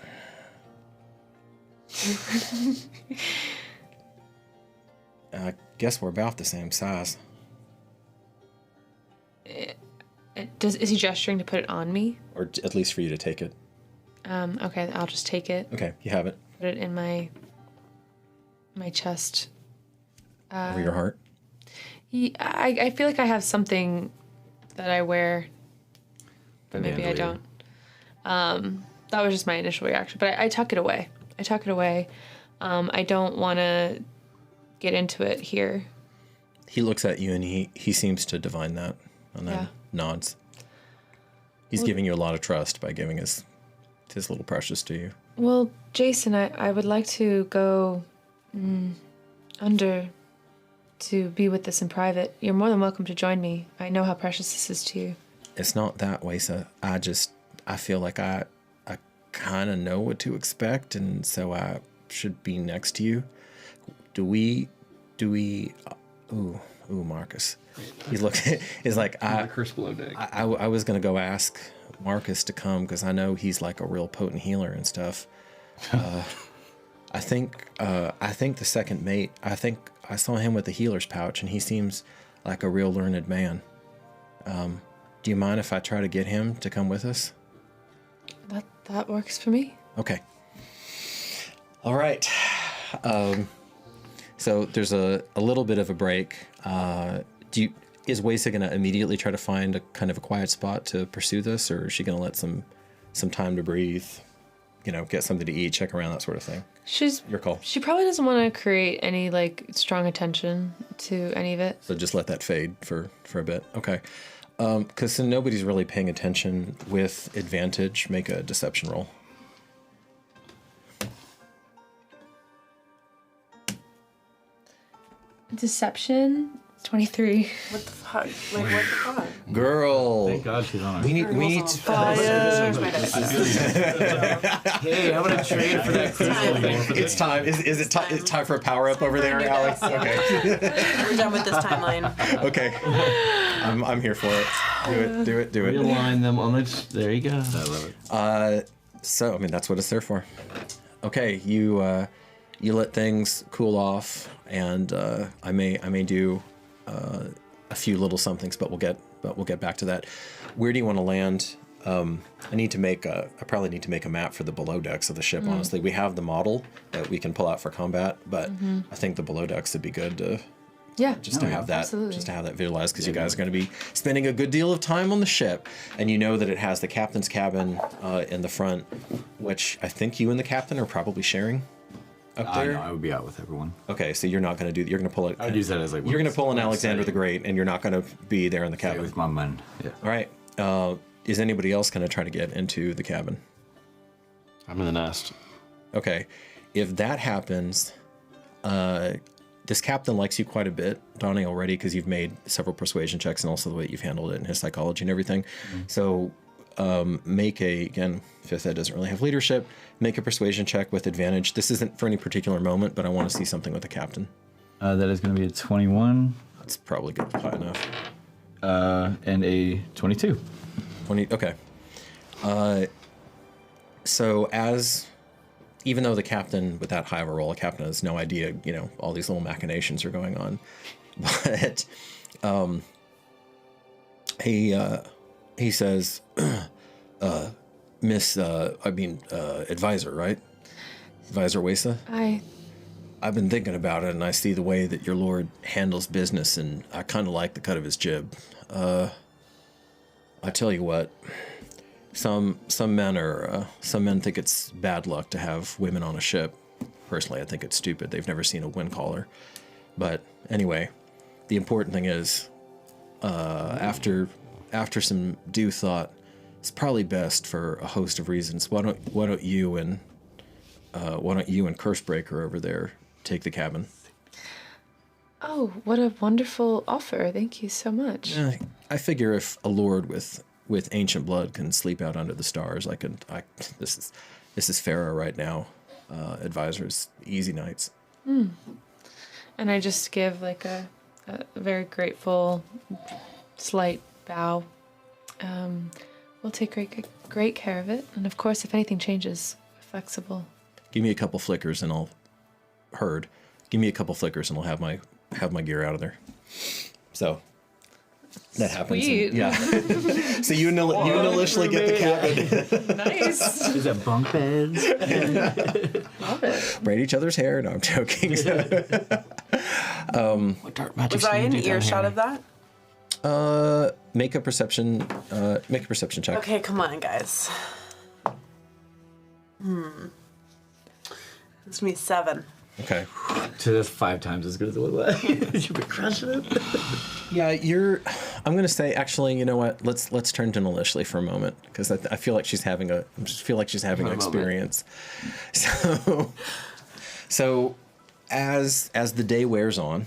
I guess we're about the same size. Is he gesturing to put it on me? Or at least for you to take it. Okay, I'll just take it. Okay, you have it. Put it in my chest. Over your heart? I feel like I have something that I wear, but maybe I don't. That was just my initial reaction, but I tuck it away. I don't want to get into it here. He looks at you and he seems to divine that and then nods. He's giving you a lot of trust by giving his little precious to you. Well, Jason, I would like to go under to be with this in private. You're more than welcome to join me. I know how precious this is to you. It's not that, Weisa. I feel like I kind of know what to expect, and so I should be next to you. Do we? Ooh, Marcus. He's looking. He's like, curse below deck. I was gonna go ask Marcus to come because I know he's like a real potent healer and stuff. I think the second mate. I think I saw him with the healer's pouch, and he seems like a real learned man. Do you mind if I try to get him to come with us? That works for me. Okay. All right. So there's a little bit of a break. Is Weisa gonna immediately try to find a kind of a quiet spot to pursue this, or is she gonna let some time to breathe, get something to eat, check around, that sort of thing? Your call. She probably doesn't want to create any strong attention to any of it. So just let that fade for a bit. Okay. Because nobody's really paying attention, with advantage, make a deception roll. Deception, 23. What the fuck? Like, what the fuck? Girl. Thank God she's on. We need to. Hey, how about a trade for that crystal thing? It's time. Is it time? It's time for a power up over there, Alex. Okay. We're done with this timeline. Okay. I'm here for it. Do it. Realign them on the. There you go. I love it. So that's what it's there for. Okay, you let things cool off, and I may do a few little somethings, but we'll get back to that. Where do you want to land? I probably need to make a map for the below decks of the ship. Honestly, we have the model that we can pull out for combat, but I think the below decks would be good Yeah. Just to have that, absolutely. just to have that visualized, because you guys are going to be spending a good deal of time on the ship, and you know that it has the captain's cabin in the front, which I think you and the captain are probably sharing up there. No, I would be out with everyone. Okay, so you're not going to do. You're going to pull it. I'd use that as like. You're going to pull an Alexander the Great, and you're not going to be there in the cabin. With my men. Yeah. All right. Is anybody else going to try to get into the cabin? I'm in the nest. Okay. If that happens, this captain likes you quite a bit, Donnie, already, because you've made several persuasion checks and also the way you've handled it and his psychology and everything. Mm-hmm. So make again, 5th Ed doesn't really have leadership, make a persuasion check with advantage. This isn't for any particular moment, but I want to see something with the captain. That is going to be a 21. That's probably good, high enough. And a 22. 20, okay. So even though the captain, with that high of a roll, a captain has no idea, all these little machinations are going on, but he says, Advisor, right? Advisor Weisa? I've been thinking about it, and I see the way that your lord handles business, and I kind of like the cut of his jib. I tell you what, some men think it's bad luck to have women on a ship. Personally, I think it's stupid. They've never seen a wind caller. But anyway, the important thing is, after some due thought, it's probably best for a host of reasons. Why don't you and Cursebreaker over there take the cabin? Oh, what a wonderful offer! Thank you so much. I figure if a lord with ancient blood can sleep out under the stars, this is fairer right now. Advisors, easy nights. And I just give like a very grateful, slight bow. We'll take great care of it, and of course, if anything changes, we're flexible. Give me a couple flickers, and I'll Give me a couple flickers, and I'll have my gear out of there. So. That happens. Sweet. Yeah. So you and Nilishli get the cabin. Nice. Is that bunk beds? Love it. Braid each other's hair. No, I'm joking. What dark magic? Was I in earshot of that? Make a perception check. Okay, come on, guys. It's me 7. Okay. So that's 5 times as good as it was. You've been crushing it. Yeah, I'm gonna say, actually, you know what? Let's turn to Nilishli for a moment, because I feel like she's having an experience. So as the day wears on,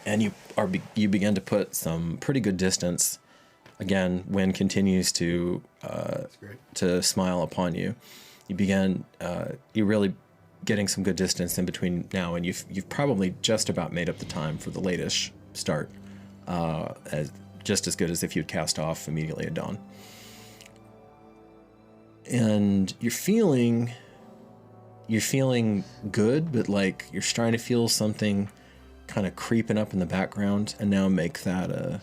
and you begin to put some pretty good distance. Again, wind continues to smile upon you. You really getting some good distance in between now, and you've probably just about made up the time for the latest start, just as good as if you'd cast off immediately at dawn. And you're feeling good, but like you're starting to feel something kind of creeping up in the background. And now make that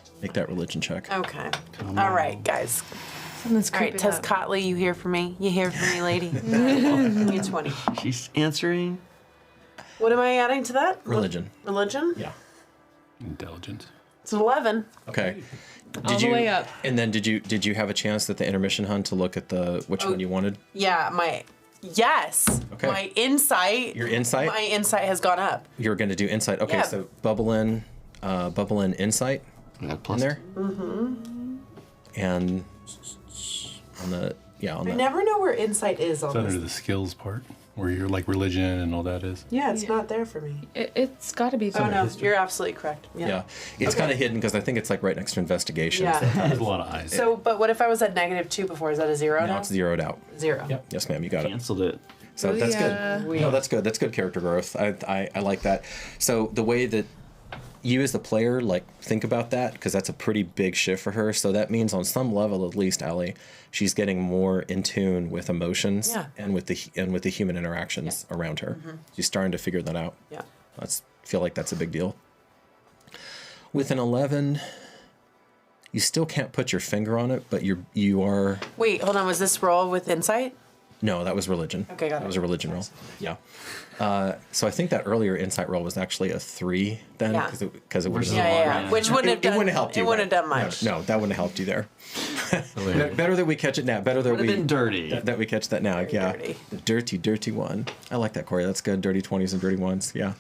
religion check. Okay. All right, guys. Something's All right, creeping up. Tezcatli, you hear from me? You hear from me, lady? You 20. She's answering. What am I adding to that? Religion. Religion? Yeah. Intelligence. It's an 11. Okay. All the way up. And then did you have a chance at the intermission hunt to look at which one you wanted? Yeah, yes. Okay. My insight. Your insight? My insight has gone up. You're going to do insight. Okay, Yeah. so bubble in insight in there. Mm-hmm. And on I never know where insight is on It's under this. the skills part, where your like religion and all that is. Yeah, it's not there for me. It's got to be. Oh no, you're absolutely correct. Yeah. It's kind of hidden because I think it's like right next to investigation. Yeah. There's a lot of eyes. So, but what if I was at -2 before? Is that a 0 now? Now it's zeroed out. 0. Yep. Yes, ma'am. You got it. Canceled it. So that's good. No, that's good. That's good character growth. I like that. So the way that you as the player think about that, because that's a pretty big shift for her. So that means on some level, at least, Allie, she's getting more in tune with emotions and with the human interactions around her. Mm-hmm. She's starting to figure that out. Yeah. Feel like that's a big deal. With an 11, you still can't put your finger on it, but you are. Wait, hold on. Was this roll with insight? No, that was religion. Okay, got it. That was a religion roll. Yeah. So I think that earlier insight roll was actually a 3 then, Yeah. because it would have Yeah. Which wouldn't have done. It wouldn't have helped you. It wouldn't have done right? much. No, that wouldn't have helped you there. Better that we catch it now. Better that Would have we been dirty. that we catch that now. Yeah. dirty. The dirty one. I like that, Corey. That's good. Dirty 20s and dirty ones. Yeah.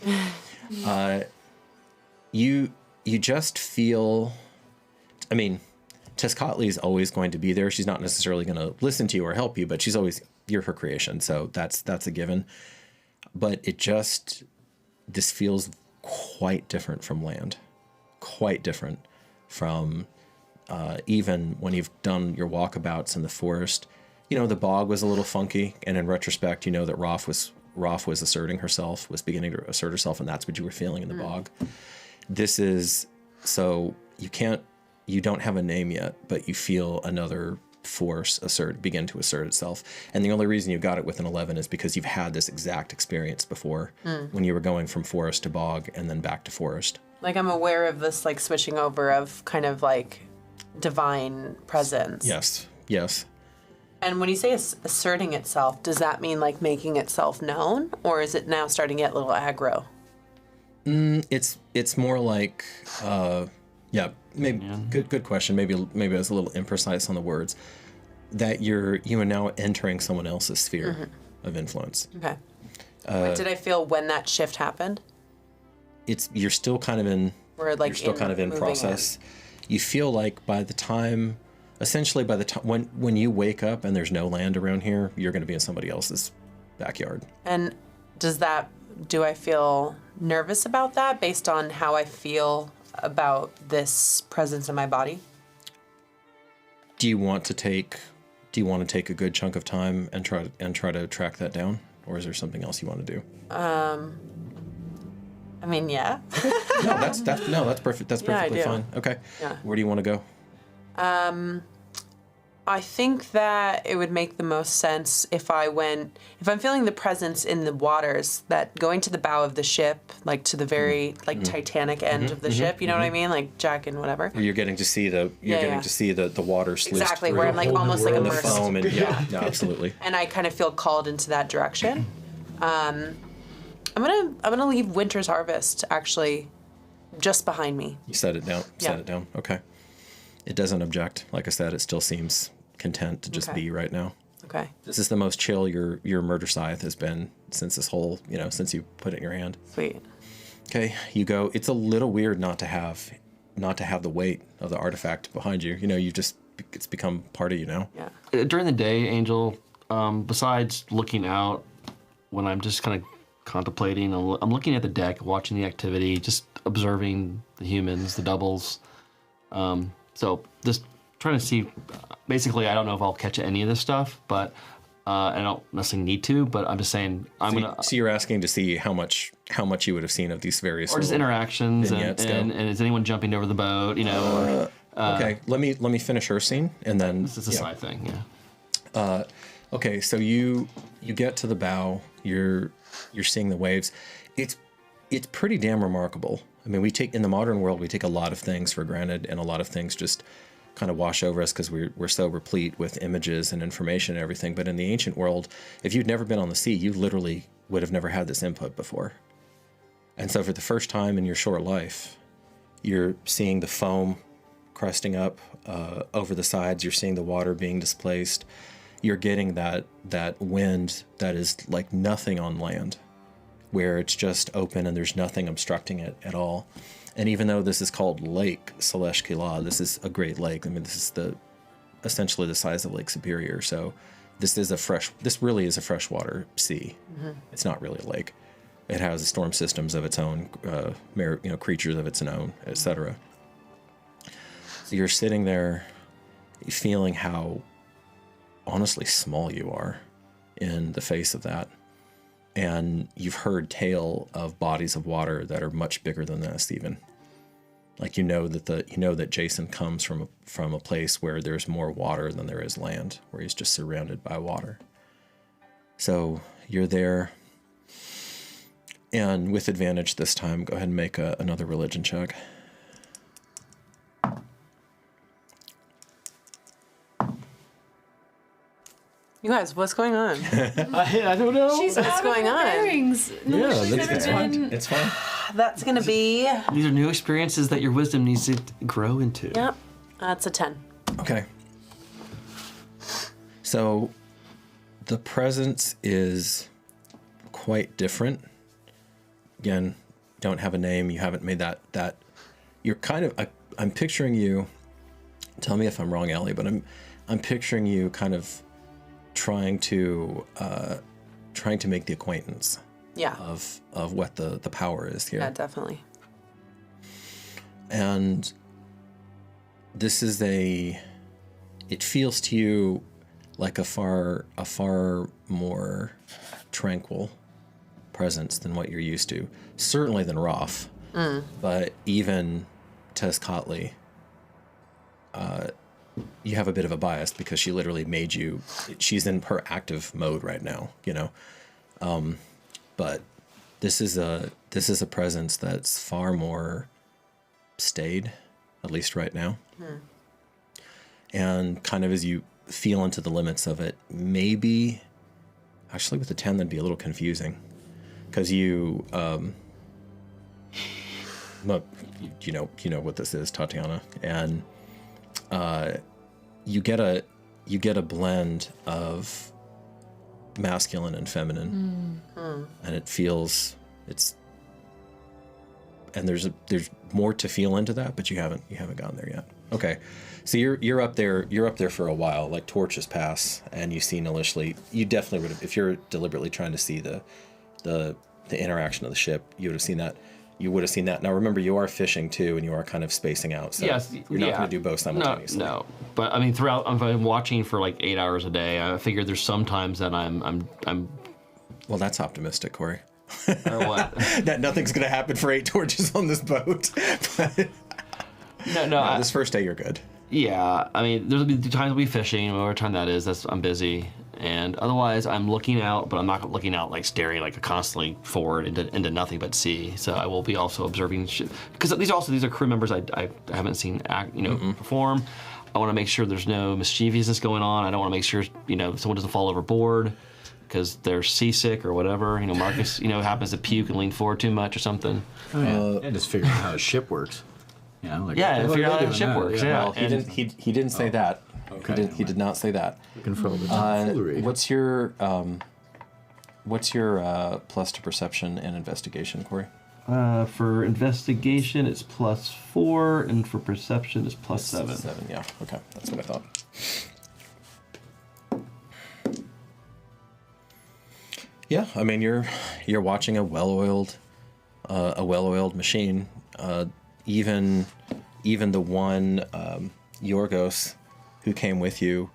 You just feel. I mean, Tezcatli's always going to be there. She's not necessarily going to listen to you or help you, but you're her creation, so that's a given. But this feels quite different from land, quite different from even when you've done your walkabouts in the forest. The bog was a little funky, and in retrospect, you know that Roth was asserting herself, was beginning to assert herself, and that's what you were feeling in the bog. This is so you don't have a name yet, but you feel another force begin to assert itself. And the only reason you got it with an 11 is because you've had this exact experience before when you were going from forest to bog and then back to forest. Like, I'm aware of this, like, switching over of kind of like divine presence. Yes. And when you say asserting itself, does that mean like making itself known, or is it now starting to get a little aggro? It's more like maybe good question. Maybe I was a little imprecise on the words. That you are now entering someone else's sphere of influence. Okay. Did I feel when that shift happened? You're still kind of in. You're still kind of in process. You feel like by the time when you wake up and there's no land around here, you're going to be in somebody else's backyard. And do I feel nervous about that based on how I feel about this presence in my body? Do you want to take a good chunk of time and try to track that down, or is there something else you want to do? I mean, yeah. No, that's perfect. That's perfectly fine. Okay. Yeah. Where do you want to go? I think that it would make the most sense if I'm feeling the presence in the waters, that going to the bow of the ship, like to the very Titanic end of the ship, you know what I mean? Like Jack and whatever. Where you're getting to see the water sluice exactly, where I'm like almost like immersed. The foam and no, absolutely. And I kind of feel called into that direction. I'm gonna leave Winter's Harvest actually just behind me. You set it down. Yeah. Set it down. Okay. It doesn't object. Like I said, it still seems content to just be right now. Okay. This is the most chill your murder scythe has been since this whole, since you put it in your hand. Sweet. Okay, you go. It's a little weird not to have the weight of the artifact behind you. It's become part of you now. Yeah. During the day, Angel, besides looking out, when I'm just kind of contemplating, I'm looking at the deck, watching the activity, just observing the humans, the doubles. So just trying to see. Basically, I don't know if I'll catch any of this stuff, but I don't necessarily need to. But I'm just saying So you're asking to see how much you would have seen of these various or just interactions and is anyone jumping over the boat? Okay, let me finish her scene and then this is a side thing. Yeah. Okay, so you get to the bow. You're seeing the waves. It's pretty damn remarkable. I mean, in the modern world, we take a lot of things for granted, and a lot of things just kind of wash over us because we're so replete with images and information and everything. But in the ancient world, if you'd never been on the sea, you literally would have never had this input before. And so for the first time in your short life, you're seeing the foam cresting up over the sides. You're seeing the water being displaced. You're getting that wind that is like nothing on land, where it's just open and there's nothing obstructing it at all. And even though this is called Lake Seneschal, this is a great lake. I mean, this is essentially the size of Lake Superior. So this really is a freshwater sea. Mm-hmm. It's not really a lake. It has storm systems of its own, creatures of its own, etc. So you're sitting there feeling how honestly small you are in the face of that. And you've heard tale of bodies of water that are much bigger than this even. Like that Jason comes from a place where there's more water than there is land, where he's just surrounded by water. So you're there, and with advantage this time, go ahead and make another religion check. You guys, what's going on? I don't know. She's What's out going of her on? bearings. Yeah, She's that's never fine. been- It's fine. That's gonna be. These are new experiences that your wisdom needs to grow into. Yep. That's a 10. Okay. So the presence is quite different. Again, don't have a name. You haven't made that you're kind of I'm picturing you. Tell me if I'm wrong, Ellie, but I'm picturing you kind of trying to make the acquaintance Yeah. of what the power is here. Yeah, definitely. And this is it feels to you like a far more tranquil presence than what you're used to. Certainly than Roth, but even Tezcatli, you have a bit of a bias because she literally made you. She's in her active mode right now, you know. But this is a presence that's far more staid, at least right now. And kind of as you feel into the limits of it, maybe actually with the 10 that'd be a little confusing because you know what this is, Tatiana, and you get a blend of masculine and feminine, and it feels and there's more to feel into that, but you haven't gotten there yet. Okay, so you're up there for a while. Like torches pass, and you see Nilishli. You definitely would have, if you're deliberately trying to see the interaction of the ship, you would have seen that. You would have seen that. Now remember, you are fishing too, and you are kind of spacing out. So Yes, you're not going to do both simultaneously. No. But I mean, throughout, I'm watching for like 8 hours a day. I figure there's some times that I'm. Well, that's optimistic, Corey. Or what? That nothing's going to happen for 8 torches on this boat. No. This first day you're good. Yeah, I mean, there'll be times I'll be fishing, whatever time that is. I'm busy, and otherwise I'm looking out, but I'm not looking out like staring like constantly forward into nothing but sea. So I will be also observing shit because these are crew members I haven't seen act, perform. I want to make sure there's no mischievousness going on. I don't want to make sure someone doesn't fall overboard because they're seasick or whatever. Marcus happens to puke and lean forward too much or something. Oh, yeah. And just figure out how a ship works. Figure out how the ship works. Yeah. Well, he didn't say that. Okay. He did not say that. Control the tomfoolery. What's your plus to perception and investigation, Corey? For investigation, it's +4, and for perception, it's +7. 7, yeah. Okay, that's what I thought. Yeah, I mean you're watching a well-oiled machine. Even the one Yorgos who came with you,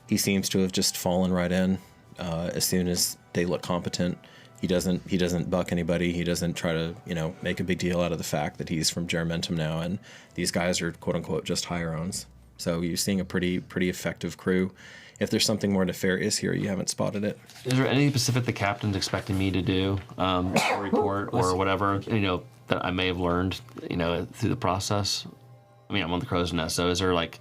he seems to have just fallen right in as soon as they look competent. He doesn't buck anybody. He doesn't try to make a big deal out of the fact that he's from Juramentum now, and these guys are quote unquote just hire-ons. So you're seeing a pretty effective crew. If there's something more nefarious here, you haven't spotted it. Is there anything specific the captain's expecting me to do, a report or whatever, that I may have learned, through the process? I mean, I'm on the crow's nest, so is there like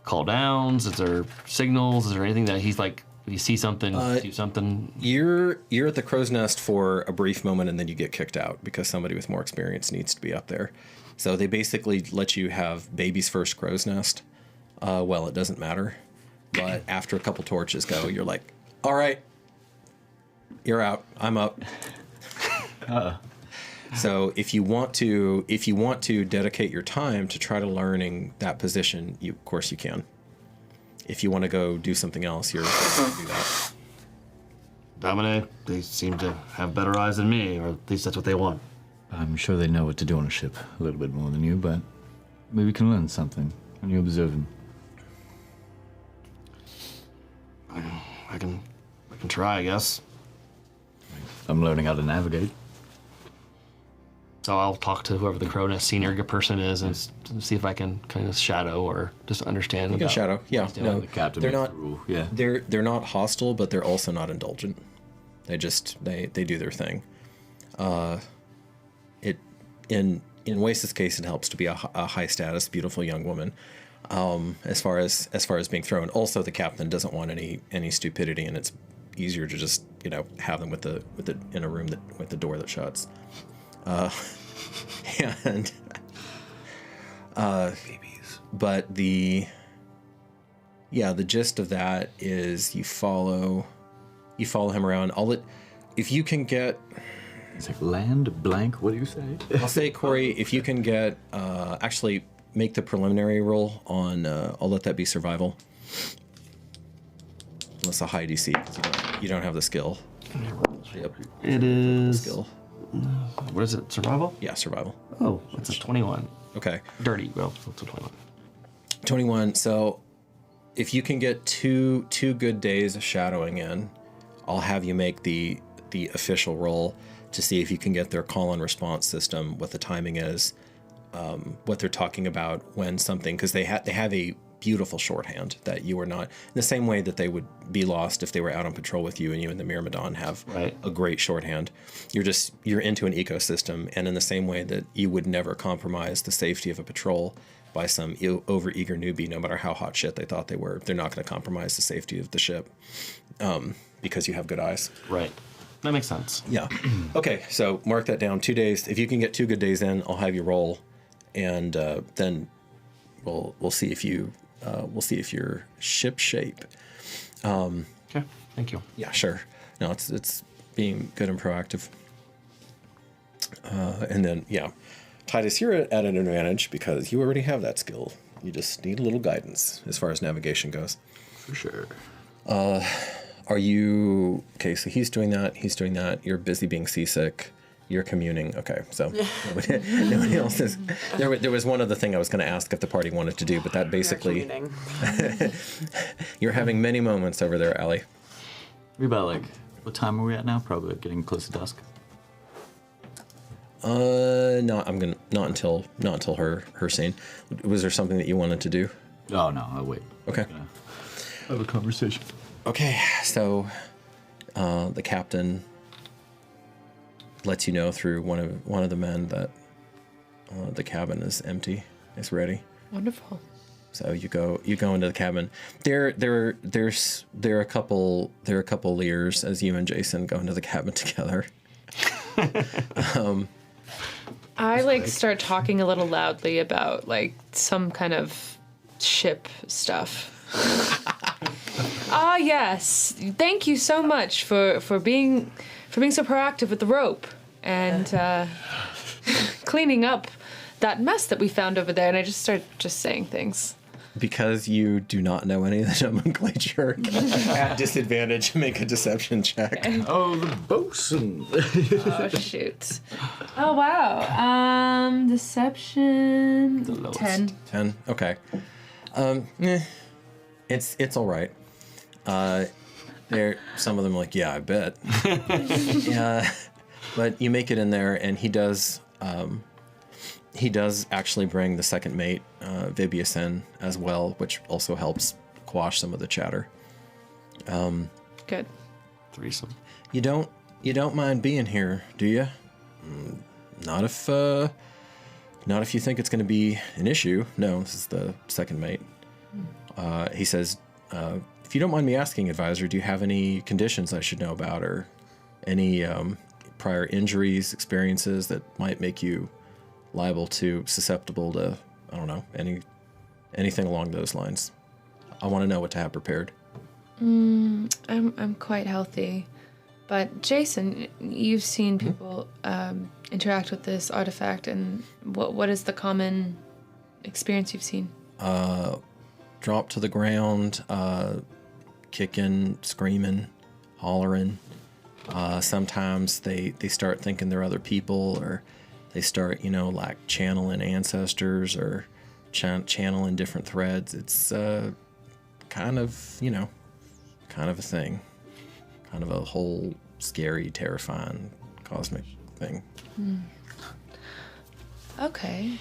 call downs? Is there signals? Is there anything that he's like, you see something, do something? You're at the crow's nest for a brief moment, and then you get kicked out because somebody with more experience needs to be up there. So they basically let you have baby's first crow's nest. Well, it doesn't matter. But after a couple torches go, you're like, all right, you're out. I'm up. So if you want to dedicate your time to try to learning that position, of course you can. If you want to go do something else, you're going to do that. Dominic, they seem to have better eyes than me, or at least that's what they want. I'm sure they know what to do on a ship a little bit more than you, but maybe we can learn something when you observe them. I can try, I guess. I'm learning how to navigate. So I'll talk to whoever the Cronus senior person is and see if I can kind of shadow or just understand. You can shadow, yeah. No, the captain they're makes not. the rule. Yeah. They're not hostile, but they're also not indulgent. They just they do their thing. In Weisa's case, it helps to be a high status, beautiful young woman. as far as being thrown. Also, the captain doesn't want any stupidity, and it's easier to just have them in a room with the door that shuts. And babies. But the gist of that is you follow him around. If you can get. It's like land blank. What do you say? I'll say, Corey, if you can get actually make the preliminary roll on. I'll let that be survival. Unless a high DC, because you don't have the skill. Yep. It is skill. What is it? Survival? Yeah, survival. Oh, it's a 21. Okay. Dirty. Well, it's a 21. 21. So, if you can get two good days of shadowing in, I'll have you make the official roll to see if you can get their call and response system, what the timing is, what they're talking about when something, because they have a beautiful shorthand that you are not, in the same way that they would be lost if they were out on patrol with you, and you and the Myrmidon have a great shorthand. You're into an ecosystem, and in the same way that you would never compromise the safety of a patrol by some overeager newbie, no matter how hot shit they thought they were, they're not going to compromise the safety of the ship because you have good eyes. Right. That makes sense. Yeah. Okay, so mark that down. 2 days. If you can get 2 good days in, I'll have you roll, and then we'll see if you're ship shape. Okay. Thank you. Yeah, sure. No, it's being good and proactive. And then Titus, you're at an advantage because you already have that skill. You just need a little guidance as far as navigation goes. For sure. Are you okay? So he's doing that. You're busy being seasick. You're communing. Okay, so nobody else is. There was one other thing I was going to ask if the party wanted to do, but that basically. You're having many moments over there, Allie. We about what time are we at now? Probably getting close to dusk. No, not until her scene. Was there something that you wanted to do? Oh no, I'll wait. Okay. Have a conversation. Okay, so the captain lets you know through one of the men that the cabin is empty, is ready. Wonderful. So you go into the cabin. There are a couple leers as you and Jason go into the cabin together. I start talking a little loudly about some kind of ship stuff. Yes. Thank you so much for being so proactive with the rope and cleaning up that mess that we found over there. And I just start saying things. Because you do not know any of the nomenclature, at disadvantage, make a deception check. Oh, the bosun. Oh, shoot. Oh, wow. Deception. 10. Okay. It's all right. Some of them are like, yeah, I bet. Yeah, but you make it in there, and he does actually bring the second mate, Vibius, in as well, which also helps quash some of the chatter. Good. Threesome. You don't mind being here, do you? Not if you think it's going to be an issue. No, this is the second mate. He says, if you don't mind me asking, advisor, do you have any conditions I should know about, or any prior injuries, experiences that might make you susceptible to, I don't know, anything along those lines? I want to know what to have prepared. I'm quite healthy, but Jason, you've seen people interact with this artifact, and what is the common experience you've seen? Drop to the ground, kicking, screaming, hollering. Sometimes they start thinking they're other people, or they start, channeling ancestors or channeling different threads. It's kind of a thing. Kind of a whole scary, terrifying, cosmic thing. Okay.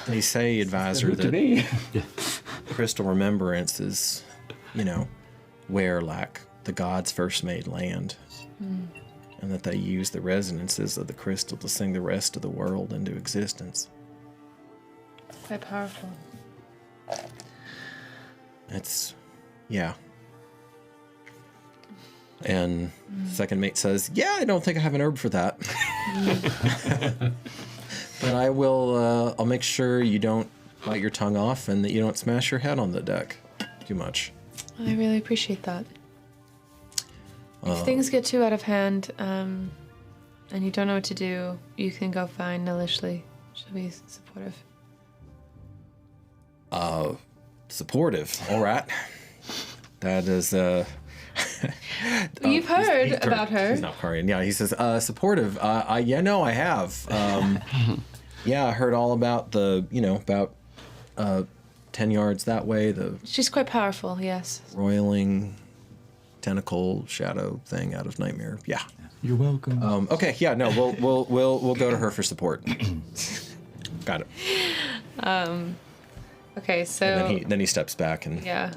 They say, advisor, that crystal remembrance is, where the gods first made land. And that they use the resonances of the crystal to sing the rest of the world into existence. Quite powerful. It's, yeah. And second mate says, yeah, I don't think I have an herb for that. But I will, I'll make sure you don't bite your tongue off and that you don't smash your head on the deck too much. I really appreciate that. If things get too out of hand, and you don't know what to do, you can go find Nilishli. She'll be supportive. Supportive, all right. That is, You've heard about her. He's not Karian. Yeah, he says, supportive. Yeah, no, I have. Yeah, I heard all about about 10 yards that way, She's quite powerful, yes. roiling tentacle shadow thing out of Nightmare. Yeah. You're welcome. Okay, yeah, no, we'll go to her for support. Got it. Okay, so... And then he steps back and... Yeah.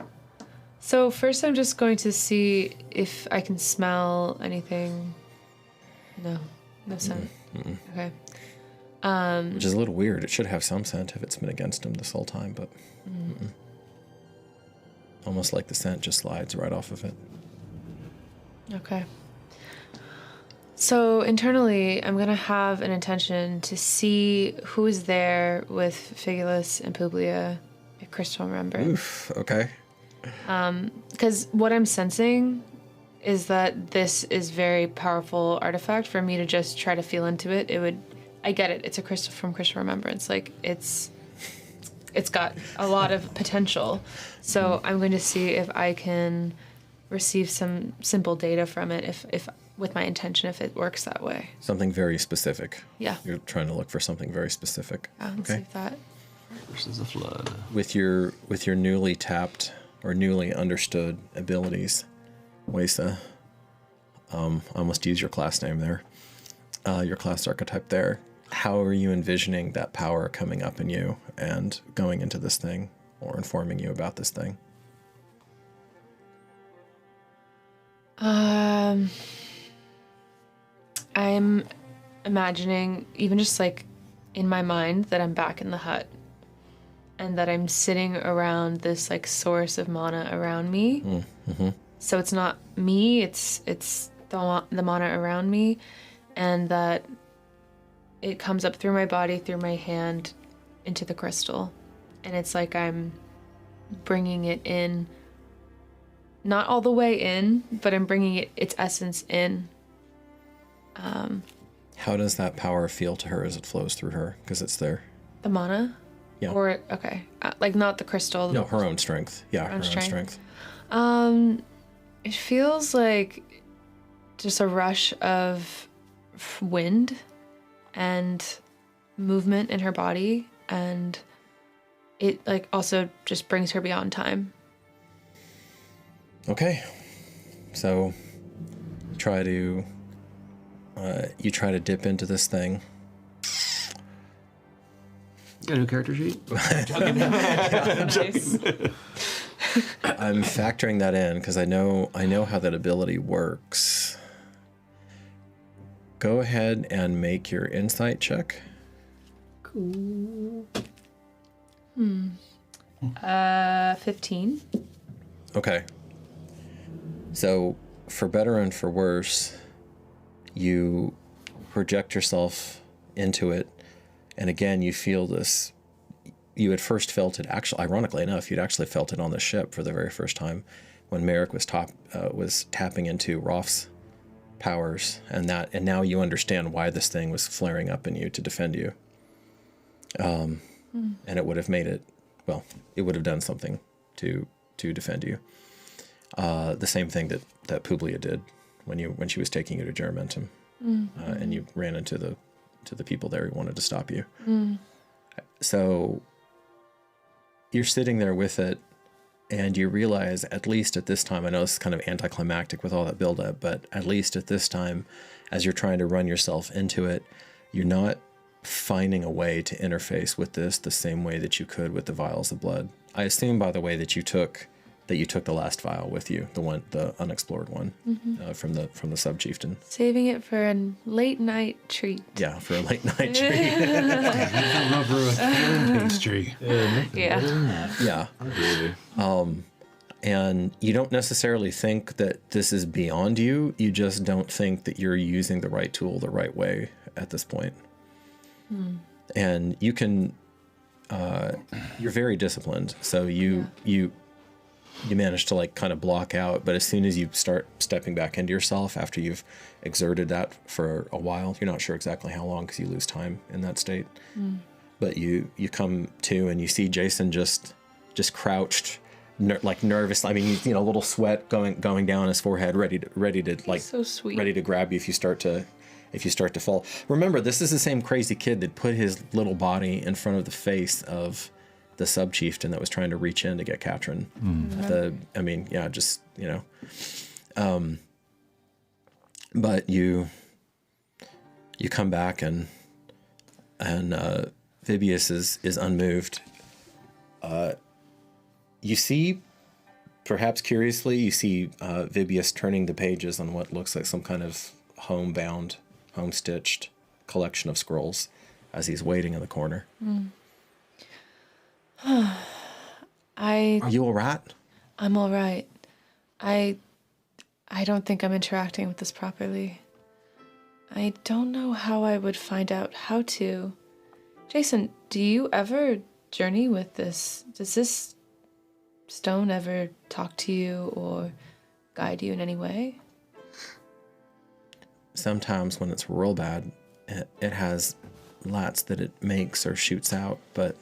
So first I'm just going to see if I can smell anything. No scent. Okay. Which is a little weird. It should have some scent if it's been against him this whole time, but... Almost like the scent just slides right off of it. Okay. So internally, I'm going to have an intention to see who is there with Figulus and Publia, if Crystal remembers. Oof, okay. Because what I'm sensing is that this is very powerful artifact. For me to just try to feel into it, I get it. It's a crystal from Crystal Remembrance. Like, it's got a lot of potential. So I'm going to see if I can receive some simple data from it, if with my intention, if it works that way. Something very specific. Yeah. You're trying to look for something very specific. Let's see if that... Versus a flood. With your newly tapped or newly understood abilities, Weisa, I almost used your class name there, your class archetype there. How are you envisioning that power coming up in you and going into this thing or informing you about this thing? I'm imagining, even just like in my mind, that I'm back in the hut and that I'm sitting around this like source of mana around me. Mm-hmm. So it's not me, it's the mana around me, and that it comes up through my body, through my hand, into the crystal. And it's like I'm bringing it in, not all the way in, but I'm bringing its essence in. How does that power feel to her as it flows through her? Because it's there. The mana? Yeah. Or, okay. Like not the crystal. No, her own strength. Yeah, her own strength. It feels like just a rush of wind and movement in her body, and it like also just brings her beyond time. Okay, so you try to dip into this thing. Got a new character sheet? Nice. I'm factoring that in because I know how that ability works. Go ahead and make your insight check. Cool. 15. Okay. So, for better and for worse, you project yourself into it, and again, you feel this. You had first felt it, actually, ironically enough, you'd actually felt it on the ship for the very first time when Merrick was tapping into Roth's powers, and now you understand why this thing was flaring up in you to defend you. And it would have made it, well, it would have done something to defend you. The same thing that Publia did when she was taking you to Juramentum, and you ran into the people there who wanted to stop you. So you're sitting there with it, and you realize, at least at this time, I know it's kind of anticlimactic with all that buildup, but at least at this time, as you're trying to run yourself into it, you're not finding a way to interface with this the same way that you could with the vials of blood. I assume, by the way, that you took that you took the last vial with you, the unexplored one, from the sub chieftain. Saving it for a late night treat. Yeah, for a late night treat. Pastry. Yeah. Yeah. And you don't necessarily think that this is beyond you. You just don't think that you're using the right tool the right way at this point. And you can, you're very disciplined. So you manage to like kind of block out, but as soon as you start stepping back into yourself after you've exerted that for a while, you're not sure exactly how long because you lose time in that state. But you come to and you see Jason just crouched, like nervous. I mean, a little sweat going down his forehead, ready to like so sweet. Ready to grab you if you start to fall. Remember, this is the same crazy kid that put his little body in front of the face of the sub chieftain that was trying to reach in to get Catryn. But you come back and Vibius is unmoved. You see, perhaps curiously, Vibius turning the pages on what looks like some kind of homebound, home-stitched collection of scrolls as he's waiting in the corner. Are you all right? I'm all right. I don't think I'm interacting with this properly. I don't know how I would find out how to. Jason, do you ever journey with this? Does this stone ever talk to you or guide you in any way? Sometimes when it's real bad, it has lights that it makes or shoots out, but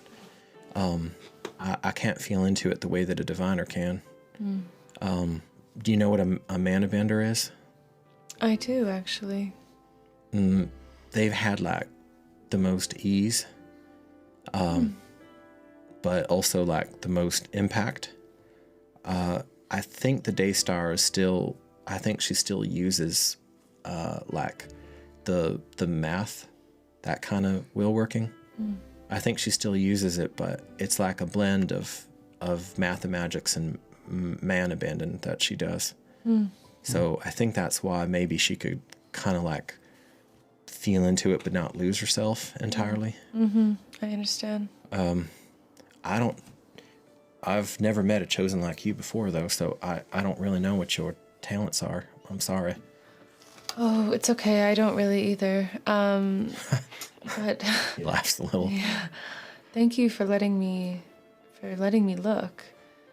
I can't feel into it the way that a diviner can. Do you know what a mana bender is? I do, actually. They've had like the most ease, but also like the most impact. I think the Daystar is still, I think she still uses like the math, that kind of will working. I think she still uses it, but it's like a blend of mathemagics and man abandon that she does. So I think that's why maybe she could kind of like feel into it but not lose herself entirely. I understand. I've never met a chosen like you before though, so I don't really know what your talents are. I'm sorry. Oh, it's okay. I don't really either. But He laughs a little. yeah. Thank you for letting me look.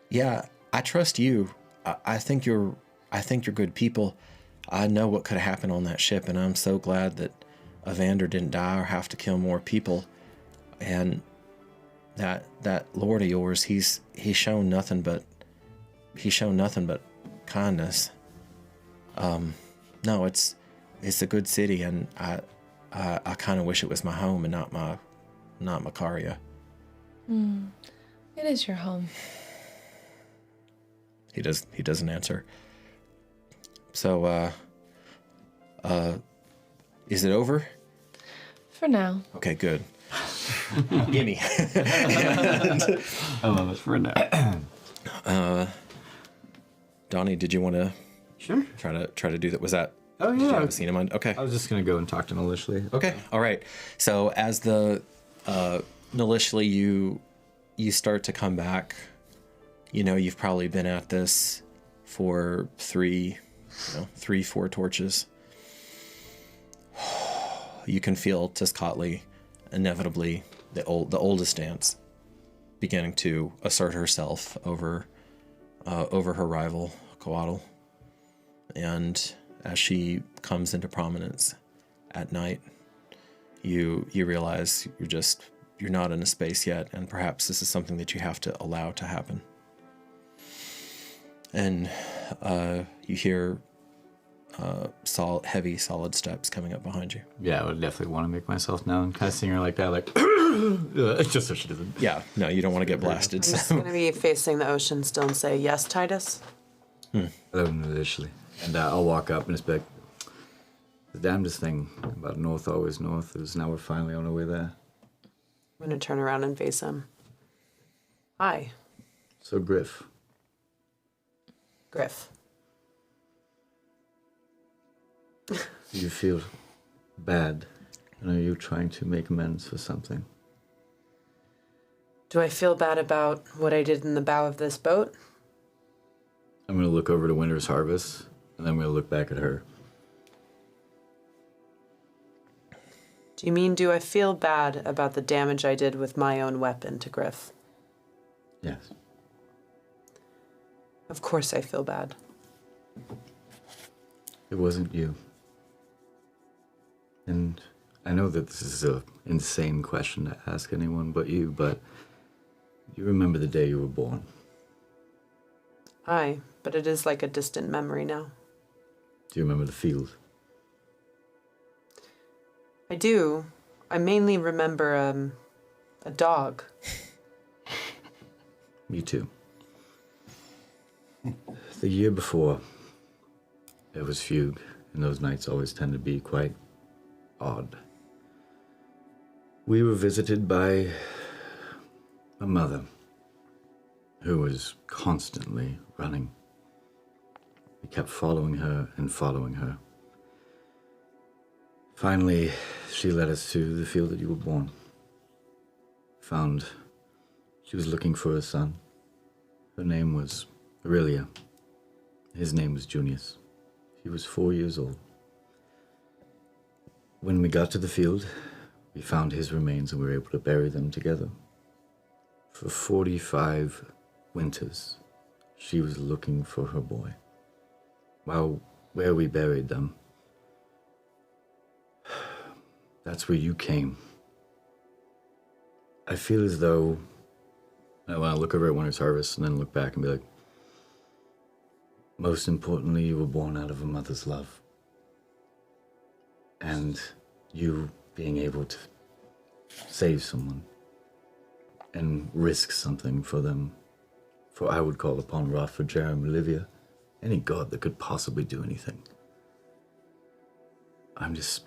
Yeah, I trust you. I think you're good people. I know what could have happened on that ship, and I'm so glad that Evander didn't die or have to kill more people. And that Lord of yours, he's shown nothing but kindness. No, it's a good city, and I kind of wish it was my home and not Macaria. It is your home. He doesn't answer. So, is it over? For now. Okay, good. Gimme. I love it. For now. Donnie, did you want to Sure. try to do that? Was that? Oh, Did you yeah. have a scene in mind? Okay. I was just going to go and talk to Nilishli. Okay. All right. So as the Nilishli, you start to come back. You've probably been at this for 4 torches. You can feel Tiscotli, inevitably the oldest dance, beginning to assert herself over her rival Coatl, and as she comes into prominence at night, you realize you're not in a space yet, and perhaps this is something that you have to allow to happen. And you hear heavy, solid steps coming up behind you. Yeah, I would definitely want to make myself known. Kind of seeing her like that, like, just so she doesn't. Yeah, no, you don't want to get blasted. I'm just going to be facing the ocean still and say, yes, Titus? Hello, Nilishli. And I'll walk up and just be like, the damnedest thing about north, always north, is now we're finally on our way there. I'm going to turn around and face him. Hi. So, Griff, Griff. You feel bad, and are you trying to make amends for something? Do I feel bad about what I did in the bow of this boat? I'm going to look over to Winter's Harvest, and then I'm going to look back at her. Do you mean, do I feel bad about the damage I did with my own weapon to Griff? Yes. Of course I feel bad. It wasn't you. And I know that this is an insane question to ask anyone but you remember the day you were born. Aye, but it is like a distant memory now. Do you remember the field? I do. I mainly remember a dog. Me too. The year before, it was fugue, and those nights always tend to be quite odd. We were visited by a mother who was constantly running. We kept following her and following her. Finally, she led us to the field that you were born. Found she was looking for a son. Her name was Aurelia. His name was Junius. He was 4 years old. When we got to the field, we found his remains and we were able to bury them together. For 45 winters, she was looking for her boy. While where we buried them, that's where you came. I feel as though I want to look over at Winter's Harvest and then look back and be like, most importantly, you were born out of a mother's love. And you being able to save someone and risk something for them. For I would call upon Ra for Jerem, Olivia, any god that could possibly do anything. I'm just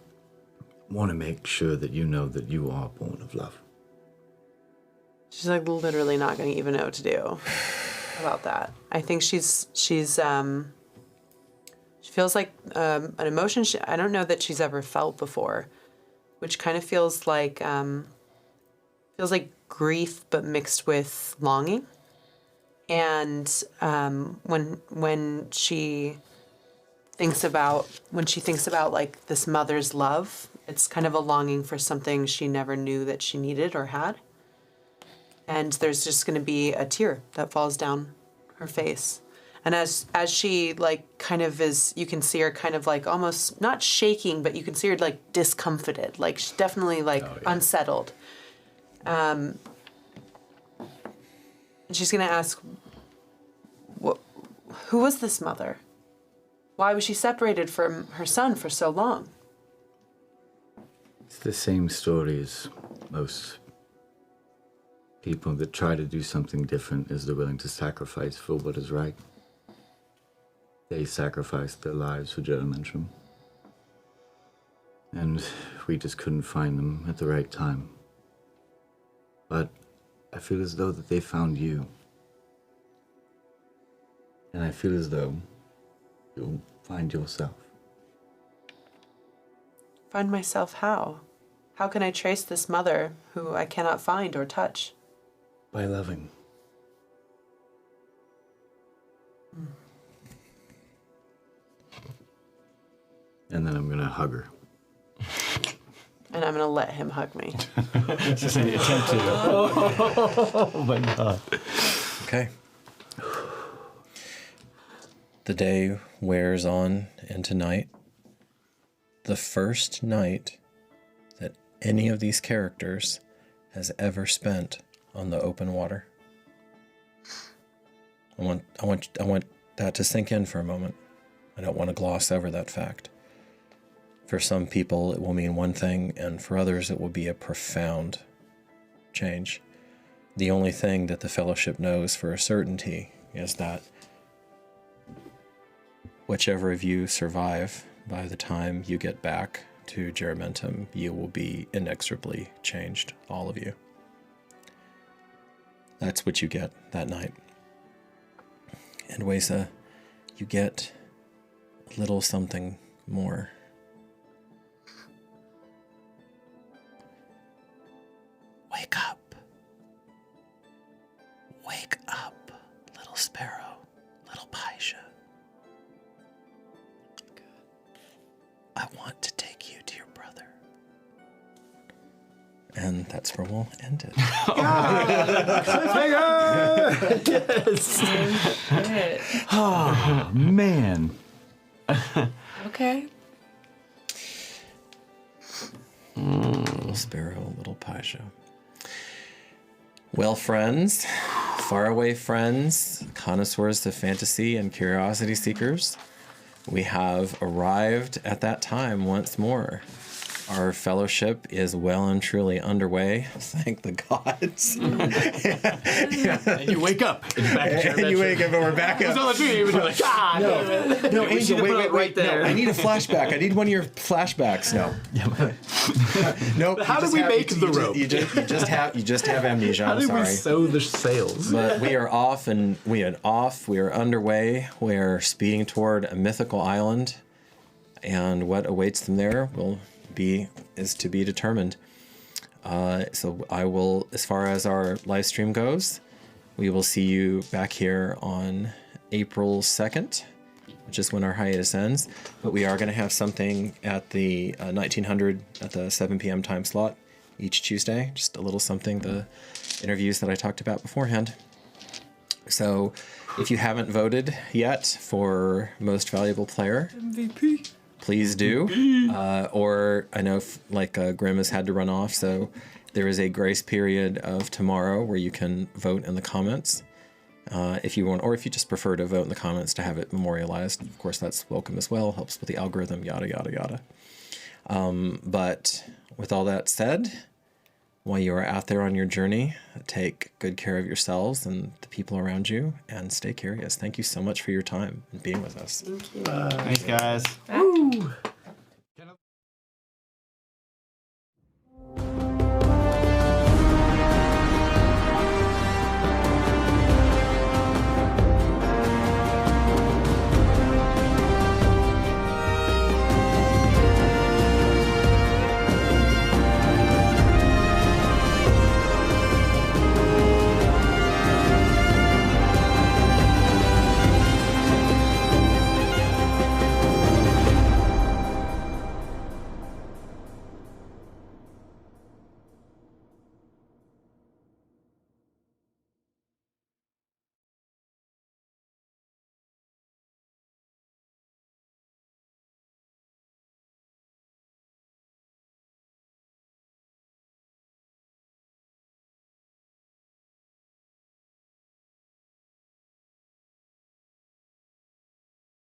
want to make sure that you know that you are born of love. She's like literally not going to even know what to do about that. I think she feels like an emotion I don't know that she's ever felt before, which kind of feels like grief but mixed with longing. And when she thinks about like this mother's love, it's kind of a longing for something she never knew that she needed or had. And there's just going to be a tear that falls down her face. And as she like kind of is, you can see her kind of like almost not shaking, but you can see her like discomfited, like she's definitely like unsettled. And she's going to ask, who was this mother? Why was she separated from her son for so long? It's the same story as most people that try to do something different as they're willing to sacrifice for what is right. They sacrificed their lives for Juramentum. And we just couldn't find them at the right time. But I feel as though that they found you. And I feel as though you'll find yourself. Find myself how? How can I trace this mother who I cannot find or touch? By loving. And then I'm gonna hug her. And I'm gonna let him hug me. Just an attempt to. Oh my god. Okay. The day wears on into night. The first night that any of these characters has ever spent on the open water. I want that to sink in for a moment. I don't want to gloss over that fact. For some people, it will mean one thing, and for others, it will be a profound change. The only thing that the Fellowship knows for a certainty is that whichever of you survive, by the time you get back to Juramentum, you will be inexorably changed, all of you. That's what you get that night. And Weisa, you get a little something more. Wake up. Wake up, little sparrow, little Paisha. I want to take you to your brother. And that's where we'll end it. Yes! Oh, man. Okay. Little sparrow, little Paisha. Well, friends, faraway friends, connoisseurs of fantasy and curiosity seekers, we have arrived at that time once more. Our fellowship is well and truly underway. Thank the gods. And you wake up. And you're back at your and you wake up and we're back up. No, Angel, wait. there. No, I need a flashback. I need one of your flashbacks. No. Nope. How did we make the rope? You just have amnesia. How I'm did sorry. we sew the sails? But we are off, and we are underway. We are speeding toward a mythical island, and what awaits them there is to be determined. So I will, as far as our live stream goes, we will see you back here on April 2nd, which is when our hiatus ends. But we are going to have something at the 1900 at the 7 p.m. time slot each Tuesday. Just a little something, the interviews that I talked about beforehand. So if you haven't voted yet for Most Valuable Player, MVP. Please do. Or I know Grim has had to run off, so there is a grace period of tomorrow where you can vote in the comments if you want, or if you just prefer to vote in the comments to have it memorialized. Of course, that's welcome as well. Helps with the algorithm, yada, yada, yada. But with all that said, while you are out there on your journey, take good care of yourselves and the people around you, and stay curious. Thank you so much for your time and being with us. Thanks, guys. Woo!